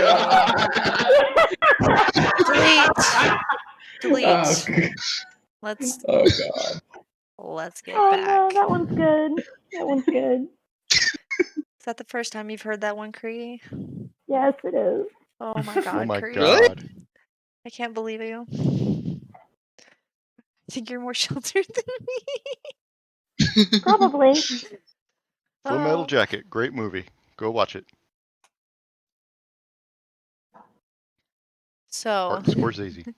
Delete. Let's. Oh god. Let's get Oh back. no, that one's good. That one's good. Is that the first time you've heard that one, Cree? Yes, it is. Oh my god, Oh my Cree. god. I can't believe you. I think you're more sheltered than me. Probably. Full Metal Jacket. Great movie. Go watch it. So, Martin Scorsese.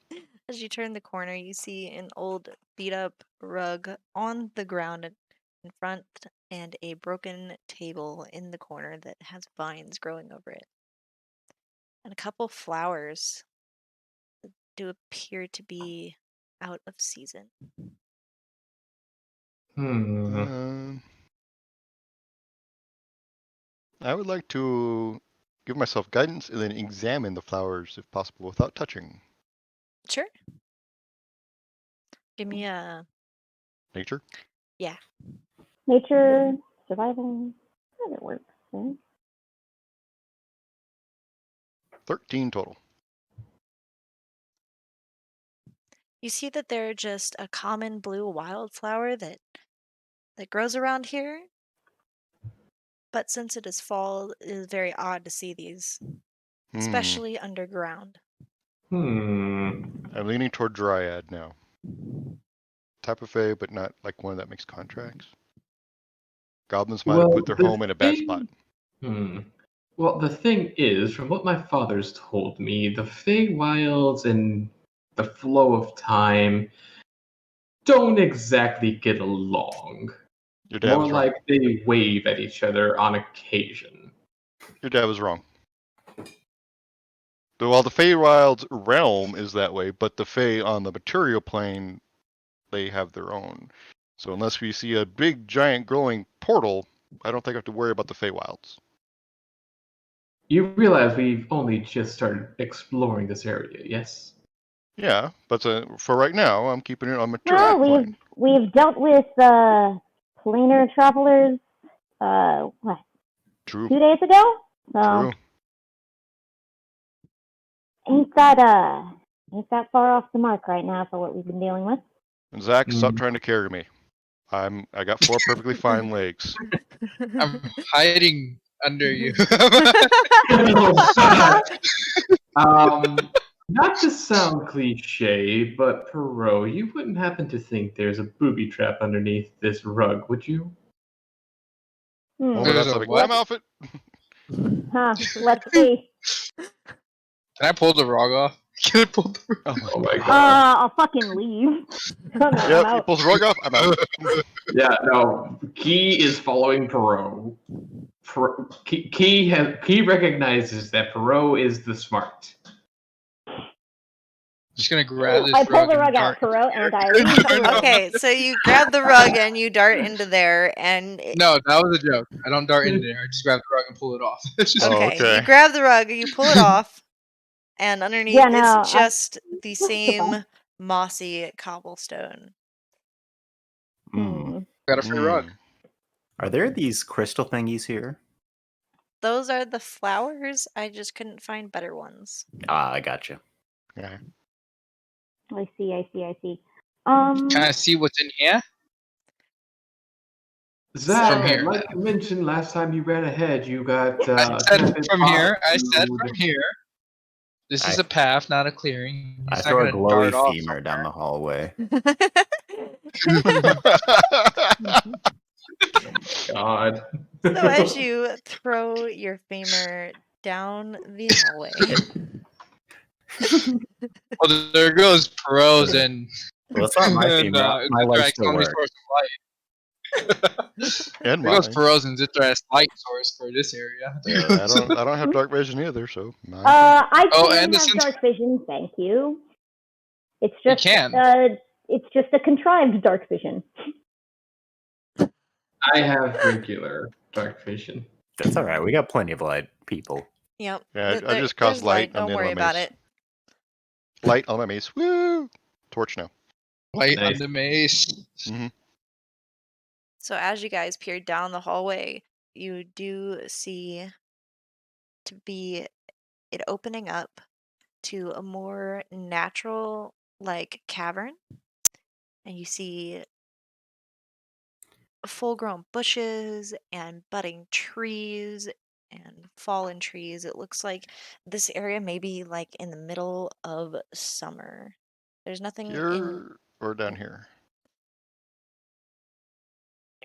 as you turn the corner, you see an old beat-up rug on the ground in front and a broken table in the corner that has vines growing over it. And a couple flowers that do appear to be out of season. I would like to give myself guidance and then examine the flowers if possible without touching. Sure. Give me a... Nature? Yeah. Nature, survival, that works. Right? 13 total. You see that they're just a common blue wildflower that grows around here. But since it is fall, it is very odd to see these, especially underground. I'm leaning toward Dryad now. Type of Fae, but not like one that makes contracts. Goblins might have put their home in a bad spot. Well, the thing is, from what my father's told me, the Feywilds and the flow of time don't exactly get along. Your dad More was wrong. like they wave at each other on occasion. Your dad was wrong. While the Feywild's realm is that way, but the Fey on the material plane, they have their own. So unless we see a big, giant, glowing portal, I don't think I have to worry about the Feywilds. You realize we've only just started exploring this area, yes? Yeah, but for right now, I'm keeping it on material Well, plane. we've dealt with planar travelers. What? True. 2 days ago? So True. ain't that far off the mark right now for what we've been dealing with. And Zach, stop trying to carry me. I got 4 perfectly fine legs. I'm hiding under you. Not to sound cliche, but Perot, you wouldn't happen to think there's a booby trap underneath this rug, would you? Oh, There's that's a like what? glam outfit. Huh, let's see. Can I pull the rug off? Can I pull the rug? Oh my god. I'll fucking leave. I'm Yep, he out. pulls the rug off. I'm out. Yeah, no. Key is following Perot. Key recognizes that Perot is the smart. Just gonna grab this I pull rug the and rug out, dart Perot, into and I there. leave the room. Okay, so you grab the rug and you dart into there, and No, that was a joke. I don't dart in there. I just grab the rug and pull it off. It's just Oh, okay, okay. you grab the rug, you pull it off, and underneath Yeah, no, is just the Flexible. same mossy cobblestone. Mm. got a free rug. Are there these crystal thingies here? Those are the flowers. I just couldn't find better ones. Ah, I gotcha. Yeah. I see. Can I see what's in here? Zach, From here. like you mentioned last time you ran ahead, you got I said Captain from here. I said Fox from here. This is I- a path, not a clearing. I He's not throw a gonna glowy dart off femur down the hallway. God. So as you throw your femur down the hallway, Well, there goes Pros and Well, it's not my and, femur. My legs Zithrak's still only work. source of light. And There goes mine. Pros and Zithrak's light source for this area. I don't have dark vision either, so. I Oh, can and the have sens- dark vision, thank you. It's You just can. it's just a contrived dark vision. I have regular dark vision. That's all right. We got plenty of light, people. yep. Yeah, I there- just caused there's light on Don't the end of worry my about mace. it. Light on my mace. Woo! Torch now. Light on Nice. the mace. So as you guys peer down the hallway, you do see to be it opening up to a more natural like cavern, and you see full-grown bushes and budding trees and fallen trees. It looks like this area may be like in the middle of summer. There's nothing in Here or down here?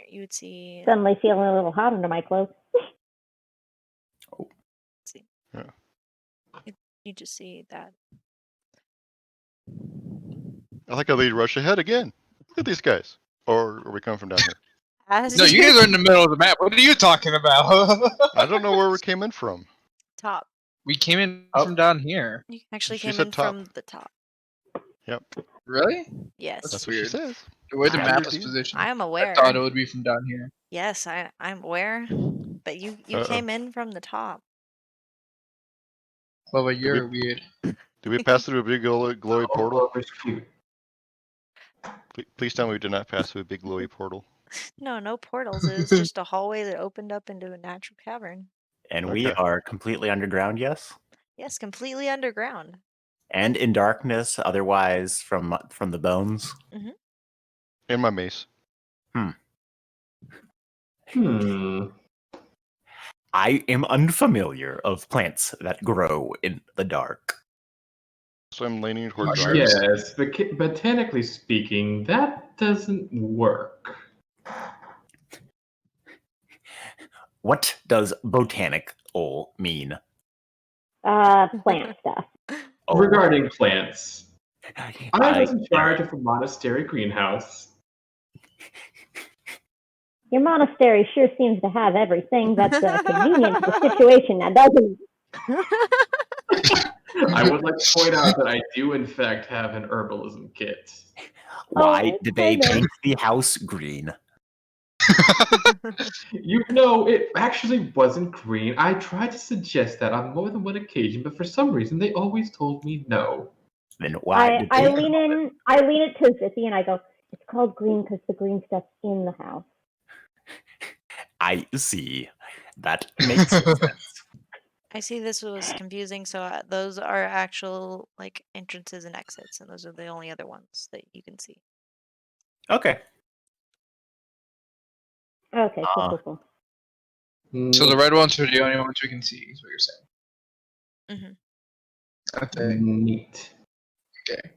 you would see. Suddenly feeling a little hot under my clothes. See. Yeah. You just see that. I like how they rush ahead again. Look at these guys. Or are we coming from down here? As No, you guys are in the middle of the map. What are you talking about? I don't know where we came in from. top. We came in Oh. from down here. You actually She came said in top. from the top. Yep. Really? Yes. That's That's what she weird. says. The way the I- map is positioned. I am aware. I thought it would be from down here. Yes, I'm aware. But you Uh-oh. came in from the top. Well, but you're weird. Did we pass through a big glowy portal? Clover's cute. Please tell me we did not pass through a big glowy portal. No portals. It was just a hallway that opened up into a natural cavern. And we Okay. are completely underground, yes? Yes, completely underground. And in darkness, otherwise from the bones. In my mace. I am unfamiliar of plants that grow in the dark. So I'm leaning toward Mushrooms. dark. Yes, but botanically speaking, that doesn't work. What does botanical mean? Plant stuff. Oh, Regarding plants, I was in charge of a monastery greenhouse. Your monastery sure seems to have everything that's convenient for the situation now, doesn't it? I would like to point out that I do, in fact, have an herbalism kit. Why Oh, did they goodness. paint the house green? You know, it actually wasn't green. I tried to suggest that on more than one occasion, but for some reason they always told me no. Then why did I they? lean it to Zippy and I go, it's called green because the green stuff's in the house. I see. That makes sense. I see this was confusing, so those are actual like entrances and exits, and those are the only other ones that you can see. Okay. Okay, cool. So the red ones are the only ones we can see, is what you're saying. Mm-hmm. Okay. Neat. Okay.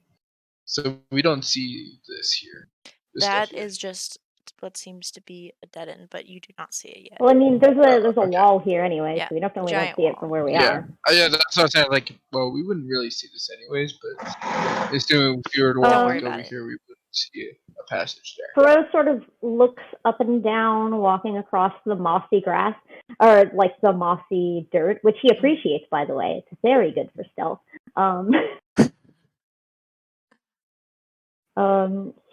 So we don't see this here. This That stuff here. is just what seems to be a dead end, but you do not see it yet. Well, I mean, there's a okay. wall here anyway, Yeah, so we definitely giant don't see it wall. from where we Yeah. are. Yeah, that's what I'm saying. Like, well, we wouldn't really see this anyways, but assuming if you were to Don't walk worry over about it. here, we wouldn't see a passage there. Perot sort of looks up and down, walking across the mossy grass, or like the mossy dirt, which he appreciates, by the way. It's very good for stealth.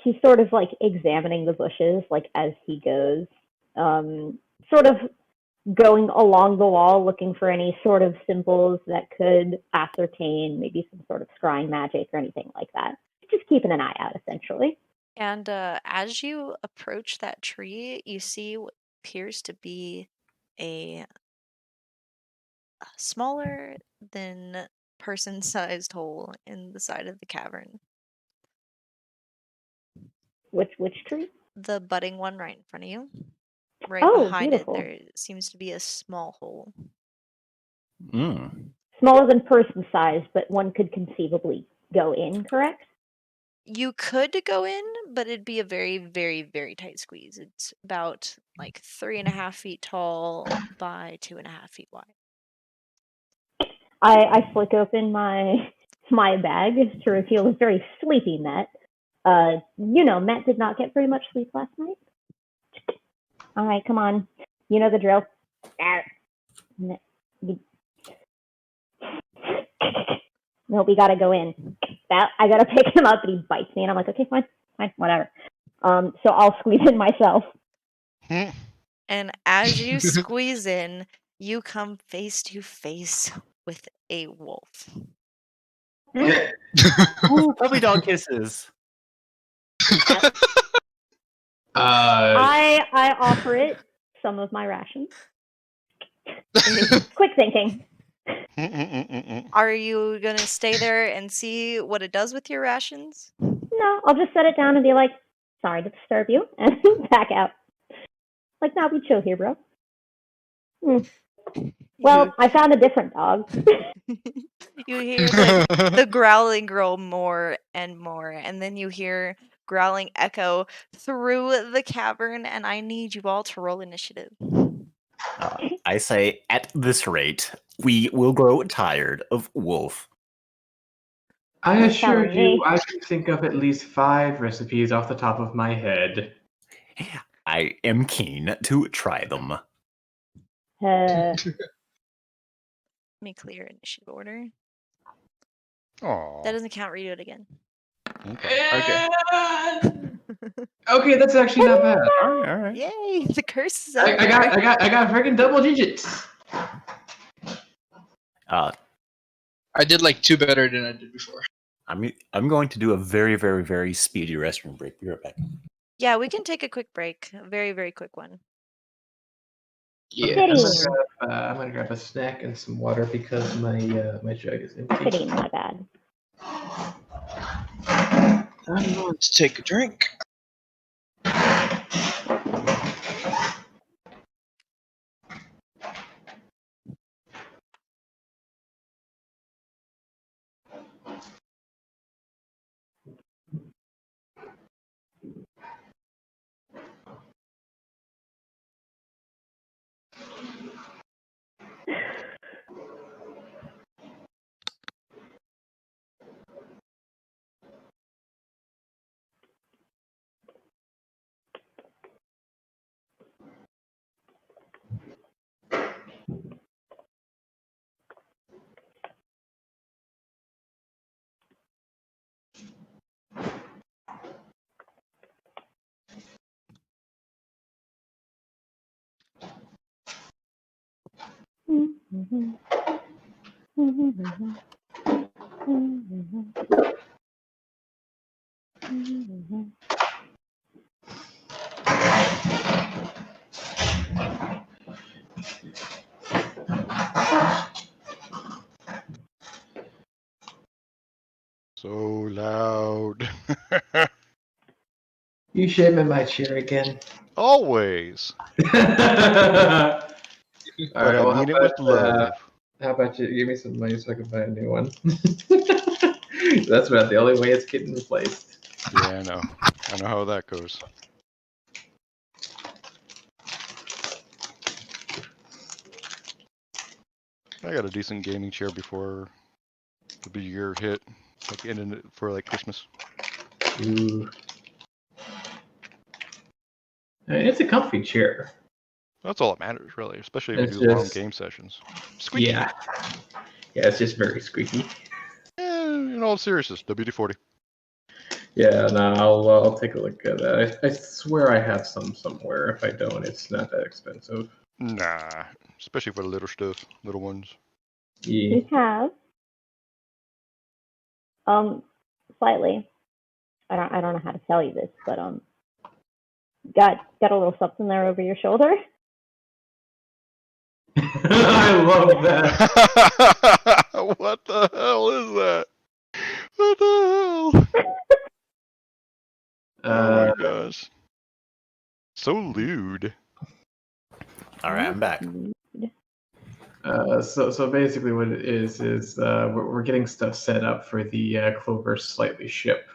He's sort of like examining the bushes, like as he goes, sort of going along the wall, looking for any sort of symbols that could ascertain maybe some sort of scrying magic or anything like that. Just keeping an eye out, essentially. And as you approach that tree, you see what appears to be a smaller than person-sized hole in the side of the cavern. Which tree? The budding one right in front of you. Right Oh, behind beautiful. it, there seems to be a small hole. Smaller than person size, but one could conceivably go in, correct? You could go in, but it'd be a very, very, very tight squeeze. It's about like 3.5 feet tall by 2.5 feet wide. I flick open my bag to reveal a very sleepy Met. Met did not get very much sleep last night. All right, come on. You know the drill. No, we gotta go in. I gotta pick him up, and he bites me, and I'm like, okay, fine, whatever. So I'll squeeze in myself. And as you squeeze in, you come face to face with a wolf. Ooh, puppy dog kisses. I offer it some of my rations. Quick thinking. Are you gonna stay there and see what it does with your rations? No, I'll just set it down and be like, sorry to disturb you, and back out. Like, nah, we chill here, bro. Well, I found a different dog. You hear the growling grow more and more, and then you hear growling echo through the cavern, and I need you all to roll initiative. I say, at this rate, we will grow tired of wolf. I You're assure telling you, me. I can think of at least 5 recipes off the top of my head. I am keen to try them. Let me clear initiative order. Aw. That doesn't count. Redo it again. Okay. Okay, that's actually not bad. All right. Yay! The curse is I over. got freaking double digits. I did like 2 better than I did before. I'm going to do a very, very, very speedy restroom break. Be right back. Yeah, we can take a quick break. A very, very quick one. Yeah, I'm gonna grab a snack and some water because my jug is empty. Sitting in my bag. I'm going to take a drink. So loud. You shaming my chair again? Always. All right. But I Well, mean it with love. how about you give me some money so I can buy a new one? That's about the only way it's getting replaced. Yeah, I know. I know how that goes. I got a decent gaming chair before the big year hit. Like ended it for like Christmas. Ooh. I mean, it's a comfy chair. That's all that matters, really, especially if It's you do long just- game sessions. Squeaky. Yeah. Yeah, it's just very squeaky. In all seriousness, WD-40. Yeah, no, I'll take a look at that. I swear I have some somewhere. If I don't, it's not that expensive. Nah, especially for the little stuff, little ones. Yeah. We have slightly. I don't know how to tell you this, but got a little something there over your shoulder. I love that. What the hell is that? What the hell? Oh my gosh. So lewd. All right, I'm back. So basically, what it is we're getting stuff set up for the Clover Slightly ship.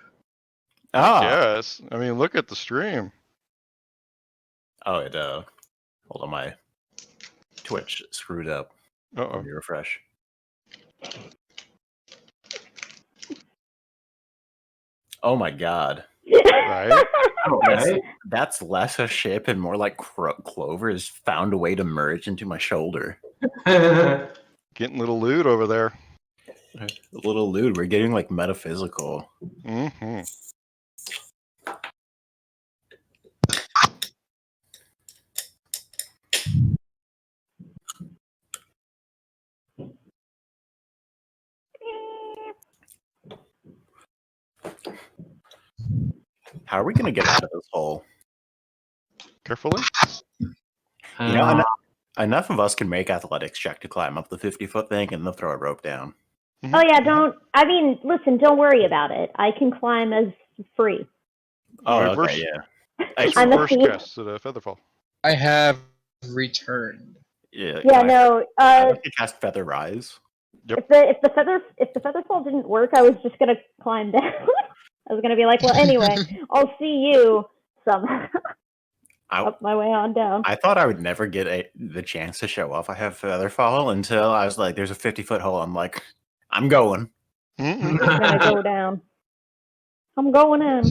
Yes. I mean, look at the stream. Oh, it hold on, my Twitch screwed up. Uh-oh. Let me refresh. Oh my god. Right? That's less a ship and more like Clover has found a way to merge into my shoulder. Getting a little lewd over there. A little lewd. We're getting like metaphysical. Mm-hmm. How are we going to get out of this hole? Carefully. You know, enough of us can make athletics check to climb up the 50-foot thing and they'll throw a rope down. Oh yeah, listen, don't worry about it. I can climb as free. Oh, Alright, okay, verse- yeah. That's I'm reverse a thief. guess at Featherfall. I have returned. Yeah, Yeah, no. I like to cast Feather Rise. If the feather fall didn't work, I was just gonna climb down. I was gonna be like, well, anyway, I'll see you somehow. Up my way on down. I thought I would never get the chance to show off I have Featherfall until I was like, there's a 50-foot hole. I'm like, I'm going. I'm gonna go down. I'm going in.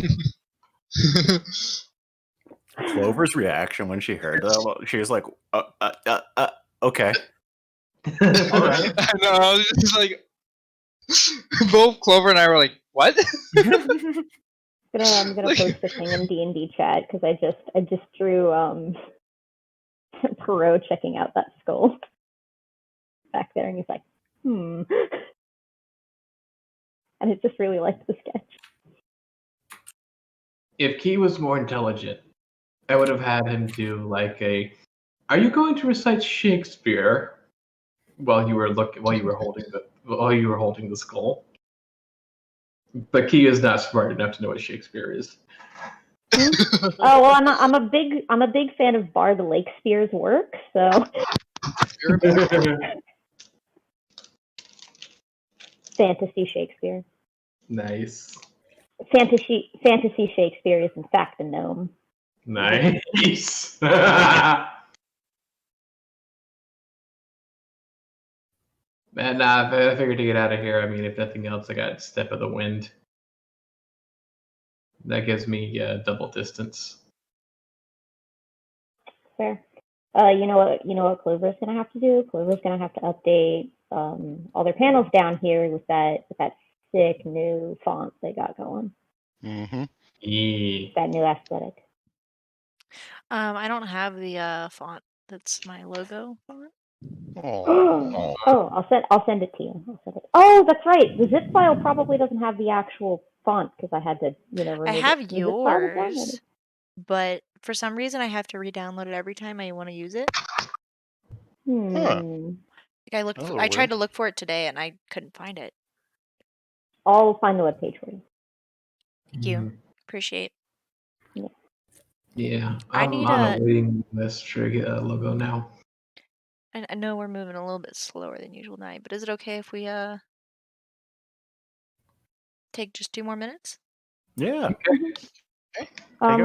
Clover's reaction when she heard that, she was like, okay. All right. I know. I was just like, both Clover and I were like, what? I'm gonna post the thing in D&D chat because I just drew Perot checking out that skull back there, and he's like, and it just really liked the sketch. If Key was more intelligent, I would have had him do like "Are you going to recite Shakespeare?" while you were holding the skull. But Key is not smart enough to know what Shakespeare is. Oh well, I'm a big fan of Bard Lakespeare's work, so fantasy Shakespeare. Nice. Fantasy Shakespeare is in fact a gnome. Nice. Man, I figured to get out of here. I mean, if nothing else, I got Step of the Wind. That gives me double distance. Fair. You know what Clover's gonna have to do? Clover's gonna have to update all their panels down here with that sick new font they got going. Mm-hmm. Yeah. That new aesthetic. I don't have the font that's my logo font. Oh. I'll send it to you. Oh, that's right. The zip file probably doesn't have the actual font because I had to, remove I it. have The zip file was downloaded. yours, but for some reason I have to re-download it every time I want to use it. Hmm. Like That's a I tried weird. to look for it today and I couldn't find it. I'll find the webpage for you. Thank you. Appreciate. Yeah, I I'm need on a- a waiting list to get a logo now. I know we're moving a little bit slower than usual tonight, but is it okay if we take just 2 more minutes? Yeah. I'll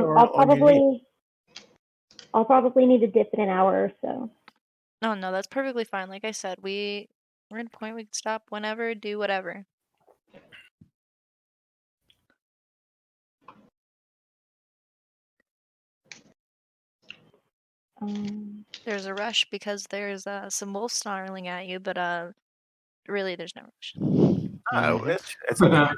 probably need to dip in an hour or so. No, that's perfectly fine. Like I said, we're at a point we can stop whenever, do whatever. There's a rush because there's some wolf snarling at you, but really there's no rush. Oh, it's okay.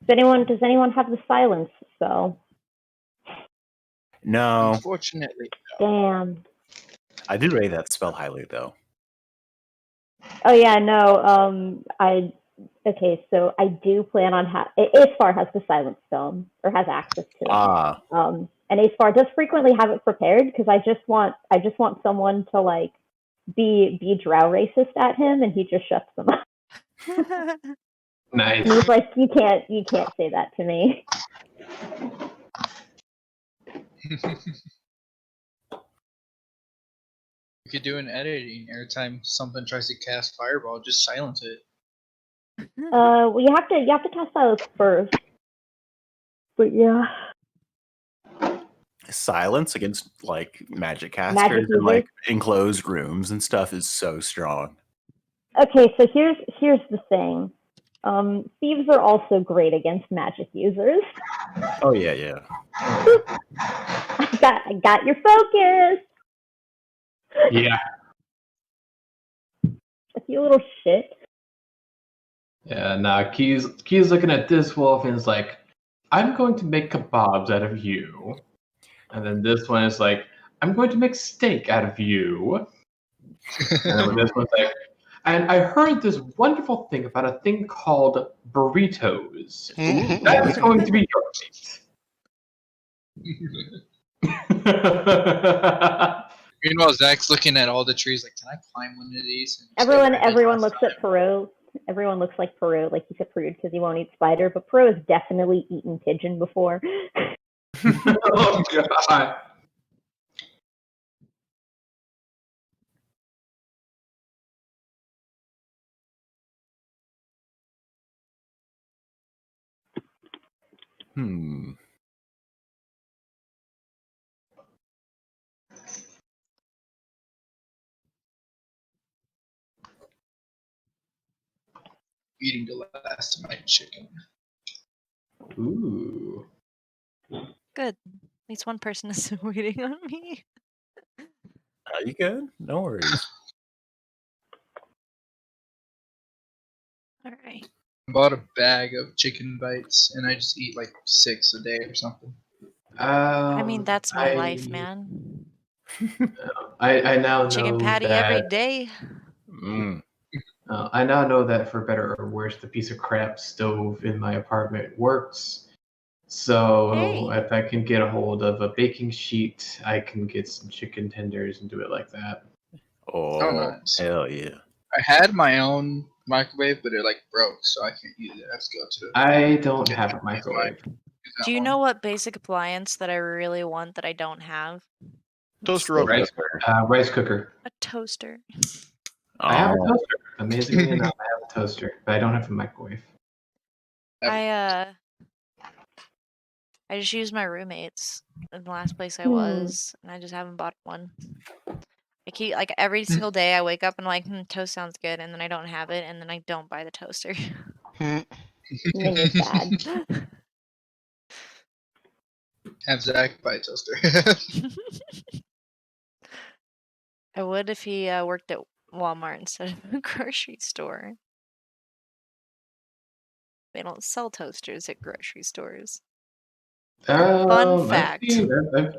Does anyone have the silence spell? No, Unfortunately. Damn. I do rate that spell highly though. Oh yeah, no. Okay, so I do plan on Aspar has the silence spell or has access to it. And Aspar does frequently have it prepared because I just want someone to like be drow racist at him, and he just shuts them up. Nice. And he's like, you can't say that to me. You could do an editing. Every time something tries to cast fireball, just silence it. Well, you have to cast silence first. But yeah. Silence against like magic casters in like enclosed rooms and stuff is so strong. Okay, so here's the thing. Thieves are also great against magic users. Oh yeah. I got your focus. Yeah. You little shit. Yeah, nah, Key's looking at this wolf and is like, I'm going to make kebabs out of you. And then this one is like, I'm going to make steak out of you. And then this one's like, and I heard this wonderful thing about a thing called burritos. That's going to be your meat. Meanwhile, Zach's looking at all the trees like, can I climb one of these? Everyone looks at Peru. Everyone looks like Peru, like he's a prude because he won't eat spider. But Peru has definitely eaten pigeon before. Oh god. Eating the last of my chicken. Ooh. Good. At least one person is waiting on me. Are you good? No worries. All right. I bought a bag of chicken bites and I just eat like 6 a day or something. I mean, that's my life, man. I now know Chicken patty that, every day. I now know that for better or worse, the piece of crap stove in my apartment works. So if I can get a hold of a baking sheet, I can get some chicken tenders and do it like that. Oh, nice. Hell yeah. I had my own microwave, but it like broke, so I can't use it. I have to go to I don't have a microwave. Do you know what basic appliance that I really want that I don't have? Toaster oven. Rice cooker. A toaster. I have a toaster. Amazingly enough, I have a toaster, but I don't have a microwave. I just used my roommates in the last place I was, and I just haven't bought one. I keep like every single day I wake up and I'm like, toast sounds good, and then I don't have it, and then I don't buy the toaster. Bad. Have Zach buy a toaster. I would if he worked at Walmart instead of a grocery store. They don't sell toasters at grocery stores. Fun fact.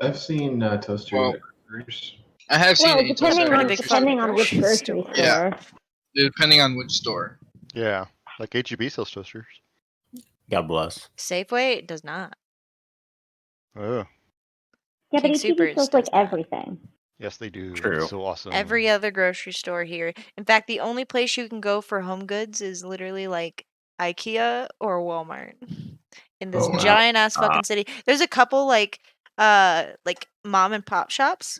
I've seen toasters at burgers. I have seen Well, HEB depending stores. on big depending on which grocery grocery store. store. Yeah. Depending on which store. Yeah, like HEB sells toasters. God bless. Safeway does not. Oh, Yeah, but King HEB Soopers sells like does not. everything. yes, they do. True. It's so awesome. Every other grocery store here. In fact, the only place you can go for home goods is literally like IKEA or Walmart in this Oh, wow. giant ass fucking city. There's a couple like mom and pop shops,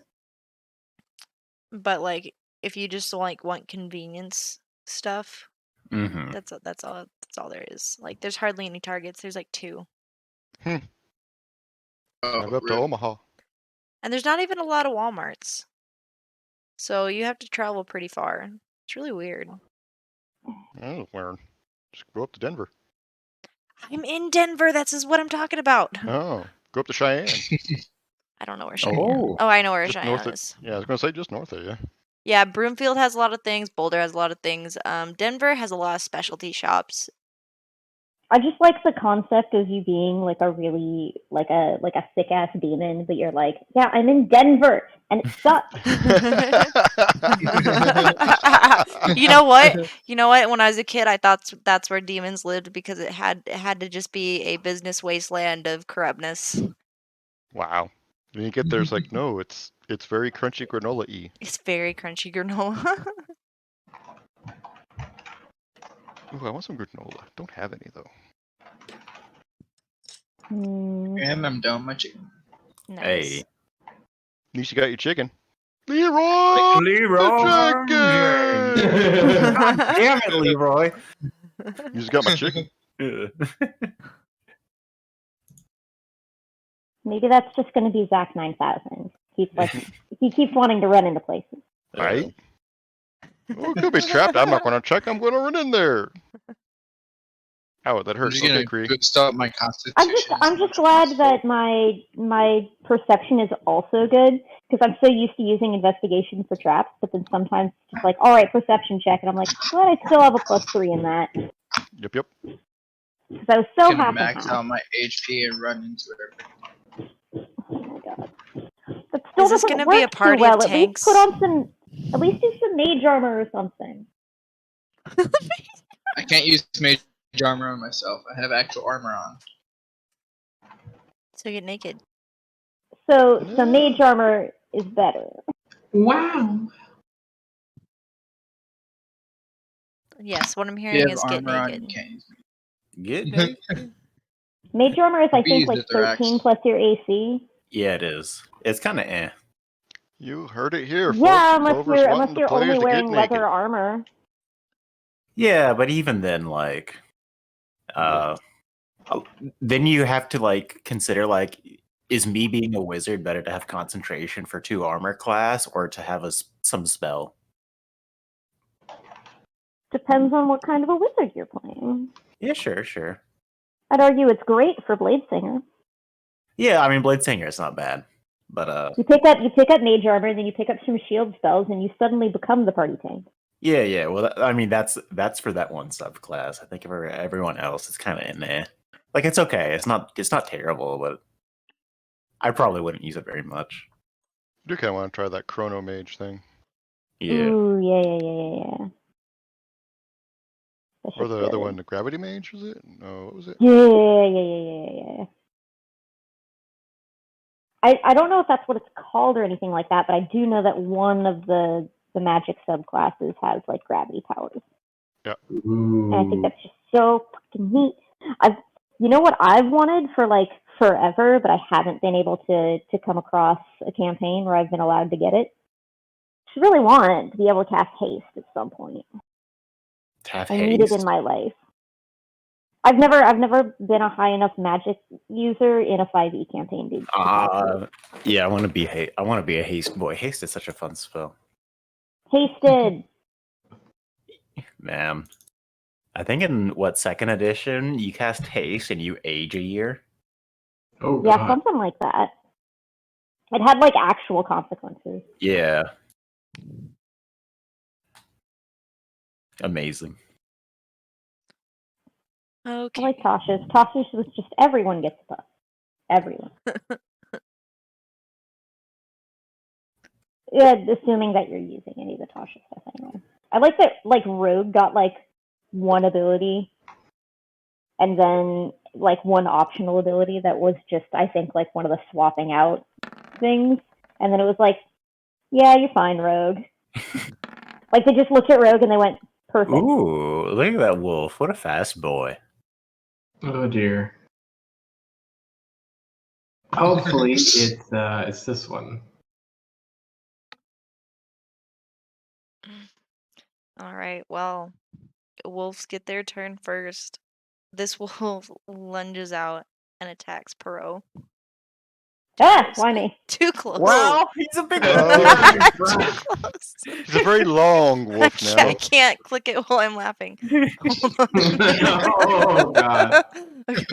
but like if you just like want convenience stuff, Mm-hmm. that's all there is. Like there's hardly any Targets. There's like 2. Drive Oh, up to really? Omaha. And there's not even a lot of Walmarts. So you have to travel pretty far. It's really weird. Oh, where? Just go up to Denver. I'm in Denver. That's what I'm talking about. Oh, go up to Cheyenne. I don't know where Cheyenne. Oh. Oh, I know where Just north Cheyenne of. is. Yeah, I was gonna say just north of you. Yeah, Broomfield has a lot of things. Boulder has a lot of things. Denver has a lot of specialty shops. I just like the concept of you being like a really like a sick ass demon, but you're like, yeah, I'm in Denver and it sucks. You know what? You know what? When I was a kid, I thought that's where demons lived because it had to just be a business wasteland of corruptness. Wow. When you get there, it's like, no, it's very crunchy granola-y. It's very crunchy granola. Ooh, I want some granola. Don't have any though. And I'm done with my chicken. Nice. Hey. At least you got your chicken. Leroy! Leroy Chicken! James. God damn it, Leroy. You just got my chicken. Maybe that's just going to be Zach 9000. He keeps wanting to run into places. Right? Oh, it could be trapped. I'm not gonna check. I'm gonna run in there. Ow, that I'm hurts. just Okay, gonna Cree. boost up my constitution. I'm just glad that my perception is also good because I'm so used to using investigation for traps, but then sometimes it's just like, all right, perception check, and I'm like, glad I still have a +3 in that Yep, yep. because I was so I'm gonna half and max half. out my HP and run into everything. Oh my god, that still Is this doesn't gonna work be a too party well. of At least tanks? put on at least do some mage armor or something. I can't use mage armor on myself. I have actual armor on. So get naked. So mage armor is better. Wow. Yes, what I'm If you hearing have is get armor on, you naked. can't use me. Get naked. Mage armor is I We think use like the Thorax. 13 plus your AC. Yeah, it is. It's kind of eh. You heard it here, Yeah, folks. Clover's wanting the you're players only to get wearing naked. leather armor. Yeah, but even then, like, then you have to like consider like, is me being a wizard better to have concentration for 2 armor class or to have some spell? Depends on what kind of a wizard you're playing. Yeah, sure. I'd argue it's great for Blade Singer. Yeah, I mean, Blade Singer is not bad, but You pick up mage armor, then you pick up some shield spells, and you suddenly become the party tank. yeah. Well, I mean, that's for that one subclass. I think for everyone else, it's kind of in there. Like, it's okay. It's not terrible, but I probably wouldn't use it very much. I do kind of want to try that Chrono Mage thing. Yeah. Ooh, yeah. That's Or just the other good. one, the Gravity Mage, was it? No, what was it? Yeah. I don't know if that's what it's called or anything like that, but I do know that one of the magic subclasses has like gravity powers. Yeah. And I think that's just so fucking neat. You know what I've wanted for like forever, but I haven't been able to come across a campaign where I've been allowed to get it. I just really want to be able to cast haste at some point. Have I need it in my life. I've never been a high enough magic user in a 5e campaign, dude. Yeah, I want to be a haste boy. Haste is such a fun spell. Hasted. Man, I think in second edition you cast haste and you age a year. Oh, Yeah, God. something like that. It had like actual consequences. Yeah. Amazing. Okay. I like Tasha's. Tasha's was just everyone gets buffed. Everyone. Yeah, assuming that you're using any of the Tasha stuff anyway. I like that, like, Rogue got, like, one ability and then, like, one optional ability that was just, I think, like, one of the swapping out things. And then it was like, yeah, you're fine, Rogue. Like, they just looked at Rogue and they went, perfect. Ooh, look at that wolf. What a fast boy. Oh dear. Hopefully it's this one. All right, well, wolves get their turn first. This wolf lunges out and attacks Perot. Ah, why me? Too close. Wow, he's a big Too Oh. close. He's a very long wolf I now. can't click it while I'm laughing. Hold on. Oh god. Okay.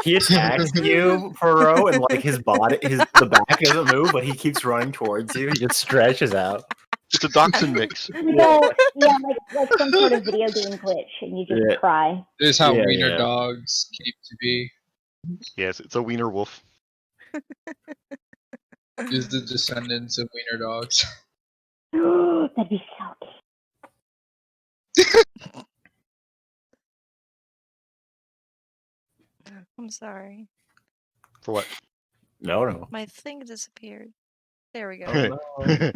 He attacks you, Perot, and like the back doesn't move, but he keeps running towards you. He just stretches out. It's a dachshund mix. So, yeah, like some sort of video game glitch, and you just Yeah. cry. This is how Yeah, wiener yeah. dogs came to be. Yes, it's a wiener wolf. Is the descendants of wiener dogs. That'd be so cute. I'm sorry. For what? No. My thing disappeared. There we go. Oh,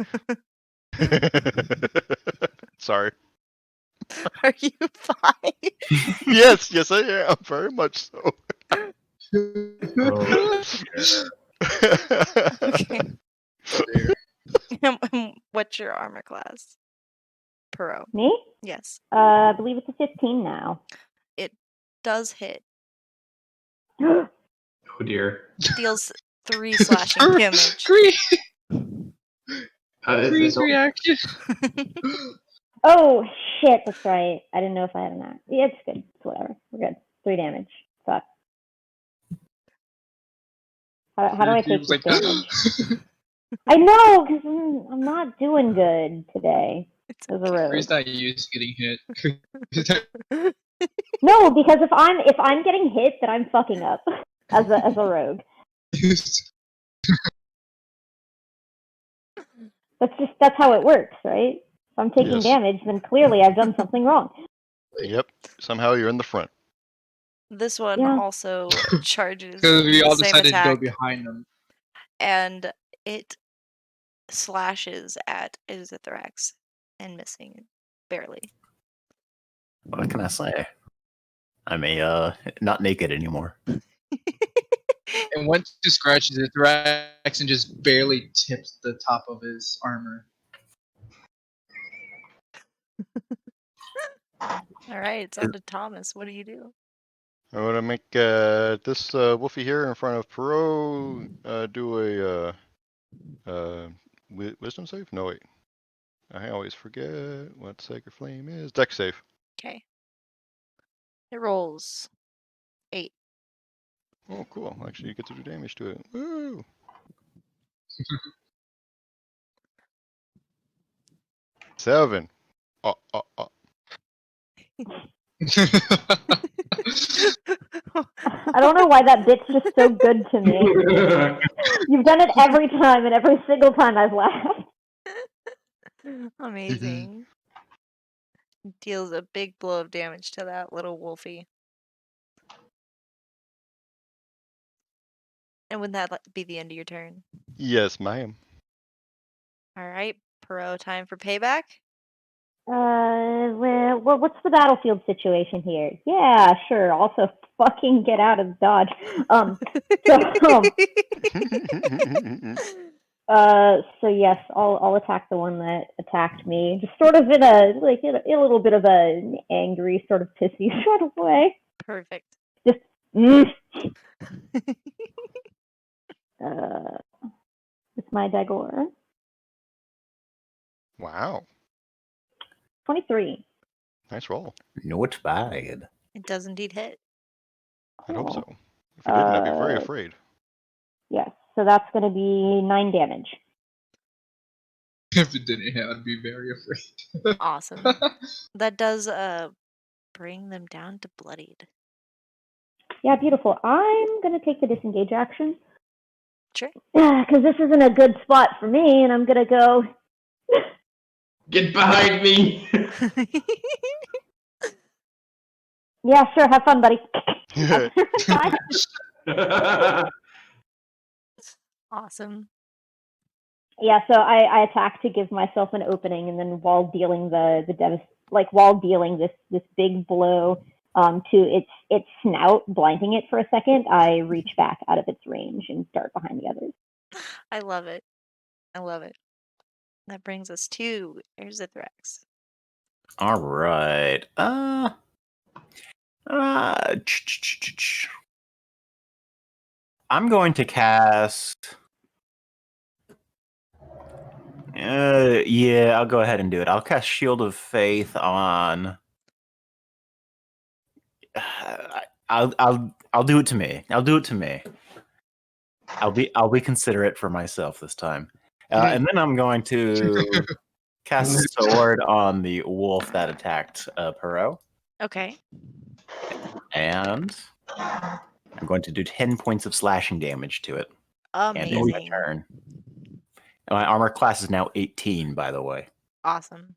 Sorry. Are you fine? Yes, I am. Very much so. Okay. Oh, dear. What's your armor class? Perot. Me? Yes. I believe it's a 15 now. It does hit. Oh dear. Deals 3 slashing damage. Freeze reaction. Oh, shit, that's right. I didn't know if I had an axe. Yeah, it's good. It's whatever. We're good. 3 damage. Fuck. How do I take this damage? I know, because I'm not doing good today as a rogue. Freeze not used to getting hit. No, because if I'm getting hit, then I'm fucking up as a rogue. That's how it works, right? If I'm taking Yes. damage, then clearly I've done something wrong. Yep. Somehow you're in the front. This one Yeah. also charges Because we the all same decided to go attack, behind them. and it slashes at Izithrax and missing it barely. what can I say? I'm not naked anymore. And once he scratches it, Thrax and just barely tips the top of his armor. All right, it's on to Thomas. What do you do? I want to make this wolfie here in front of Perot do a wisdom save? No, wait. I always forget what Sacred Flame is. Dex save. Okay. It rolls 8. Oh, cool. Actually, you get to do damage to it. Woo! 7. I don't know why that bit's just so good to me. You've done it every time, and every single time I've laughed. Amazing. Deals a big blow of damage to that little wolfie. And would that be the end of your turn? Yes, ma'am. All right, Perot, time for payback. Well, what's the battlefield situation here? Yeah, sure. Also, fucking get out of Dodge. So yes, I'll attack the one that attacked me, just sort of in a little bit of an angry, sort of pissy sort of way. Perfect. Just it's my dagger. Wow. 23. Nice roll. Not bad. It does indeed hit. I'd hope so. If it didn't, I'd be very afraid. Yes, so that's going to be 9 damage. If it didn't hit, I'd be very afraid. Awesome. That does bring them down to bloodied. Yeah, beautiful. I'm going to take the disengage action. Sure. Because this isn't a good spot for me, and I'm gonna go. Get behind me! Yeah, sure. Have fun, buddy. Awesome. Yeah, so I attack to give myself an opening, and then while dealing while dealing this big blow to its snout, blinding it for a second, I reach back out of its range and dart behind the others. I love it. I love it. That brings us to Erzithrax. All right. I'm going to cast. Yeah, I'll go ahead and do it. I'll cast Shield of Faith on. I'll do it to me. I'll do it to me. I'll be considerate for myself this time, and then I'm going to cast Sword on the wolf that attacked Perot. Okay. And I'm going to do 10 points of slashing damage to it. And end my Amazing. turn. And my armor class is now 18, by the way. Awesome.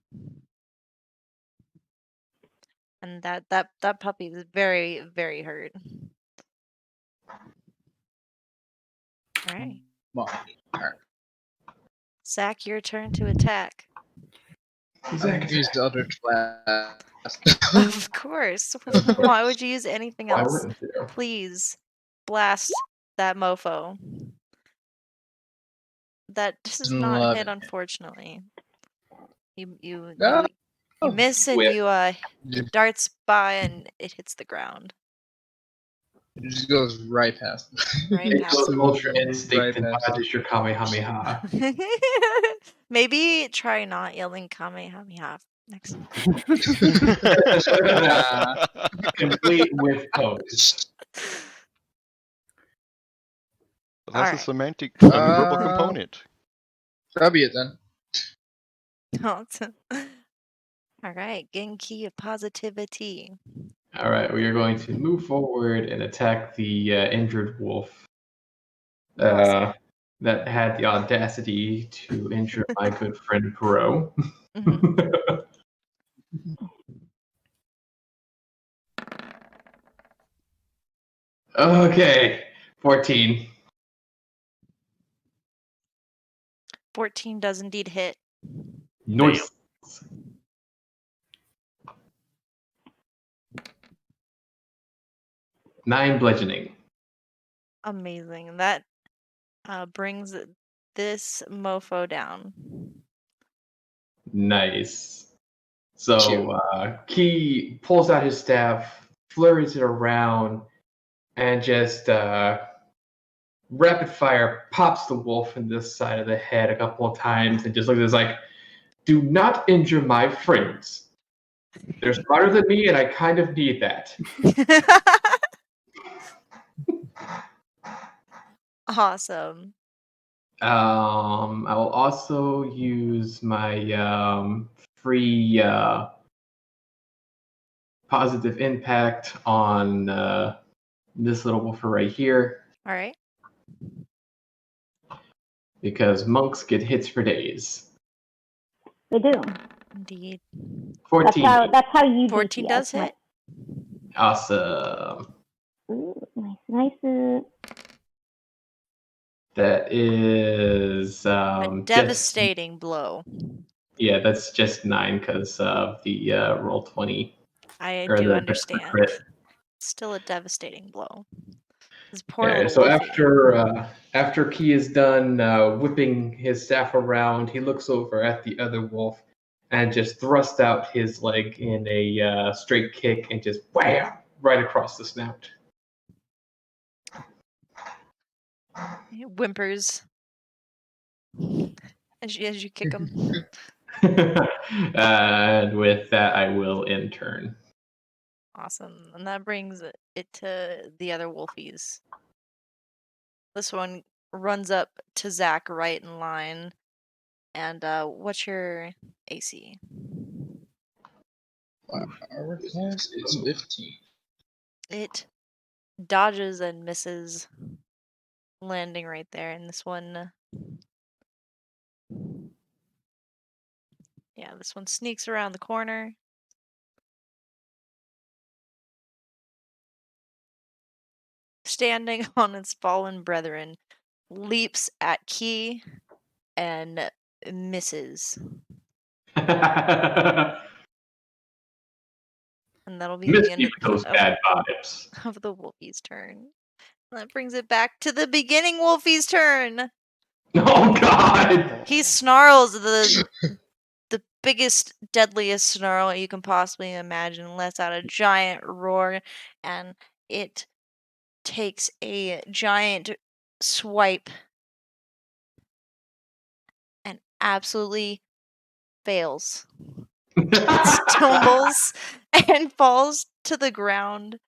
And that puppy is very, very hurt. All right. Zach, your turn to attack. Zach, Use the other class. Of course. Why would you use anything why else? wouldn't you? Please blast that mofo. That does not Love hit, it. unfortunately. You Oh. miss and Whip. you it darts by and it hits the ground. It just goes right past. Right It past goes him. Ultra Instinct Right and past. dodges your Kamehameha. Maybe try not yelling Kamehameha next time. Complete with pose. It has a Alright. semantic, verbal Uh, component. That'll be it then. Alright, Genki of positivity. All right, we are going to move forward and attack the injured wolf Awesome. that had the audacity to injure my good friend Perot. Mhm. Okay, 14. 14 does indeed hit. Nice. 9 bludgeoning. Amazing. That brings this mofo down. Nice. So Key pulls out his staff, flurries it around, and just rapid fire pops the wolf in this side of the head a couple of times and just looks at us like, do not injure my friends. They're smarter than me, and I kind of need that. Awesome. I will also use my free positive impact on this little wolfer right here. All right. Because monks get hits for days. They do. Indeed. 14. That's how you 14 DPS. does hit. Awesome. Ooh, nice. That is A devastating blow. Yeah, that's just 9 because of the roll 20. I Or do the understand. crit. Still a devastating blow. This poor Yeah, little so wolfie. after Key is done whipping his staff around, he looks over at the other wolf and just thrusts out his leg in a straight kick and just wham right across the snout. He whimpers as you kick him. And with that, I will end turn. Awesome. And that brings it to the other wolfies. This one runs up to Zach right in line. And what's your AC? Our class is 15. It dodges and misses. landing right there, and this one. Yeah, this one sneaks around the corner. Standing on its fallen brethren, leaps at Key and misses. And that'll be Miss the end me with those bad vibes. of the Wolfie's turn. That brings it back to the beginning Wolfie's turn. Oh God! He snarls the biggest, deadliest snarl you can possibly imagine, lets out a giant roar, and it takes a giant swipe and absolutely fails. Stumbles and falls to the ground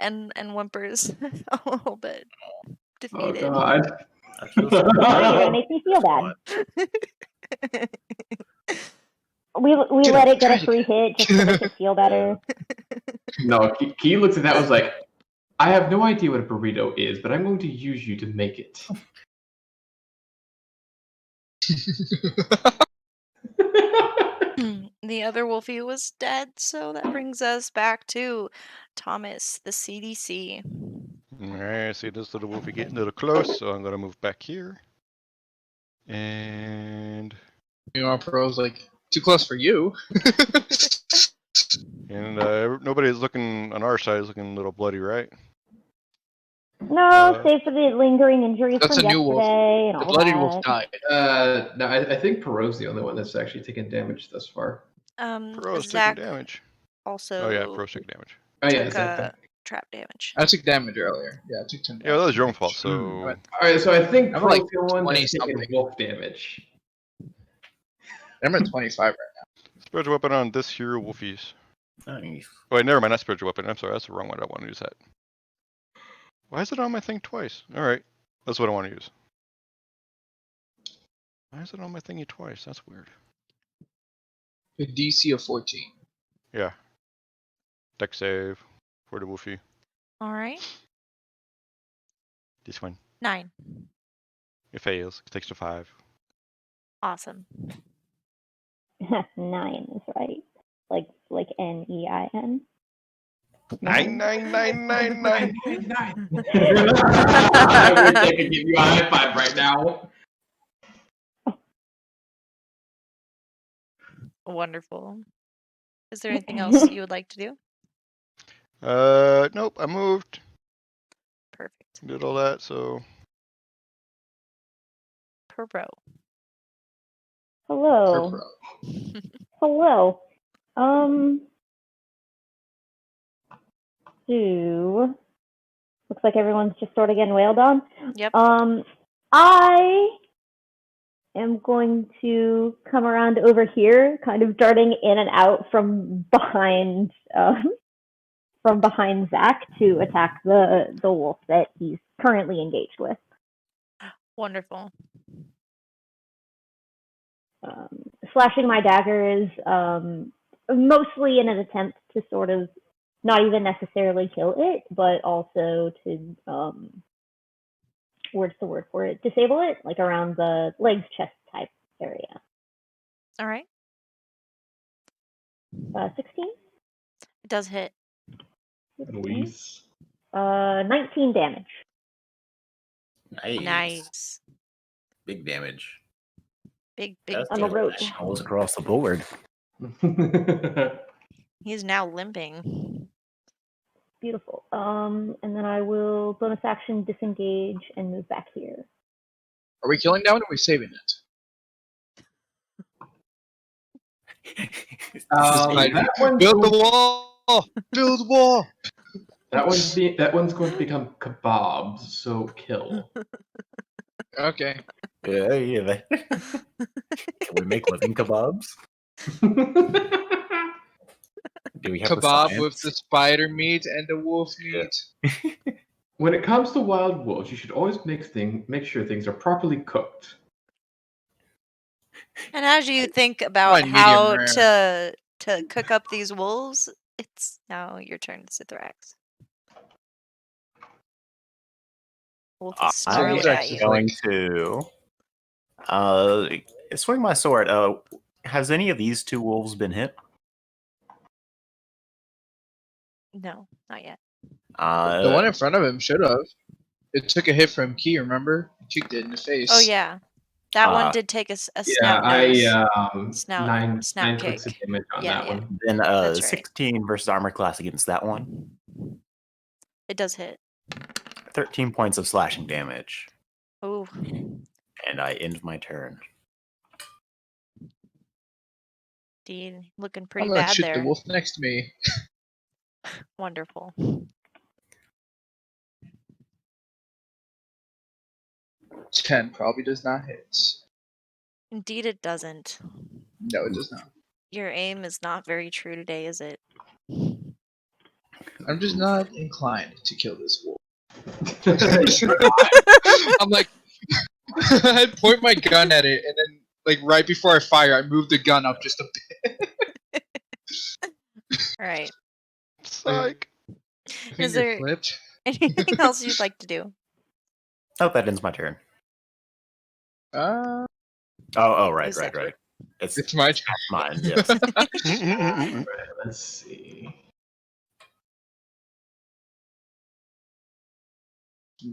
and whimpers a little bit Oh defeated. God! I feel Now you're gonna make me feel bad. We Get let up, it get try a it free again. hit just to make it feel better. No, Key looks at that and was like, I have no idea what a burrito is, but I'm going to use you to make it. The other Wolfie was dead, so that brings us back to Thomas, the CDC. Alright, see this little wolfie getting a little close, so I'm gonna move back here. And Pro's like, too close for you. nobody's looking on our side is looking a little bloody, right? No, save for the lingering injuries That's from a new wolf. yesterday and The all bloody that. wolf died. No, I think Perot's the only one that's actually taken damage thus far. Pro's taking Zach damage. also Oh yeah, Pro's taking damage. Oh yeah, took Zach. trap damage. I took damage earlier. Yeah, I took 10 Yeah, that was your own fault. So Alright, so I think I'm Pro's like the one 20 that's taken something. wolf damage. I'm at 25 right spiritual weapon on this here wolfies. nice. Wait, never mind. That's spiritual weapon. I'm sorry, that's the wrong one. I want to use that. Why is it on my thing twice? All right, that's what I want to use. Why is it on my thingy twice? That's weird. now. A DC of 14. Yeah. Deck save for the wolfie. All right. This one. 9. It fails. It takes to 5. Awesome. 9 is right. Like NEIN. 9, 9, 9, 9, 9. I wish I could give you a high five right now. Wonderful. Is there anything else you would like to do? Nope. I moved. Perfect. Did all that. So Pro. Hello. Purpro. Hello. So looks like everyone's just sort of getting wailed on. Yep. I am going to come around over here, kind of darting in and out from behind Zach to attack the wolf that he's currently engaged with. Wonderful. Slashing my daggers, mostly in an attempt to sort of not even necessarily kill it, but also to what's the word for it? Disable it, like around the legs, chest type area. All right. 16? It does hit. 19 damage. Nice. Big damage. Big That's I'm a rogue. Almost across the board. He's now limping. Beautiful. And then I will bonus action disengage and move back here. Are we killing that one or are we saving it? That one's Build the going- wall! Build the wall! that one's going to become kebabs, so kill. Okay. Yeah. Can we make living kebabs? Do we have the Kebab science? with the spider meat and the wolf meat. When it comes to wild wolves, you should always make sure things are properly cooked. And as you think about medium how rare. to cook up these wolves, it's now your turn, Sithrax. Wolf is I'm staring Wolf's at actually you. going to swing my sword. Has any of these two wolves been hit? No, not yet. The one in front of him should have. It took a hit from Key, remember? He kicked it in the face. Oh yeah, that one Ah. did take a Yeah, snout nose. I Snout- nine snout clicks of kick. damage on Yeah, that yeah. one. Then That's right. 16 versus armor class against that one. It does hit. 13 points of slashing damage. Oh, And I end my turn. Dean, looking I'm pretty gonna bad shoot there. the wolf next to me. Wonderful. 10 probably does not hit. Indeed, it doesn't. No, it does not. Your aim is not very true today, is it? I'm just not inclined to kill this wolf. I'm like, I point my gun at it, and then, like, right before I fire, I move the gun up just a bit. All right. Psych. Is Finger there flipped. anything else you'd like to do? Oh, that ends my turn. Uh, Right. Who's that? It's it's my turn. mine, yes. Alright, let's see.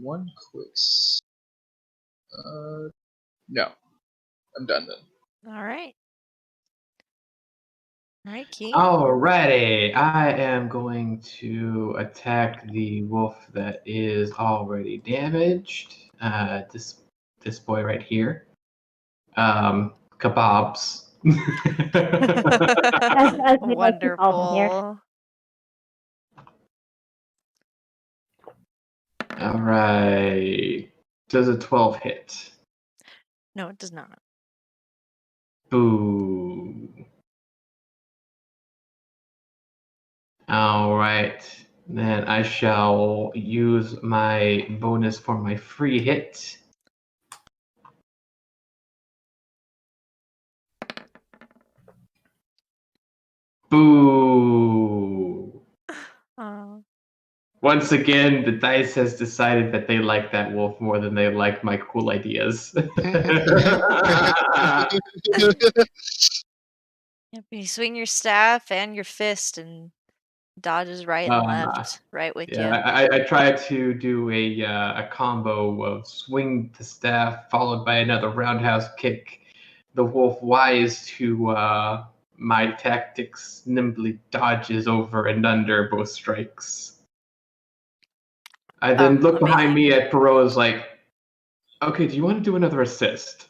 One quick. No. I'm done then. All right. All right, Key. Alrighty, I am going to attack the wolf that is already damaged. This boy right here. Kebabs. As we like to call him here. Wonderful. All right. Does a 12 hit? No, it does not. Boo. All right. Then I shall use my bonus for my free hit. Boo. Oh. Once again, the dice has decided that they like that wolf more than they like my cool ideas. Yep, you swing your staff and your fist and dodges right and left, right with Yeah, I tried to do a combo of swing the staff followed by another roundhouse kick. The wolf, wise to my tactics, nimbly dodges over and under both strikes. I then look behind me at Perot, is like, okay, do you want to do another assist?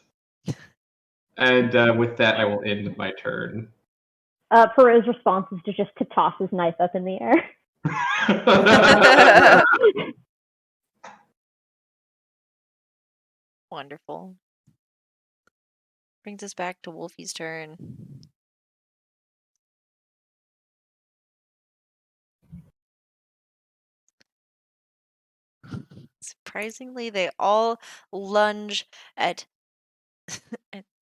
And with that, I will end my turn. Perot's response is just to toss his knife up in the air. you. Wonderful. Brings us back to Wolfie's turn. Surprisingly, they all lunge at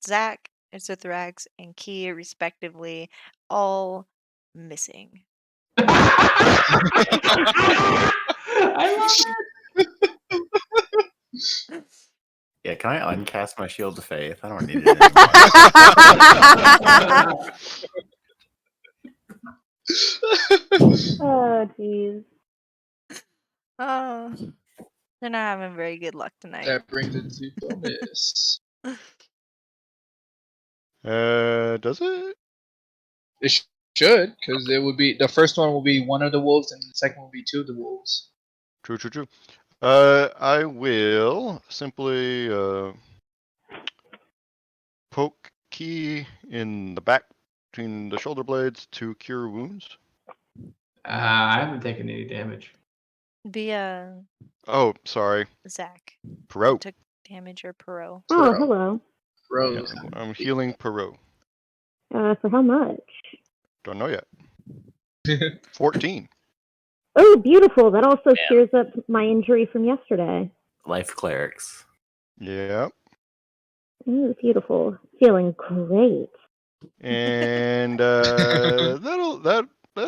Zach, Zithrax, and Key, respectively, all missing. I love it. Yeah, can I uncast my Shield of Faith? I don't need it anymore. Oh, jeez. Oh, they're not having very good luck tonight. That brings it to bonus. Does it? It should, because it would be the first one will be one of the wolves, and the second will be two of the wolves. True. I will simply poke Key in the back between the shoulder blades to cure wounds. I haven't taken any damage. Be Oh, sorry. Zach. Perot. Took damage or Perot. Oh, Perot. hello. Rose. I'm healing Perot. For how much? Don't know yet. 14. Oh, beautiful. That also cures up my injury from yesterday. Life clerics. Yeah. Oh, beautiful. Feeling great. And that'll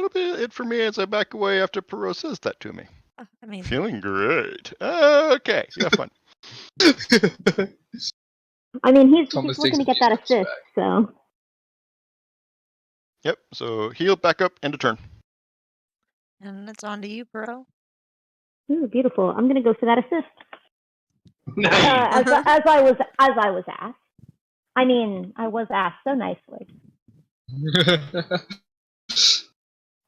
be it for me as I back away after Perot says that to me. I mean, Feeling great. Okay, you have fun. I mean, he's Thomas looking to takes get that a few assist, steps so. Yep. So heal, back up, end of turn. and it's on to you, bro. Ooh, beautiful. I'm gonna go for that assist. Nice. As I was asked. I mean, I was asked so nicely.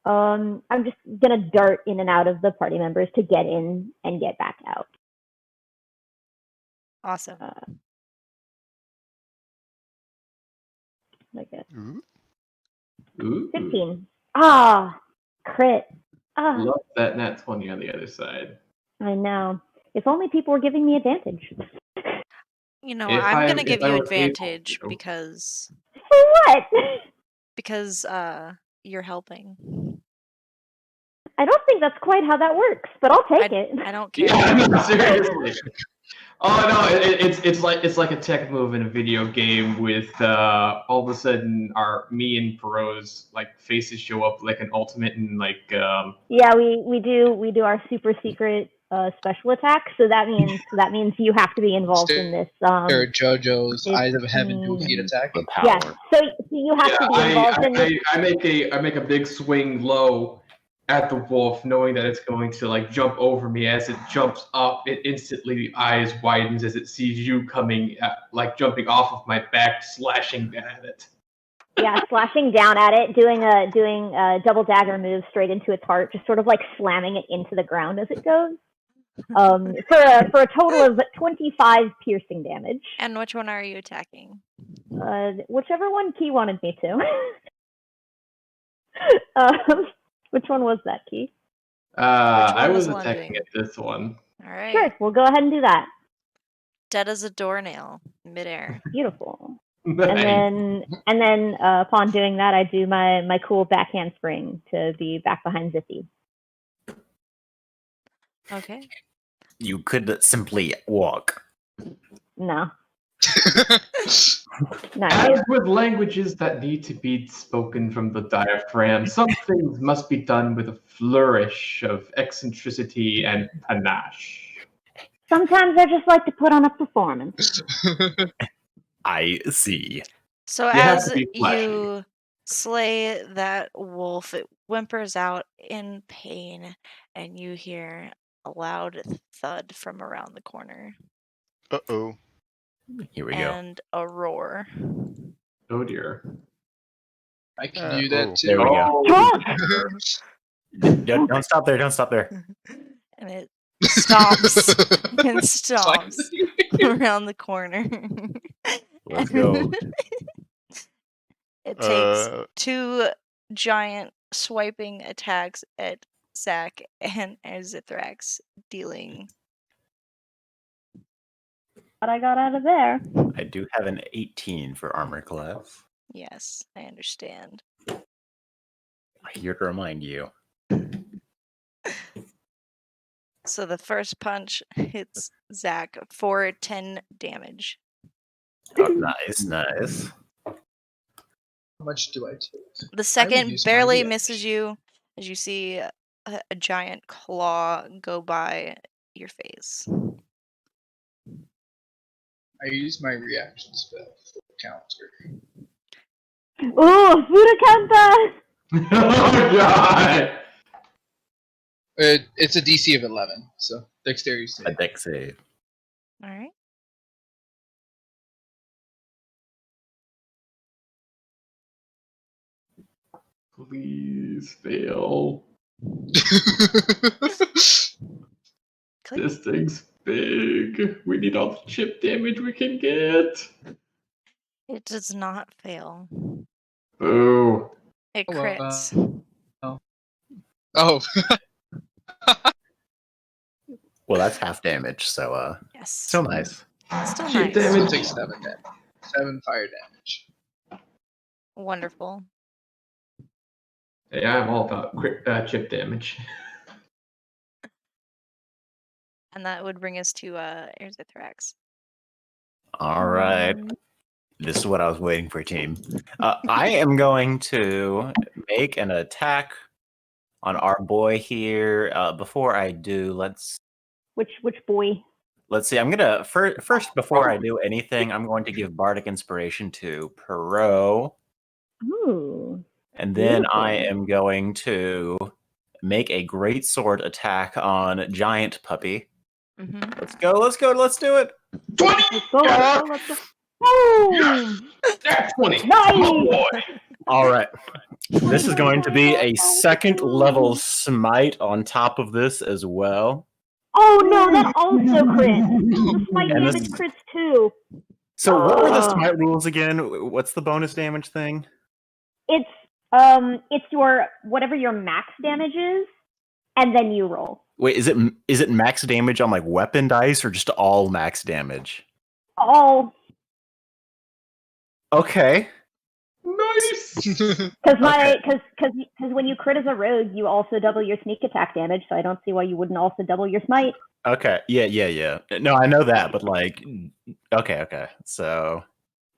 I'm just gonna dart in and out of the party members to get in and get back out. Awesome. Like it. Ooh. Ooh. 15. Ah, crit. Ah, Love that nat 20 on the other side. I know. If only people were giving me advantage. You know, If I'm I- gonna if give I you was able advantage to. because For what? you're helping. I don't think that's quite how that works, but I'll take it. I don't care. Yeah, no, seriously. Oh no, it's like a tech move in a video game with all of a sudden me and Perot's like faces show up like an ultimate and like Yeah, we do our super secret special attack, so that means you have to be involved in this. Or JoJo's Eyes of Heaven dual 15. feet attack. The Yeah, power. so you have to be involved in this. I make a big swing low at the wolf, knowing that it's going to like jump over me. As it jumps up, it instantly the eyes widens as it sees you coming, like jumping off of my back, slashing at it. Yeah, slashing down at it, doing a double dagger move straight into its heart, just sort of like slamming it into the ground as it goes. For a total of 25 piercing damage. And which one are you attacking? Whichever one Key wanted me to. Which one was that, Key? I one was is attacking lunging? at this one. All right. Sure, we'll go ahead and do that. Dead as a doornail, midair. Beautiful. Nice. And then upon doing that, I do my cool backhand spring to be back behind Zippy. Okay. You could simply walk. No. As with languages that need to be spoken from the diaphragm, some things must be done with a flourish of eccentricity and panache. Sometimes I just like to put on a performance. I see. So You have as to be flashy. you slay that wolf, it whimpers out in pain, and you hear a loud thud from around the corner Uh-oh. Here we go. and a roar. Oh dear. I can do that oh. too. There we go. Talk! Don't stop there. Don't stop there. And it stomps and stomps around the corner. Let's go. It takes Uh, 2 giant swiping attacks at Zack and Azithrax, dealing. What I got out of there. I do have an 18 for armor class. Yes, I understand. Here to remind you. So the first punch hits Zack for 10 damage. Oh, nice, nice. How much do I take? The second use my barely reaction. misses you as you see a giant claw go by your face. I use my reaction spell for counter. Ooh, Furikanta! Oh god! It's a DC of 11, so dexterity A save. deck save. All right. Please fail. Click. This thing's big. We need all the chip damage we can get. It does not fail. Boo. It Oh, well. crits. Oh, Well, that's half damage, so Yes. still nice. Still Chip nice. I'll damage. take 7 damage. 7 fire damage. Wonderful. Hey, I'm all about chip damage. And that would bring us to Azithrax. All right. This is what I was waiting for, team. I am going to make an attack on our boy here. Before I do, let's Which boy? see. I'm gonna first before I do anything, I'm going to give bardic inspiration to Perot, Ooh. and then I Beautiful. am going to make a great sword attack on Giant Puppy. Mhm. Let's go! Let's go! Let's do it! 20! Let's go, let's go, let's go. Boom! That's 20! Nice! Oh boy! All right. This is going to be a second level smite on top of this as well. Oh no, that also crits. The smite And damage this- crits too. So what were the Ugh. smite rules again? What's the bonus damage thing? It's your whatever your max damage is, and then you roll. Wait, is it max damage on like weapon dice or just all max damage? Oh, Okay. Nice! because when you crit as a rogue, you also double your sneak attack damage. So I don't see why you wouldn't also double your smite. Okay. Yeah. No, I know that, but like, okay. So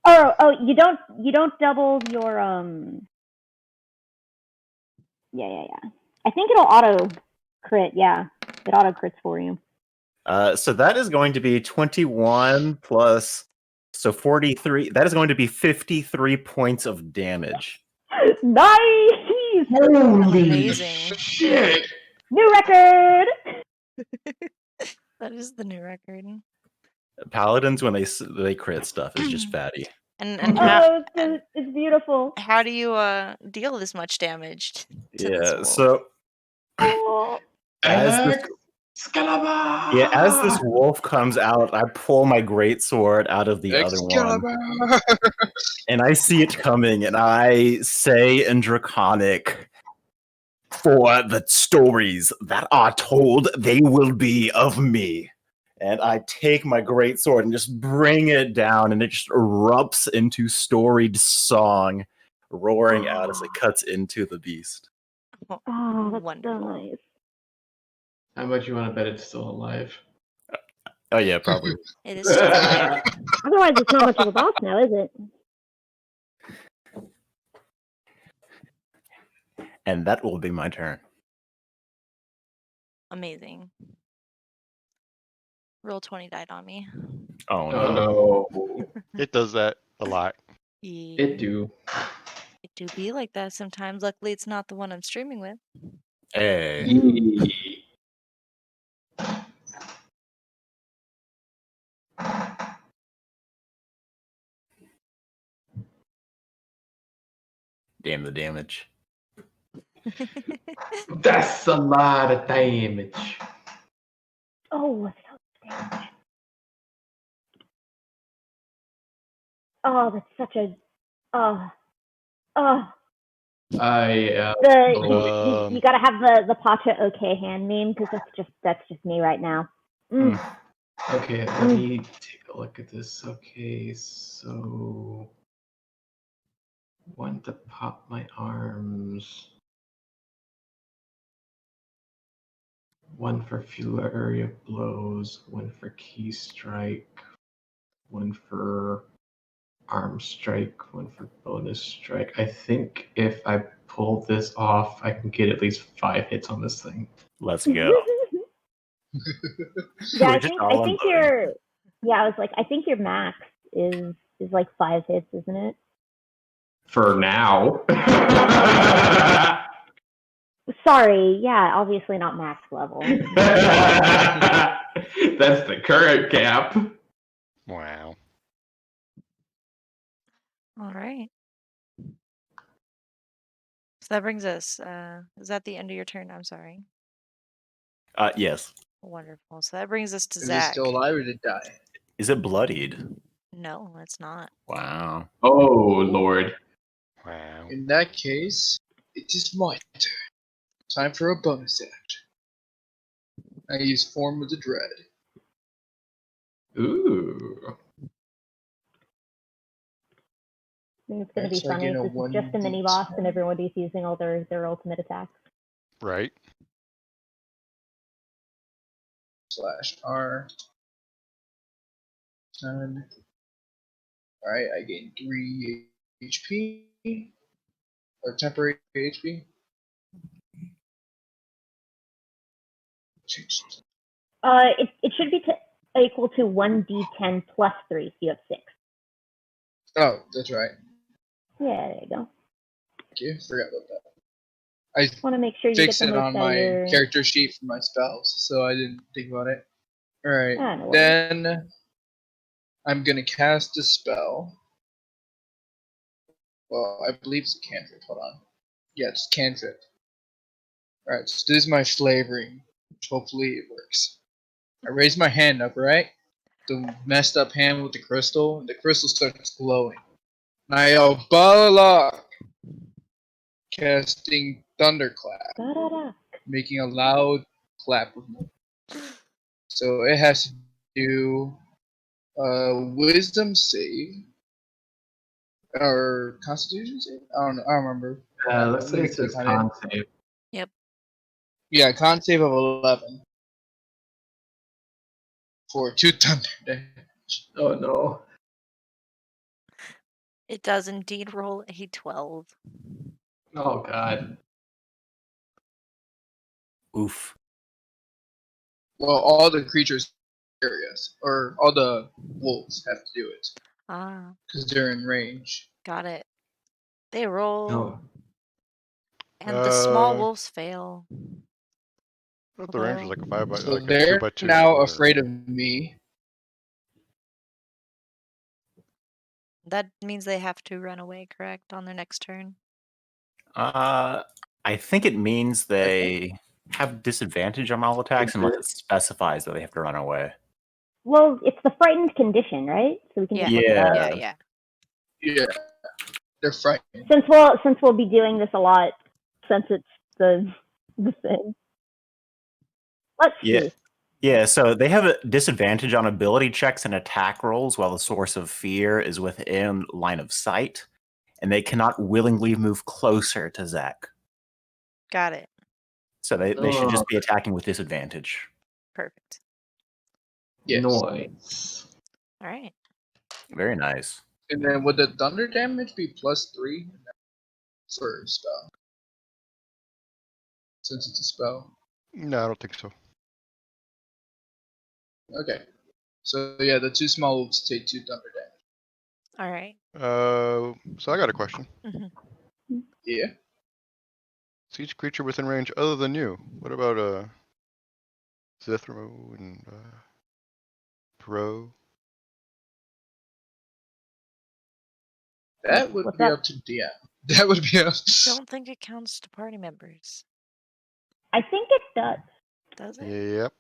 Oh, you don't double your Yeah. I think it'll auto crit. Yeah, it auto crits for you. so that is going to be 21 plus 43. That is going to be 53 points of damage. Nice! Holy Amazing. shit! New record. That is the new record. Paladins, when they crit stuff, is just fatty. And how It's beautiful. how do you deal this much damage to this Yeah. wolf? So Oh. as this Excalibur! wolf comes out, I pull my great sword out of the other one, and I see it coming, and I say in Draconic, "For the stories that are told, they will be of me." And I take my great sword and just bring it down, and it just erupts into storied song, roaring out as it cuts into the beast. Oh, that's Wonderful. so nice. How much you want to bet it's still alive? Oh yeah, probably. It is still alive. Otherwise, it's not much of a boss now, is it? And that will be my turn. Amazing. Roll 20 died on me. Oh no. It does that a lot. It do. It do be like that sometimes. Luckily, it's not the one I'm streaming with. Hey. Damn the damage. That's a lot of damage. Oh, that's so damage. Oh, that's such a. Oh. I You gotta have the Pacha OK hand meme because that's just me right now. okay, let me take a look at this. Okay, so one to pop my arms. One for flurry of blows, one for key strike, one for arm strike, one for bonus strike. I think if I pull this off, I can get at least 5 hits on this thing. Let's go. Yeah, We're I just think all on board. your. Yeah, I was like, I think your max is like 5 hits, isn't it? For now. Sorry, yeah, obviously not max level. That's the current cap. Wow. All right. So that brings us. Is that the end of your turn? I'm sorry. Yes. Wonderful. So that brings us to Is it Zach. still alive or did it die? Is it bloodied? No, it's not. Wow. Oh, Lord. Wow. In that case, it is my turn. Time for a bonus act. I use Form of the Dread. Ooh. I think it's gonna be So I funny get a if this is just a mini 1d10. boss and everybody's using all their ultimate attacks. Right. /R. 10. Alright, I gain 3 HP. Or temporary HP. changed. It should be equal to 1d10 plus 3, so you have 6. Oh, that's right. Yeah, there you go. Okay, forgot about that. I Want to make sure you get fixed the it most on out of my your... character sheet for my spells, so I didn't think about it. Alright, Ah, no worries. then I'm gonna cast a spell. Well, I believe it's a cantrip. Hold on. Yeah, it's cantrip. Alright, so this is my flavoring, which hopefully it works. I raise my hand up, right? The messed up hand with the crystal, and the crystal starts glowing. And I yell, Balalock! Casting Thunderclap, Da-da-da. making a loud clap of noise. So it has to do Wisdom save or Constitution save. I don't know. I don't remember. Let's Let say me it says click on it. con save. Yeah, con save of 11 for 2 thunder damage. Oh no. It does indeed roll a 12. Oh god. Oof. Well, all the creatures areas or all the wolves have to do it Ah, because they're in range. got it. They roll, No. and the small wolves fail. I thought the range was like a 5 by So like a 2 they're by 2 now square. afraid of me. That means they have to run away, correct, on their next turn? I think it means they have disadvantage on all attacks unless it specifies that they have to run away. Well, it's the frightened condition, right? So we can just look it up. Yeah. Yeah, they're frightened. Since we'll be doing this a lot, since it's the thing. Let's Yeah. see. Yeah, so they have a disadvantage on ability checks and attack rolls while the source of fear is within line of sight, and they cannot willingly move closer to Zach. Got it. So they should Oh. just be attacking with disadvantage. Perfect. Yes. Noise. All right. Very nice. And then would the thunder damage be +3 for spell? Since it's a spell. No, I don't think so. Okay. So yeah, the 2 small wolves take 2 thunder damage. All right. So I got a question. Yeah. Is each creature within range other than you? What about Zithro and Pro? That would What's be that? up to DM. That would be up. Don't think it counts to party members. I think it does. Does it? Yep.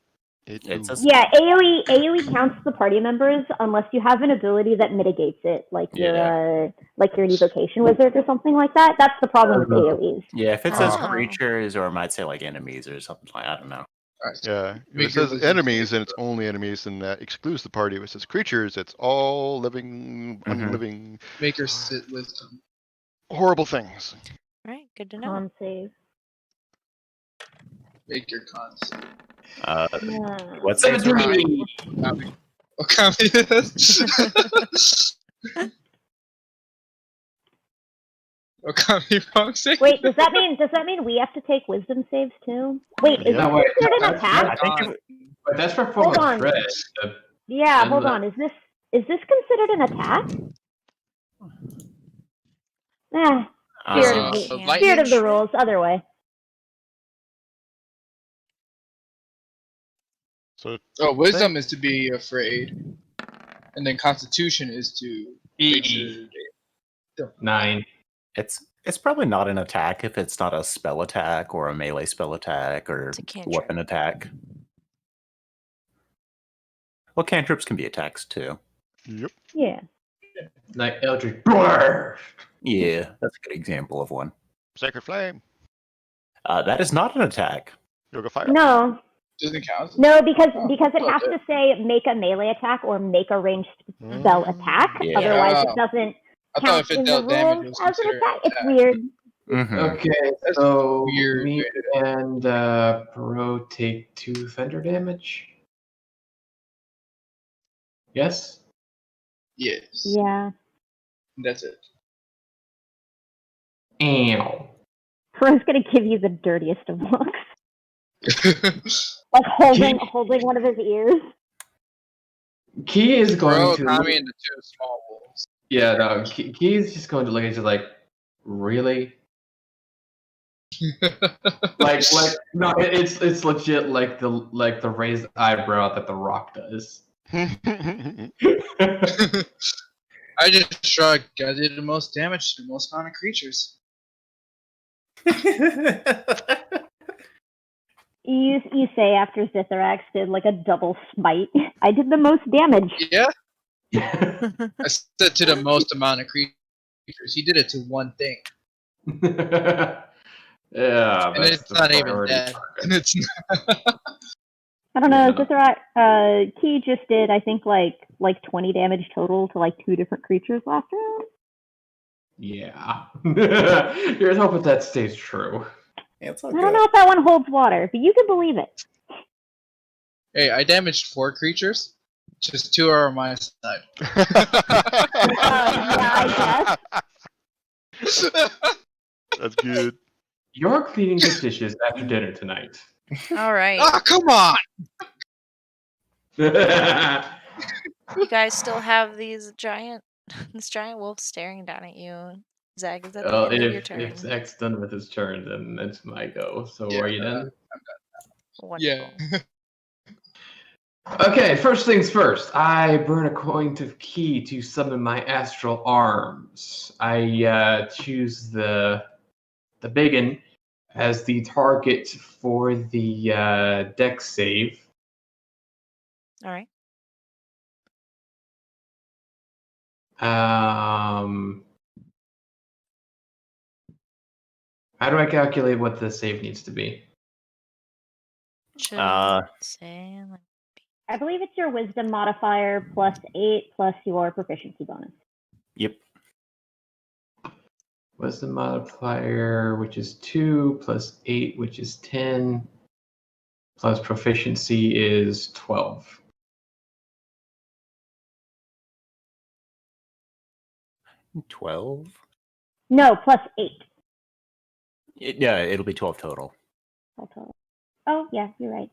It do. says- Yeah, AoE counts the party members unless you have an ability that mitigates it, like you're an evocation wizard or something like that. That's the problem with AoEs. Yeah, if it says Oh. creatures or it might say like enemies or something like I don't know. Alright, so Yeah. If make it your says wisdom enemies save. and it's only enemies, then that excludes the party. If it says creatures, it's all living, Mhm. unliving, Make your sit wisdom. horrible things. All right. Good to know. Con save. Make your con save. What saves are high? 73. Copy. Oh, copy this. Oh, copy wrong save. Wait, does that mean we have to take wisdom saves too? Wait, is Yeah. this No, wait, considered an that's attack? I think if, But that's for form Hold of on. threat. Yeah, And hold the- on. Is this considered an attack? Spirit of the Can't. lightning spirit of the strike? rules. Other way. So Oh, wisdom is to be afraid, and then constitution is to make sure. 9. it's probably not an attack if it's not a spell attack or a melee spell attack or It's a cantrip. weapon attack. Well, cantrips can be attacks too. yep. Yeah. Like Eldritch Blast. Yeah, that's a good example of one. Sacred Flame. That is not an attack. Yoga Fire. No, Doesn't count. no, because Oh, it has okay. to say make a melee attack or make a ranged spell attack. Yeah. Otherwise, Oh. it doesn't I thought count if it in the dealt damage, it rules was as an considered attack. It's attack. weird. Mm-hmm. Okay, That's so weird me way to- and Bro take 2 thunder damage. Yes? Yes. Yeah. That's it. Ow. Bro's gonna give you the dirtiest of looks. Like holding one of his ears. Key is going Throw to Tommy into 2 small wolves. Yeah, no, Key is just going to look at you like, really? like no, it's legit like the raised eyebrow that the Rock does. I just shrugged. I did the most damage to the most amount of creatures. You say after Zitharax did like a double smite. I did the most damage. Yeah. I said to the most amount of creatures. He did it to one thing. Yeah, And it's not even dead. And it's I don't know. Yeah. Zitharax, Key just did I think like 20 damage total to like 2 different creatures last round. Yeah. Here's hoping that stays true. Yeah, it's all I good. don't know if that one holds water, but you can believe it. hey, I damaged 4 creatures. Just 2 are on my side. Yeah, I guess. That's good. You're cleaning the dishes after dinner tonight. All right. Oh, come on! You guys still have this giant wolf staring down at you. Zach, is at the end of your turn. If Zach's done with his turn, then it's my go. So Yeah, are you done? Wonderful. Yeah. Okay, first things first. I burn a coin to Key to summon my astral arms. I choose the biggin as the target for the dex save. All right. How do I calculate what the save needs to be? Should say like, I believe it's your wisdom modifier plus 8 plus your proficiency bonus. Yep. Wisdom modifier, which is 2, plus 8, which is 10, plus proficiency is 12. $12? No, plus 8. Yeah, it'll be 12 total. Oh, yeah, you're right.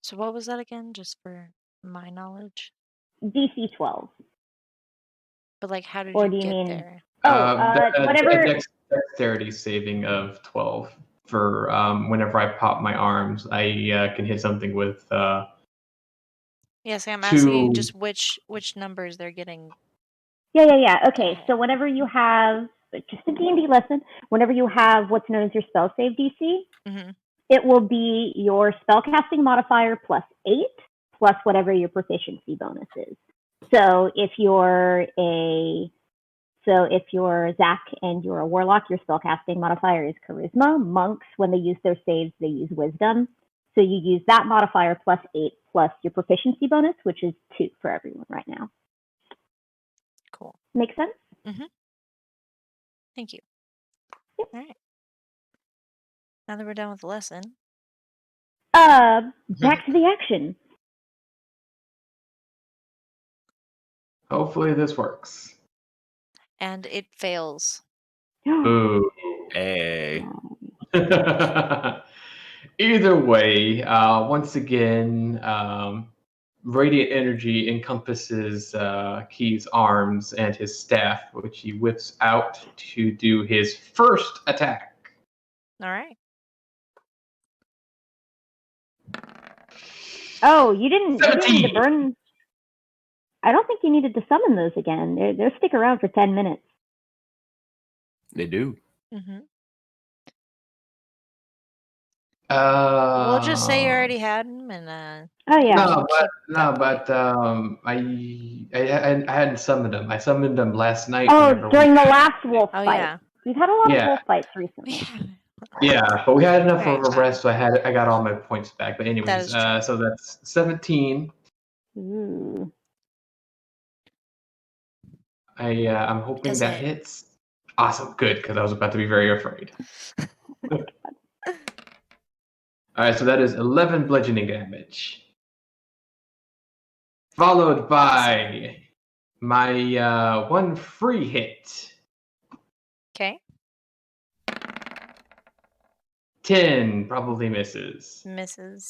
so what was that again? Just for my knowledge. DC 12. But like, how did Or you do you get mean- there? Whatever. Dexterity saving of 12 for whenever I pop my arms, I can hit something with. Yes, I'm asking you Two- just which numbers they're getting. Yeah. Okay, so whenever you have, just a D&D lesson, whenever you have what's known as your spell save DC, Mhm. it will be your spellcasting modifier plus 8 plus whatever your proficiency bonus is. So if you're Zach and you're a warlock, your spellcasting modifier is charisma. Monks, when they use their saves, they use wisdom. So you use that modifier plus 8 plus your proficiency bonus, which is 2 for everyone right now. Cool. Make sense? Thank you. All right. Now that we're done with the lesson. Back to the action. Hopefully this works. And it fails. Ooh. Hey. Either way, once again, radiant energy encompasses Key's arms and his staff, which he whips out to do his first attack. All right. Oh, you didn't need 17. to burn. I don't think you needed to summon those again. They'll stick around for 10 minutes. They do. We'll just say you already had them, and Oh, yeah. I hadn't summoned them. I summoned them last night. Oh, whenever during the last wolf Oh, fight. yeah. We've had a lot Yeah. of wolf fights recently. Yeah, but we had enough Alright, of a fine. rest, so I got all my points back. But anyways, That is true. so that's 17. Ooh. I'm hoping Does that it? hits. Awesome, good, because I was about to be very afraid. All right, so that is 11 bludgeoning damage, followed by my one free hit. Okay. 10 probably misses. Misses.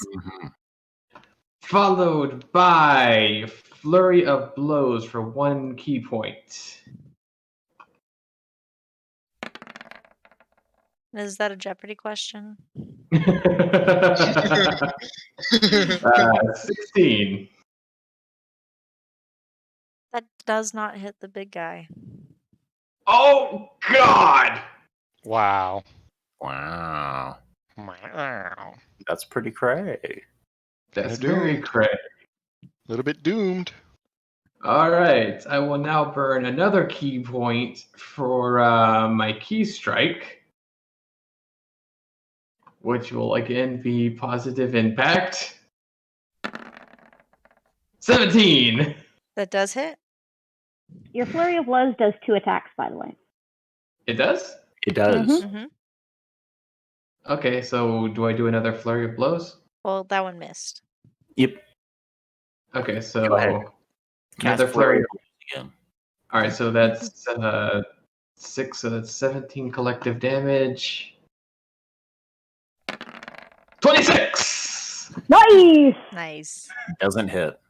Followed by Flurry of Blows for 1 key point. Is that a Jeopardy question? 16. That does not hit the big guy. Oh, God! Wow. Wow. Wow. That's pretty cray. That's Kinda very doomed. cray. A little bit doomed. All right, I will now burn another key point for my key strike, which will again be positive impact. 17. That does hit? Your Flurry of Blows does 2 attacks, by the way. It does? It does. Mm-hmm. Okay, so do I do another Flurry of Blows? Well, that one missed. Yep. Okay, so Go ahead. another Cast Flurry. again. All right, so that's 6, so that's 17 collective damage. 26! Nice! Nice. Doesn't hit.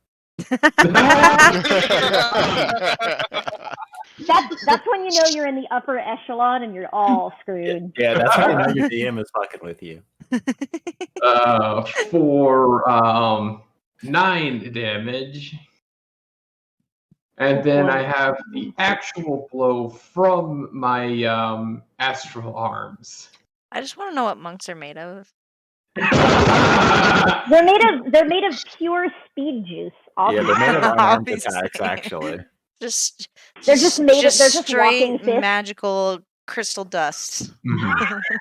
That's when you know you're in the upper echelon and you're all screwed. Yeah, that's how you know your DM is fucking with you. For 9 damage. And then I have the actual blow from my astral arms. I just want to know what monks are made of. They're made of pure speed juice. Yeah, they're made of unarmed Obviously. attacks, actually. They're just made of- they're just straight walking fists. magical crystal dust.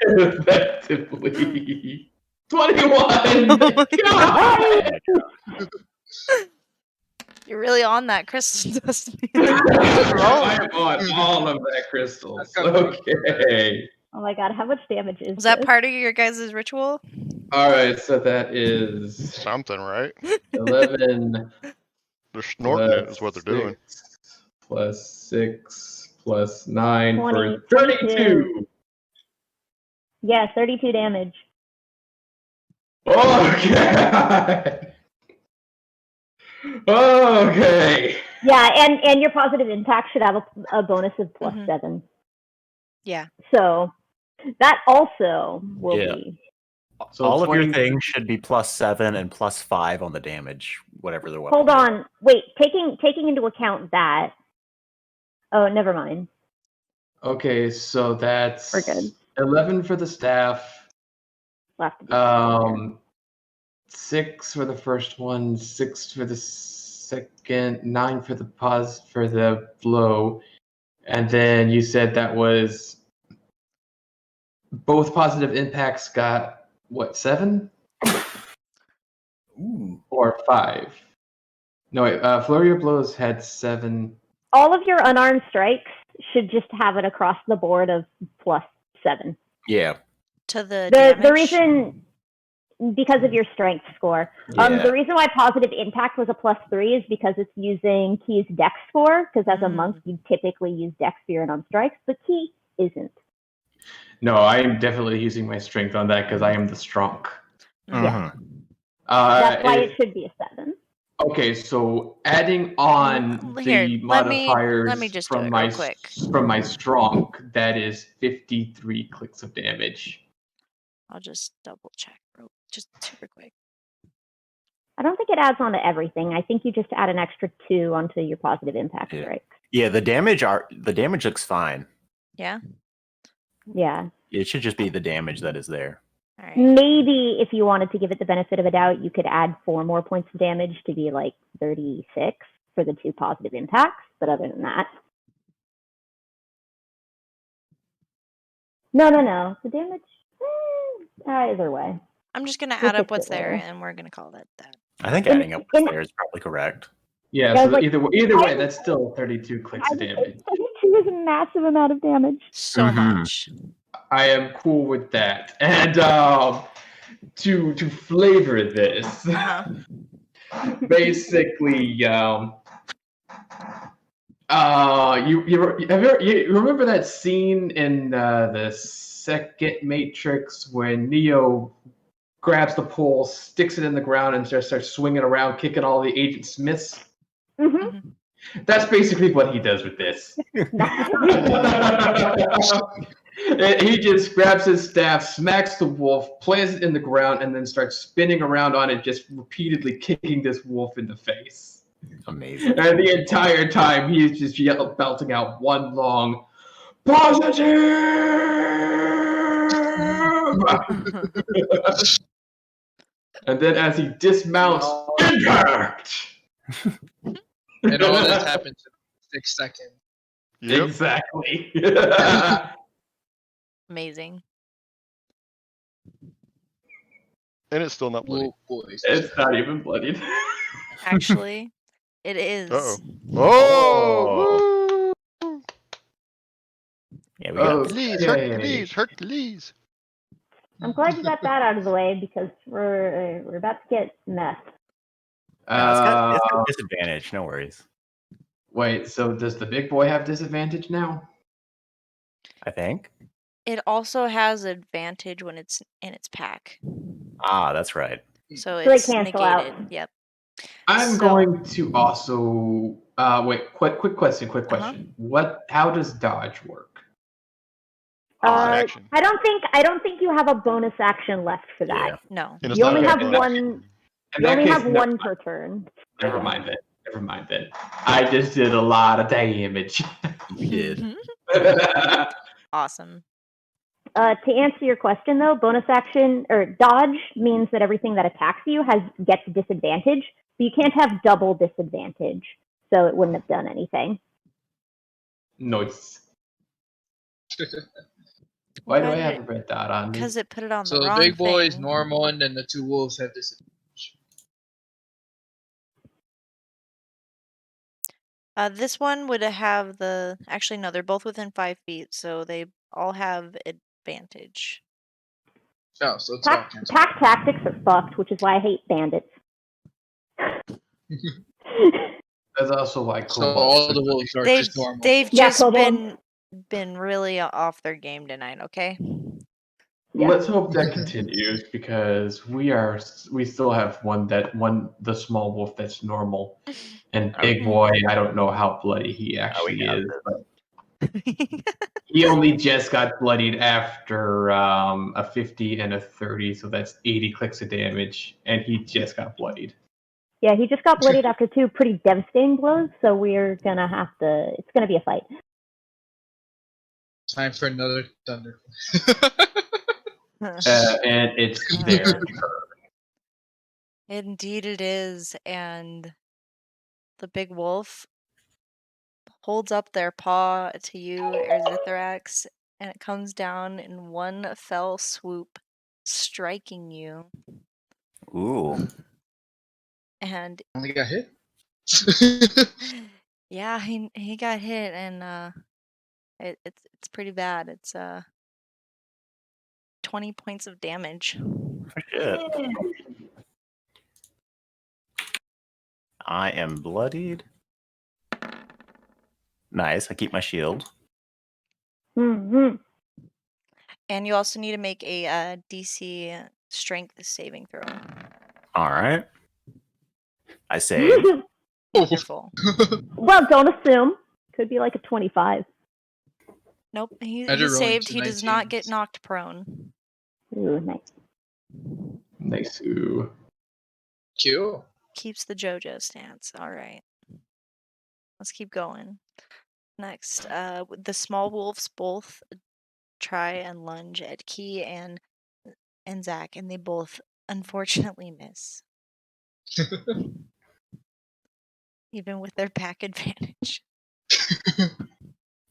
Effectively. 21! Oh my God! You're really on that crystal dust. I'm on all of that crystals. Okay. Oh my god, how much damage is Was that this? part of your guys' ritual? Alright, so that is Something, right? 11 They're snorting it, is what they're doing. plus 6 plus 9 20, for 32. Yeah, 32 damage. Okay. Okay. Yeah, and your positive impact should have a bonus of plus Mhm. 7. Yeah. So that also will Yeah. be. So all of 20 your things should be +7 and +5 on the damage, whatever the weapon. Hold is. on, wait. Taking into account that. Oh, never mind. Okay, so that's We're good. 11 for the staff. Left. To be 6 for the first one, 6 for the second, 9 for the pause for the blow, and then you said that was both positive impacts got what, 7 Ooh. or 5? No, wait. Flurry of Blows had 7. all of your unarmed strikes should just have it across the board of plus 7. Yeah. To the The damage? reason, because of your strength score. Yeah. The reason why positive impact was a +3 is because it's using Key's dex score, because as a monk, you typically use dex for your unarmed strikes, but Key isn't. No, I am definitely using my strength on that because I am the strong. Yeah. Mhm. That's why it should be a 7. Okay, so adding on Here, the let me modifiers just do from it my real quick. from my strong, that is 53 clicks of damage. I'll just double check, just super quick. I don't think it adds on to everything. I think you just add an extra 2 onto your positive impact Yeah. strike. Yeah, the damage looks fine. Yeah? Yeah. It should just be the damage that is there. All right. Maybe if you wanted to give it the benefit of a doubt, you could add 4 more points of damage to be like 36 for the 2 positive impacts. But other than that, no. The damage, either way. I'm just going to We'll add up fix what's it there, later. and we're going to call that that. I think In- adding up what's in- there is probably correct. Yeah, Yeah, so like, either way, that's still 32 clicks of damage. 32 is a massive amount of damage. So Mhm. much. I am cool with that. And to flavor this, Uh-huh. basically, You remember that scene in the second Matrix when Neo grabs the pole, sticks it in the ground, and just starts swinging around, kicking all the Agent Smiths? Mhm. That's basically what he does with this. He just grabs his staff, smacks the wolf, plants it in the ground, and then starts spinning around on it, just repeatedly kicking this wolf in the face. Amazing. And the entire time, he is just belting out one long positive. And then as he dismounts, impact. And all this happens in 6 seconds. Yep. Exactly. Amazing. And it's still not bloody. Wolf boys. It's not even bloodied. Actually, it is. Oh! Woo! Yeah, we got Hercules, Okay. Hercules, Hercules. I'm glad you got that out of the way because we're about to get messed. No, it's got disadvantage. No worries. Wait, so does the big boy have disadvantage now? I think. It also has advantage when it's in its pack. Ah, that's right. So So they it's cancel negated. out. Yep. I'm So- going to also wait. Quick question. How does dodge work? Action. I don't think you have a bonus action left for that. Yeah. No. And it's You not only a have bonus one. action. In You that only case, have one per turn. Never mind then. I just did a lot of damage. We did. Awesome. To answer your question though, bonus action or dodge means that everything that attacks you gets disadvantage, but you can't have double disadvantage, so it wouldn't have done anything. Nice. Why do I have a red dot on me? Because it put it on So the the wrong big boy is thing. normal, and then the 2 wolves have disadvantage. This one would have actually no, they're both within 5 feet, so they all have advantage. Oh, so it's all canceled. Pack tactics are fucked, which is why I hate bandits. That's also why So all the wolves are They've just normal. they've Yeah, just kobolds. been really off their game tonight, okay? Yeah. Let's hope that continues because we still have the small wolf that's normal, and big boy. I don't know how bloody he actually got is, but he only just got bloodied after a 50 and a 30, so that's 80 clicks of damage, and he just got bloodied. Yeah, he just got bloodied after 2 pretty devastating blows, so we're gonna have to. It's gonna be a fight. Time for another thunder. And it's their turn. Indeed it is, and the big wolf holds up their paw to you, Erzithrax, and it comes down in one fell swoop, striking you. Ooh. And Only got hit. yeah, he got hit, and it's pretty bad. It's 20 points of damage. Shit. I am bloodied. Nice. I keep my shield. Mm-hmm. And you also need to make a DC strength saving throw. All right. I saved. Wonderful. Well, don't assume. Could be like a 25. Nope, he Better rolling saved. to He does not get 19s. knocked prone. Ooh, nice. Nice. Ooh. Cool. Keeps the JoJo stance. All right. Let's keep going. Next, the small wolves both try and lunge at Key and Zach, and they both unfortunately miss. Even with their pack advantage.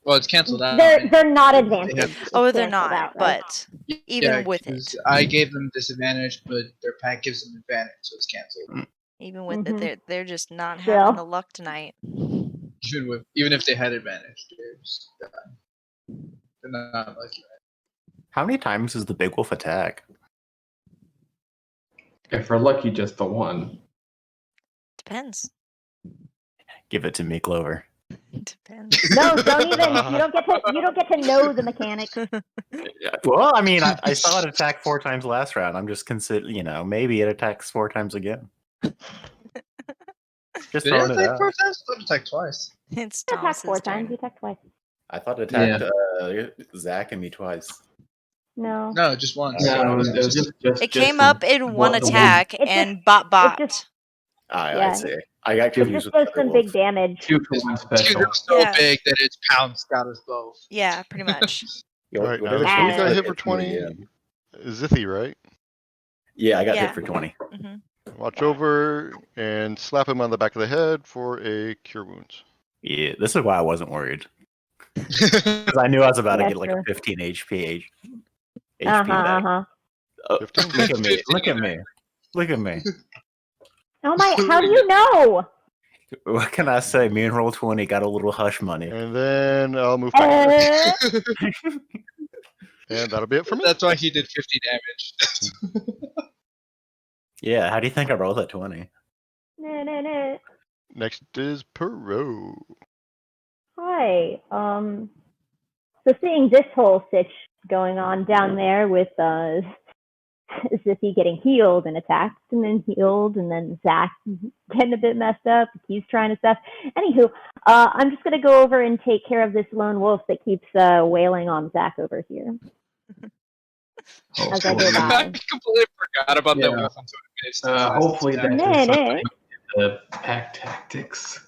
Well, it's canceled out. They're not They advantaged. have- It's Oh, they're canceled not, out, right? but even with it. 'cause I gave them disadvantage, but their pack gives them advantage, so it's canceled. Even with Mhm. it, they're just not Still. having the luck tonight. Even if they had advantage, they're not lucky. How many times does the big wolf attack? If we're lucky, just the one. Depends. Give it to me, Clover. Depends. No, don't even. You don't get to know the mechanics. Well, I mean, I saw it attack 4 times last round. I'm just considering, maybe it attacks 4 times again. Just Did throwing it it attack out. 4 times? It attacked twice. It's You attack 4 Thomas's times. turn. You attack twice. I thought it attacked Zach and me twice. No. No, just once. Okay. No, it was just. It came up in one the attack It and just- bot. I Yeah. see. I got It confused just with does the other some big wolf. damage. 2 for 1 Dude, special. it was so Yeah. big that its pounce got us both. Yeah, pretty much. Yo, All right, now whatever this one one you got it hit for hits me 20. again. Zithy, right? Yeah, I got Yeah. hit for 20. hmm Watch over and slap him on the back of the head for a cure wounds. Yeah, this is why I wasn't worried. Because I knew I was about to Yeah, get like true. a 15 HP Uh-huh, back. uh-huh. 15? Look at me. Look at me. Look at me. Oh my! How do you know? What can I say? Me and Roll20 got a little hush money. And then I'll move back. Uh, And that'll be it for me. That's why he did 50 damage. Yeah, how do you think I rolled at 20? no. Next is Perot. Hi. So seeing this whole sitch going on down there with Zippy getting healed and attacked and then healed and then Zach getting a bit messed up. He's trying to stuff. Anywho, I'm just gonna go over and take care of this lone wolf that keeps wailing on Zach over here. As I go I by. completely forgot about that Yeah. wolf until it finished. his last Hopefully attack. that Nay, is nay. something in the pack tactics.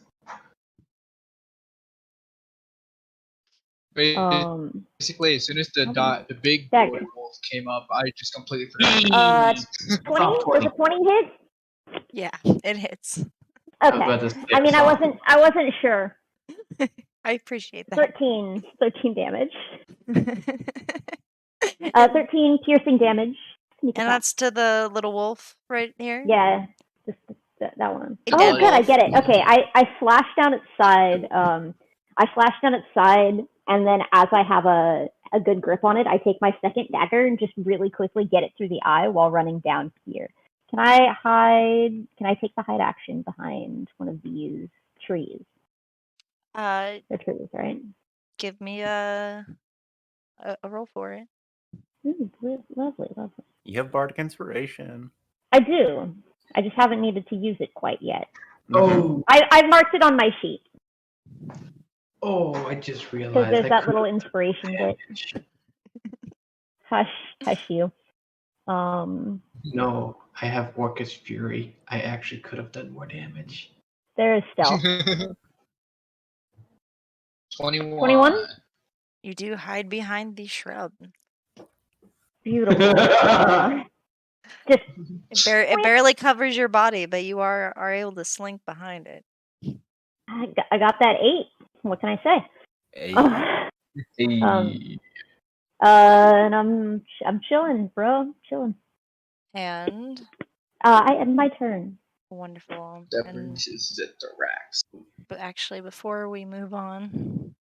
Basically, as soon as the big Dagger. boy wolf came up, I just completely forgot. 20? Was a 20 hit? Yeah, it hits. I was Okay. about to say I mean, something. I wasn't sure. I appreciate that. 13 damage. 13 piercing damage. And that's to the little wolf right here? Yeah, just that one. It Oh, did. good, I get it. Okay, I flashed down its side. And then as I have a good grip on it, I take my second dagger and just really quickly get it through the eye while running down here. Can I take the hide action behind one of these trees? They're trees, right? Give me a roll for it. Lovely. You have Bardic Inspiration. I do. I just haven't needed to use it quite yet. Oh, I've marked it on my sheet. I just Because realized. there's I that could little have inspiration bit. damage. Hush you. No, I have Orcus Fury. I actually could have done more damage. There is stealth. 21. 21? You do hide behind the shrub. Beautiful. Just It barely covers your body, but you are able to slink behind it. I got that 8. What can I say? Hey. And I'm chilling, bro. Chilling. And I end my turn. wonderful. That And, brings his Zithrax. but actually, before we move on,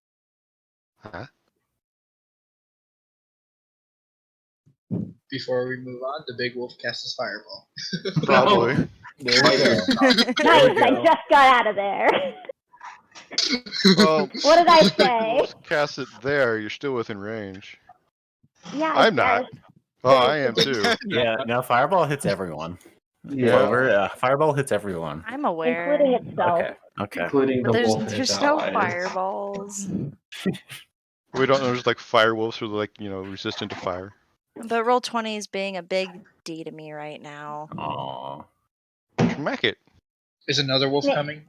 Huh? Before we move on, the big wolf casts his fireball. Probably. There we go. Nice, I just got out of there. Well, What did I if the say? wolves cast it there, you're still within range. Yeah, I I'm not. guess. Oh, I am too. Yeah, no, Fireball hits everyone. Yeah, Clover, Fireball hits everyone. I'm aware. Including itself. Okay. including the But wolf and his there's no allies. fireballs. We don't know there's like fire wolves who are like, resistant to fire. But Roll20 is being a big D to me right now. Aw. Smack it. Is another wolf Yeah. coming?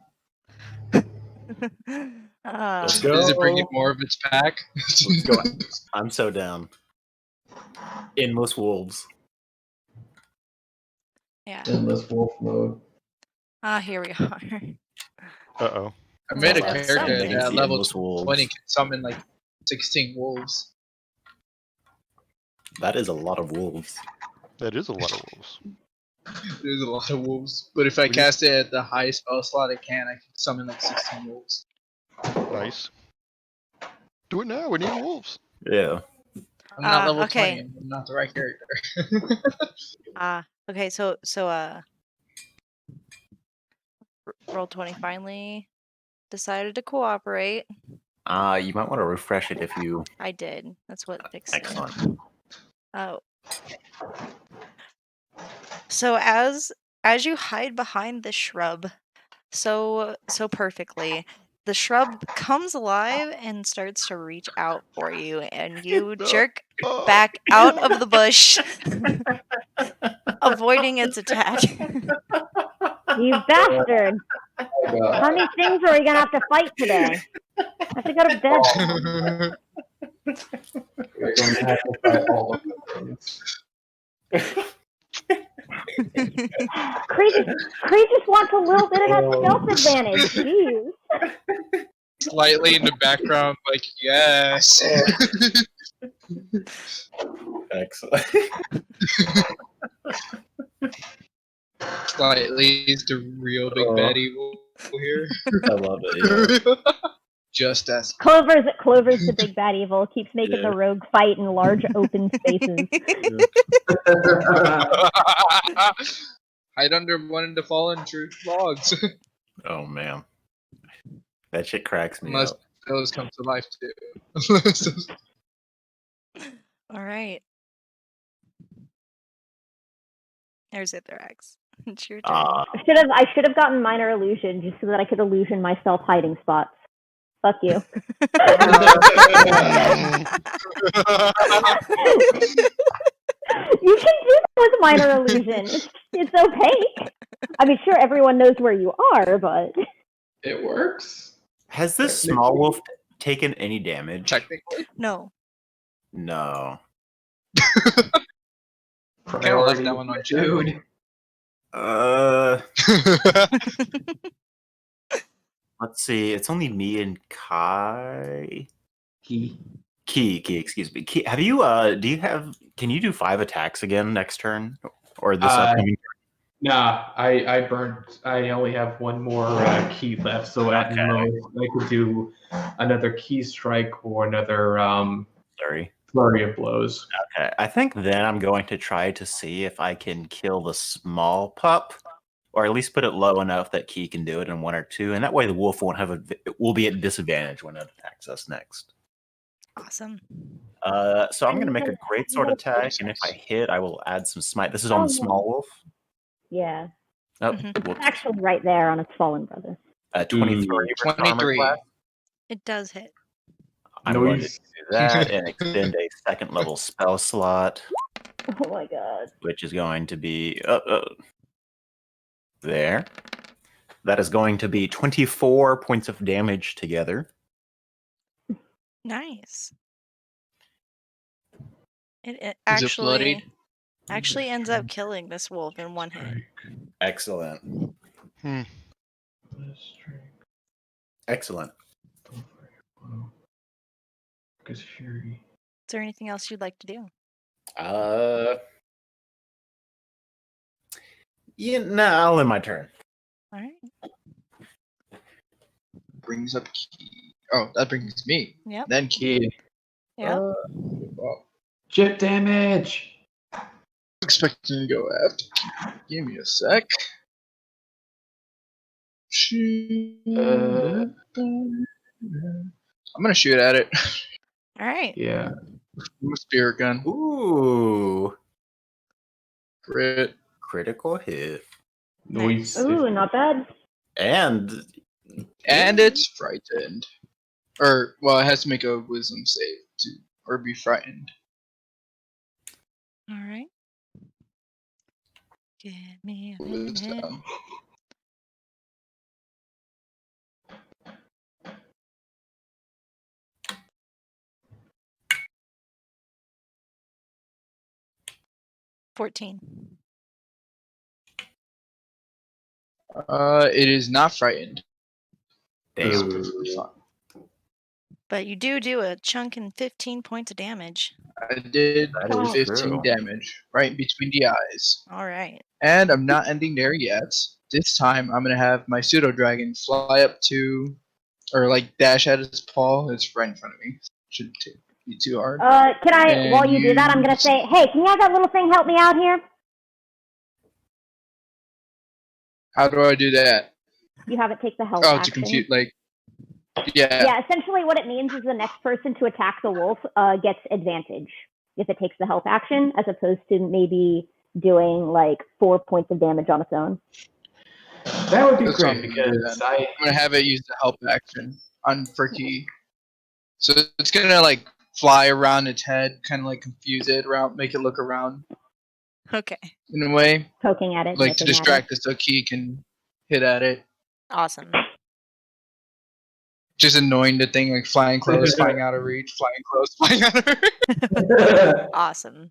Let's Uh, go. Is it bringing more of its pack? Let's go. I'm so down. Endless wolves. yeah. Endless wolf mode. Here we are. Uh-oh. I made a That's character amazing. that at level Endless wolves. 20 can summon like 16 wolves. That is a lot of wolves. That is a lot of wolves. There's a lot of wolves. But if I cast it at the highest spell slot I can summon like 16 wolves. Nice. Do it now. We need wolves. Yeah. I'm not level okay. 20. I'm not the right character. Okay, so Roll20 finally decided to cooperate. You might want to refresh it if you. I did. That's what fixed it. Excellent. Oh. So as you hide behind the shrub so perfectly, the shrub comes alive and starts to reach out for you, and you jerk back out of the bush, avoiding its attack. You bastard! Oh my How god. many things are we gonna have to fight today? I have to go to bed. We're going to have to fight all of the things. Cree just wants a little bit of that stealth advantage. Jeez. Slightly in the background, like, yes. Excellent. Slightly is the real big bad evil here. I love it. Yeah. Just as Clover's the big bad evil. Keeps making the rogue fight in large open spaces. hide under one of the fallen tree logs. Oh man, that shit cracks me Unless up. those come to life too. All right. There's Ithrax. It's your turn. I should have gotten minor illusion just so that I could illusion myself hiding spots. Fuck you. You can do that with minor illusion. It's opaque. I mean, sure, everyone knows where you are, but It works. Has this small wolf taken any damage? Technically. No. No. Kinda left that one on Dude. Let's see. It's only me and Kai. Key. Key, excuse me. Key, have you can you do 5 attacks again next turn? Or this upcoming Nah, I burnt. I only have one more key left, so at most I could do another key strike or another flurry of blows. Okay. I think then I'm going to try to see if I can kill the small pup. Or at least put it low enough that Key can do it in 1 or 2, and that way the wolf will be at disadvantage when it attacks us next. Awesome. So I'm going to make a great sword attack, and if I hit, I will add some smite. This is on the small wolf. yeah. Oh, It's actually right there on its fallen brother. 23. 23. It does hit. I'm going to do that and extend a 2nd level spell slot. Oh my god. Which is going to be there. That is going to be 24 points of damage together. Nice. It Is it actually bloodied? ends up killing this wolf in 1 hit. Excellent. Excellent. Fury. Is there anything else you'd like to do? Yeah, no, I'll end my turn. All right. Brings up Key. Oh, that brings me. Yep. Then Key. Yeah. Well, Chip damage. expecting to go after Key. Give me a sec. I'm gonna shoot at it. All right. Yeah. Spirit gun. Ooh. Crit. Critical hit. Nice. Ooh, not bad. And it's frightened. Or, well, it has to make a wisdom save or be frightened. All right. Give me a Wisdom. minute. 14. It is not frightened. It's damn. perfectly fine. But you do a chunk and 15 points of damage. I did That is 15 true. damage right between the eyes. All right. And I'm not ending there yet. This time I'm gonna have my pseudo dragon fly up to, or like dash at its paw. It's right in front of me. Shouldn't be too hard. Can I, And while you do that, I'm gonna say, hey, can you have that little thing help me out here? How do I do that? You have it take the health Oh, to action. compute like. Yeah. Yeah, essentially what it means is the next person to attack the wolf gets advantage if it takes the help action, as opposed to maybe doing like 4 points of damage on its own. That would be That's what I'm great gonna do because then. I'm gonna have it use the help action on for key. So it's gonna like fly around its head, kind of like confuse it around, make it look around Okay. in a way, Poking at it, like to nipping at distract it so key can hit at it. Awesome. Just annoying the thing, like flying close, flying out of reach, flying close, flying out of reach. Awesome.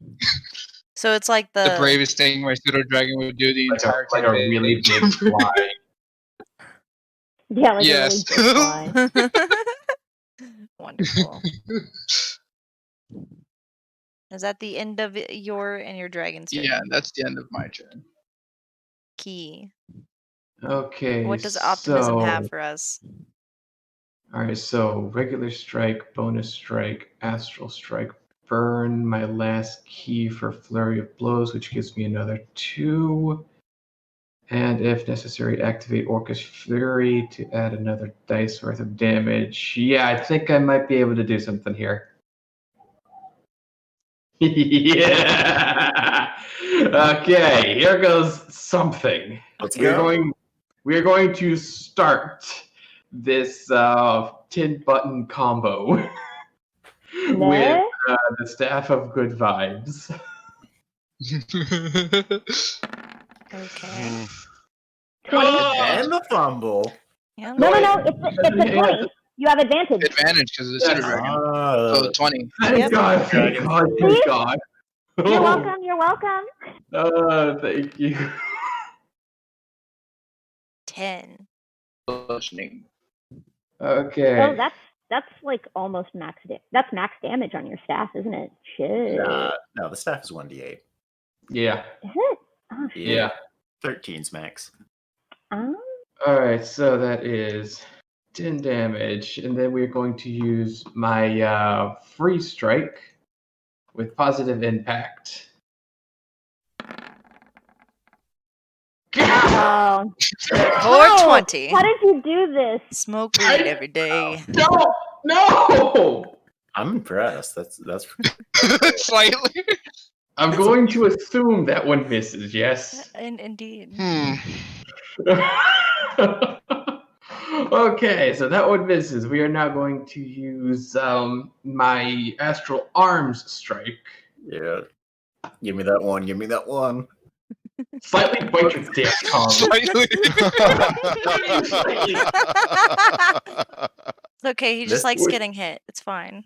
So it's like The the bravest thing my pseudo dragon would do the entire like a campaign. really big fly. it. Yeah, like Yes. a really big fly. Wonderful. Is that the end of your dragon's turn? Yeah, that's the end of my turn. Key. Okay. What does optimism so, have for us? All right, so regular strike, bonus strike, astral strike, burn my last key for flurry of blows, which gives me another 2. And if necessary, activate Orcus Fury to add another dice worth of damage. Yeah, I think I might be able to do something here. Yeah. Okay, here goes something. Let's We're go. going to start this 10-button combo with the Staff of Good Vibes. Okay. 20. And the fumble. Yeah. No, it's a 20. You have advantage. Advantage because of the pseudo dragon. So 20. Thank Yep. God, thank God, thank God. You're welcome. You're welcome. Thank you. 10. Bludgeoning. Okay. Oh, that's like almost max. That's max damage on your staff, isn't it? Shit. No, the staff is 1d8. Yeah. Is it? Oh, shit. Yeah. 13's max. Oh. All right, so that is 10 damage, and then we're going to use my free strike with positive impact. Oh. 420. How did you do this? Smoke weed every day. No! I'm impressed. That's Slightly. I'm going to assume that one misses, yes? Indeed. Okay, so that one misses. We are now going to use my Astral Arms Strike. yeah. Give me that one. Give me that one. Slightly bite your dick, Tom. Slightly. It's okay. He just This likes would- getting hit. It's fine.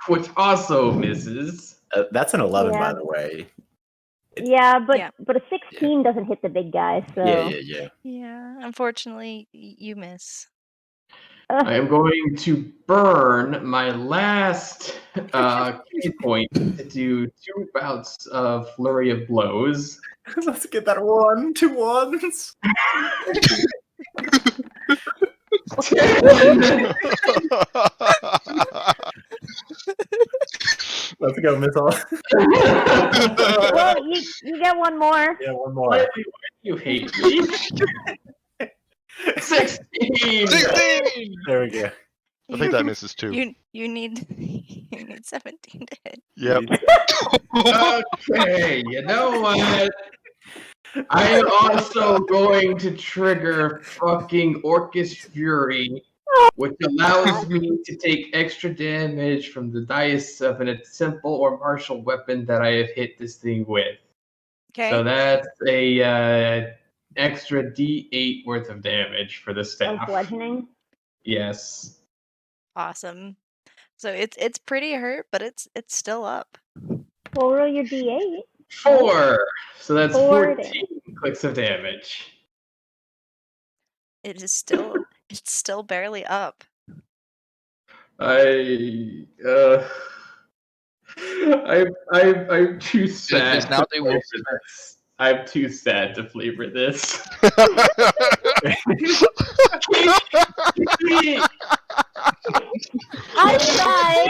Which also misses. That's an 11, Yeah. by the way. Yeah, but Yeah. but a 16 doesn't hit the big guy, so. Yeah. Yeah. Unfortunately, you miss. I am going to burn my last key point to do 2 bouts of Flurry of Blows. Let's get that 1, 2 ones. Let's go, Miss All. Well, you get one more. Yeah, one Why more. do you hate me? 16! 16! There we go. I think that misses too. You need 17 to hit. Yep. Okay, you know what? I am also going to trigger fucking Orcus Fury, which allows me to take extra damage from the dice of a simple or martial weapon that I have hit this thing with. Okay. So that's a extra D8 worth of damage for the Of staff. bludgeoning. Yes. Awesome. So it's pretty hurt, but it's still up. Well, roll your D8. 4. So that's 4 14 clicks of damage. It is still it's still barely up. I'm too sad. Because now to they flavor will- this. I'm too sad to flavor this. I'm sorry.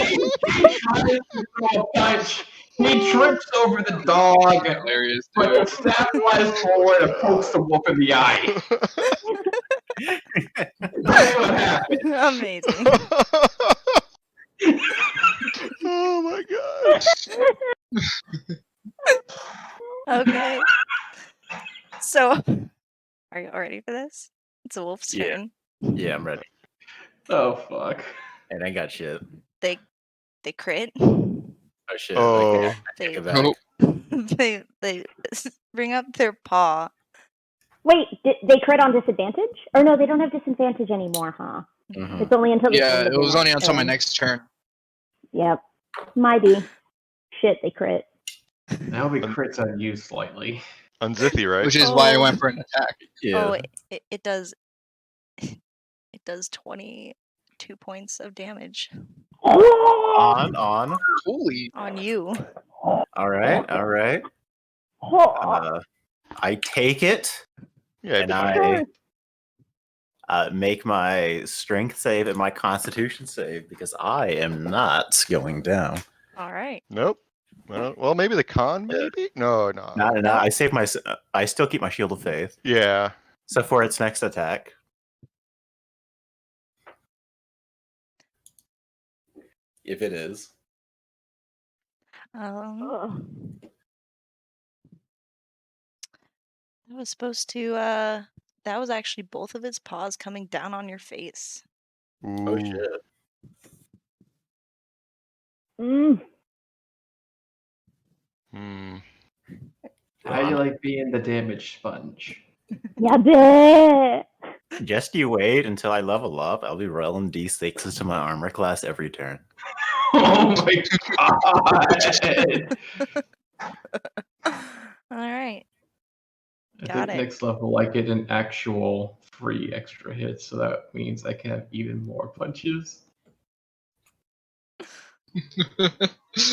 He trips over the dog, Hilarious, but dude. the staff flies forward and pokes the wolf in the eye. That's what happen. Amazing. Oh my god. Okay. So, are you all ready for this? It's a wolf's Yeah. turn. Yeah, I'm ready. Oh fuck. And I got shit. They crit. Oh shit. Oh. Okay, I take it back. Nope. they bring up their paw. Wait, they crit on disadvantage? Or no, they don't have disadvantage anymore, huh? Mhm. It's only until the Yeah, end of it was your only next until my turn. next turn. Yep. Mighty. Shit, they crit. I hope he crits on you slightly. On Zithy, right? Which is why I Oh. went for an attack. Yeah. Oh, it does. It does 22 points of damage On. Holy. on you. All right. I take it Yeah, it'd and be fine. I make my strength save and my constitution save because I am not going down. All right. Nope. Well, maybe the con, maybe? No. No, I save my. I still keep my shield of faith. Yeah. So for its next attack, if it is, That was supposed to. That was actually both of its paws coming down on your face. oh Ooh. shit. Mm. Hmm. How do you like being the damage sponge? Yeah, bitch. Just you wait until I level up. I'll be rolling d6s to my armor class every turn. Oh my god! All right. I Got think it. next level I get an actual free extra hit, so that means I can have even more punches.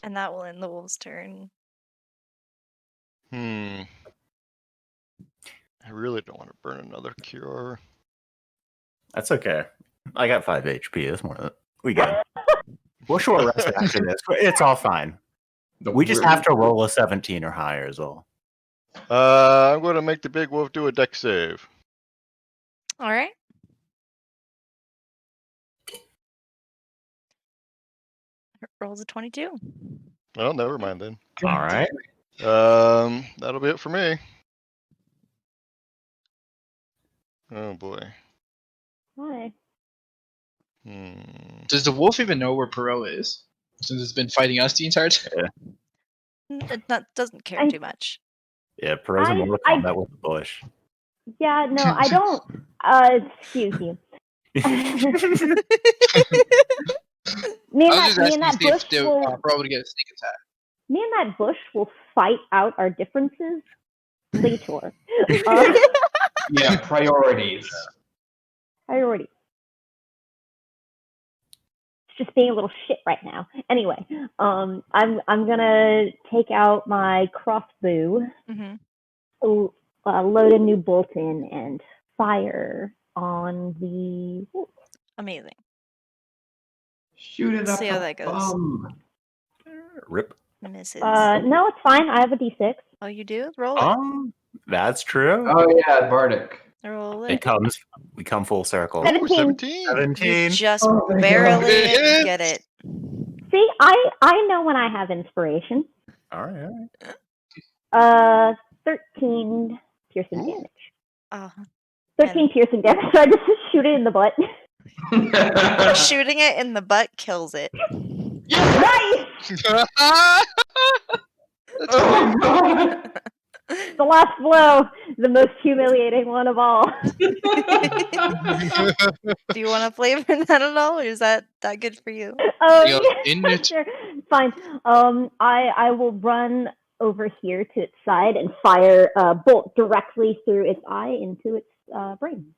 And that will end the wolf's turn. I really don't want to burn another cure. That's okay. I got 5 HP. That's more than we good. We'll short rest after this. It's all fine. We just have to roll a 17 or higher is all. I'm going to make the big wolf do a dex save. All right. Rolls a 22. Well, never mind then. All right. That'll be it for me. Oh boy. Hi. Does the wolf even know where Perot is? Since it's been fighting us the entire time? It doesn't care too much. Yeah, Perot's in Mortal Kombat with the bush. Yeah, no, I don't. Excuse you. Me and I was just asking that to see bush if will. Perot would get a sneak attack. Me and that bush will fight out our differences later. Yeah, priorities. Priority. It's just being a little shit right now. Anyway, I'm gonna take out my crossbow, load a new bolt in, and fire on the wolf. Amazing. Shoot it up See how the that goes. bum. Rip. Misses. No, it's fine. I have a D6. Oh, you do? Roll it. That's true. Oh yeah, Bardic. Roll It it. comes. We come full circle. 17. 17. 17. You just Oh my barely God. get it. See, I know when I have inspiration. All right. 13 piercing Ooh. damage. Oh. 13 piercing damage. So I just shoot it in the butt. Shooting it in the butt kills it. Nice! Oh my god! The last blow, the most humiliating one of all. Do you want to flavor that at all, or is that good for you? Yeah, in it. sure. Fine. I will run over here to its side and fire a bolt directly through its eye into its brain.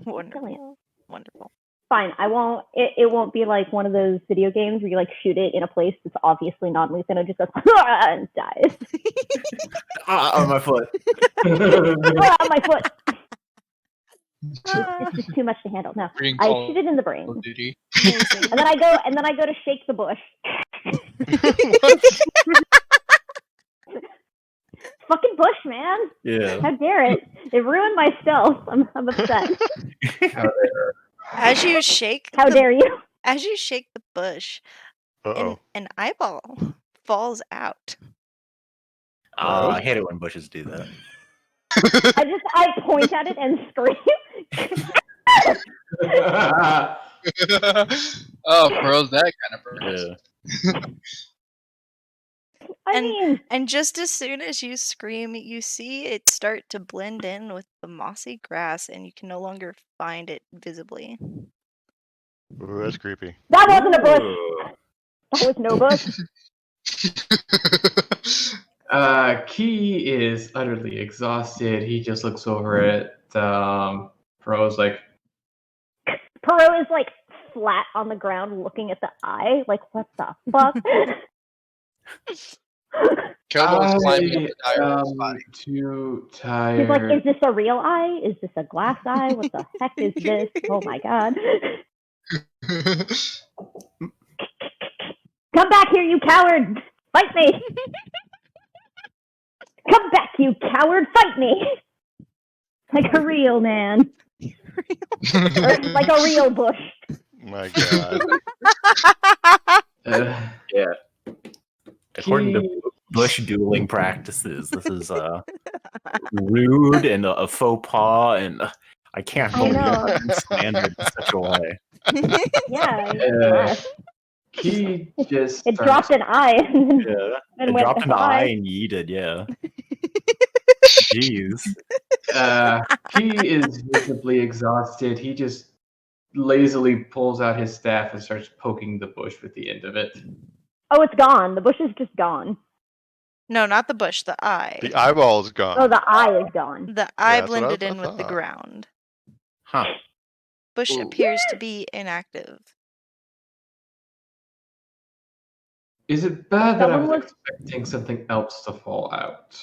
Wonderful. Wonderful. Fine. I won't. It won't be like one of those video games where you like shoot it in a place that's obviously non-lethal and it just goes and dies. On my foot. On my foot. It's just too much to handle. No, I shoot it in the brain, and then I go to shake the bush. Fucking bush, man! Yeah. How dare it? It ruined my stealth. I'm upset. As you shake How dare you? As you shake the bush, Uh-oh. an eyeball falls out. I hate it when bushes do that. I point at it and scream. Oh, Pearl's that kind of person. Yeah. I And- mean, And just as soon as you scream, you see it start to blend in with the mossy grass, and you can no longer find it visibly. Ooh, that's creepy. that wasn't a bush. Ooh. That was no bush. Key is utterly exhausted. He just looks over at Pro's like, Perot is like flat on the ground looking at the eye. Like, what the fuck? Kelbo's climbing up I the dire's am body. too He's tired. like, is this a real eye? Is this a glass eye? What the heck is this? Oh my god. Come back here, you coward! Fight me! Come back, you coward! Fight me! Like a real man. Or like a real bush. My God. Yeah. According Key, to bush dueling practices, this is rude and a faux pas, and I can't I believe know. it's slandered in such a way. Yeah. uh, Key just It starts- dropped an eye and then Yeah. and It went dropped an eye bye. and yeeted, yeah. Jeez. Key is visibly exhausted. He just lazily pulls out his staff and starts poking the bush with the end of it. Oh, it's gone. The bush is just gone. No, not the bush, the eye. The eyeball's gone. Oh, the eye is gone. The eye that's what I blended in with the thought. ground. Huh. Bush Ooh. appears to be inactive. Is it bad that I Someone was expecting something else to fall out?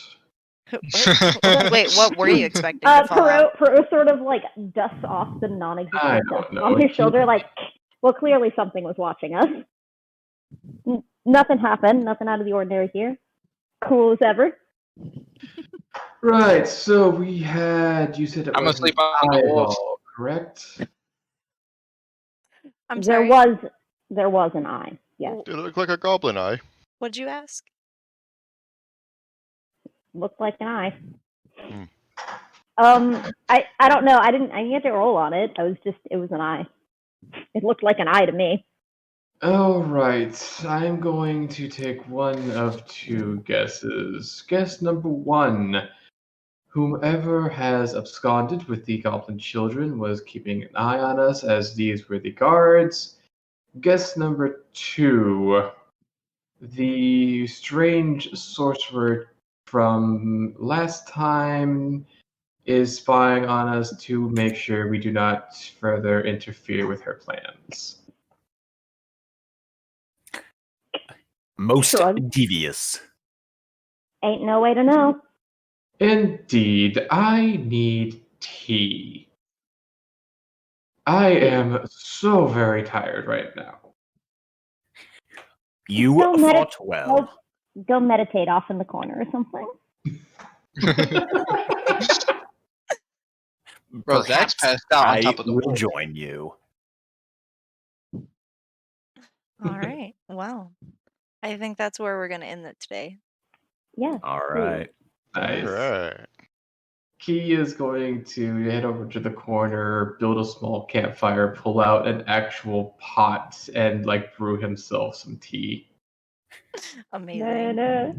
What? Wait, what were you expecting to fall out? Perot sort of like dusts off the I non-existent don't dust know. on his shoulder, like, well, clearly something was watching us. Nothing happened. Nothing out of the ordinary here. Cool as ever. Right, so we had, you said it I'm was asleep an on the wolves. eyeball, correct? I'm there sorry. was an eye. Yes, Did it look like a goblin eye? What'd you ask? looked like an eye. Hmm. I don't know. I didn't get to roll on it. It was an eye. It looked like an eye to me. All right, I'm going to take one of two guesses. Guess number one. Whomever has absconded with the goblin children was keeping an eye on us, as these were the guards. Guess number two. The strange sorcerer from last time is spying on us to make sure we do not further interfere with her plans. Most Shrug. devious. Ain't no way to know. Indeed, I need tea. I am so very tired right now. You Go fought well. Go meditate off in the corner or something. Bro, Zach's passed out on I top of the will wall. join you. All right. Well, I think that's where we're going to end it today. Yeah. All right. Nice. All right. Key is going to head over to the corner, build a small campfire, pull out an actual pot, and like brew himself some tea. Amazing. No.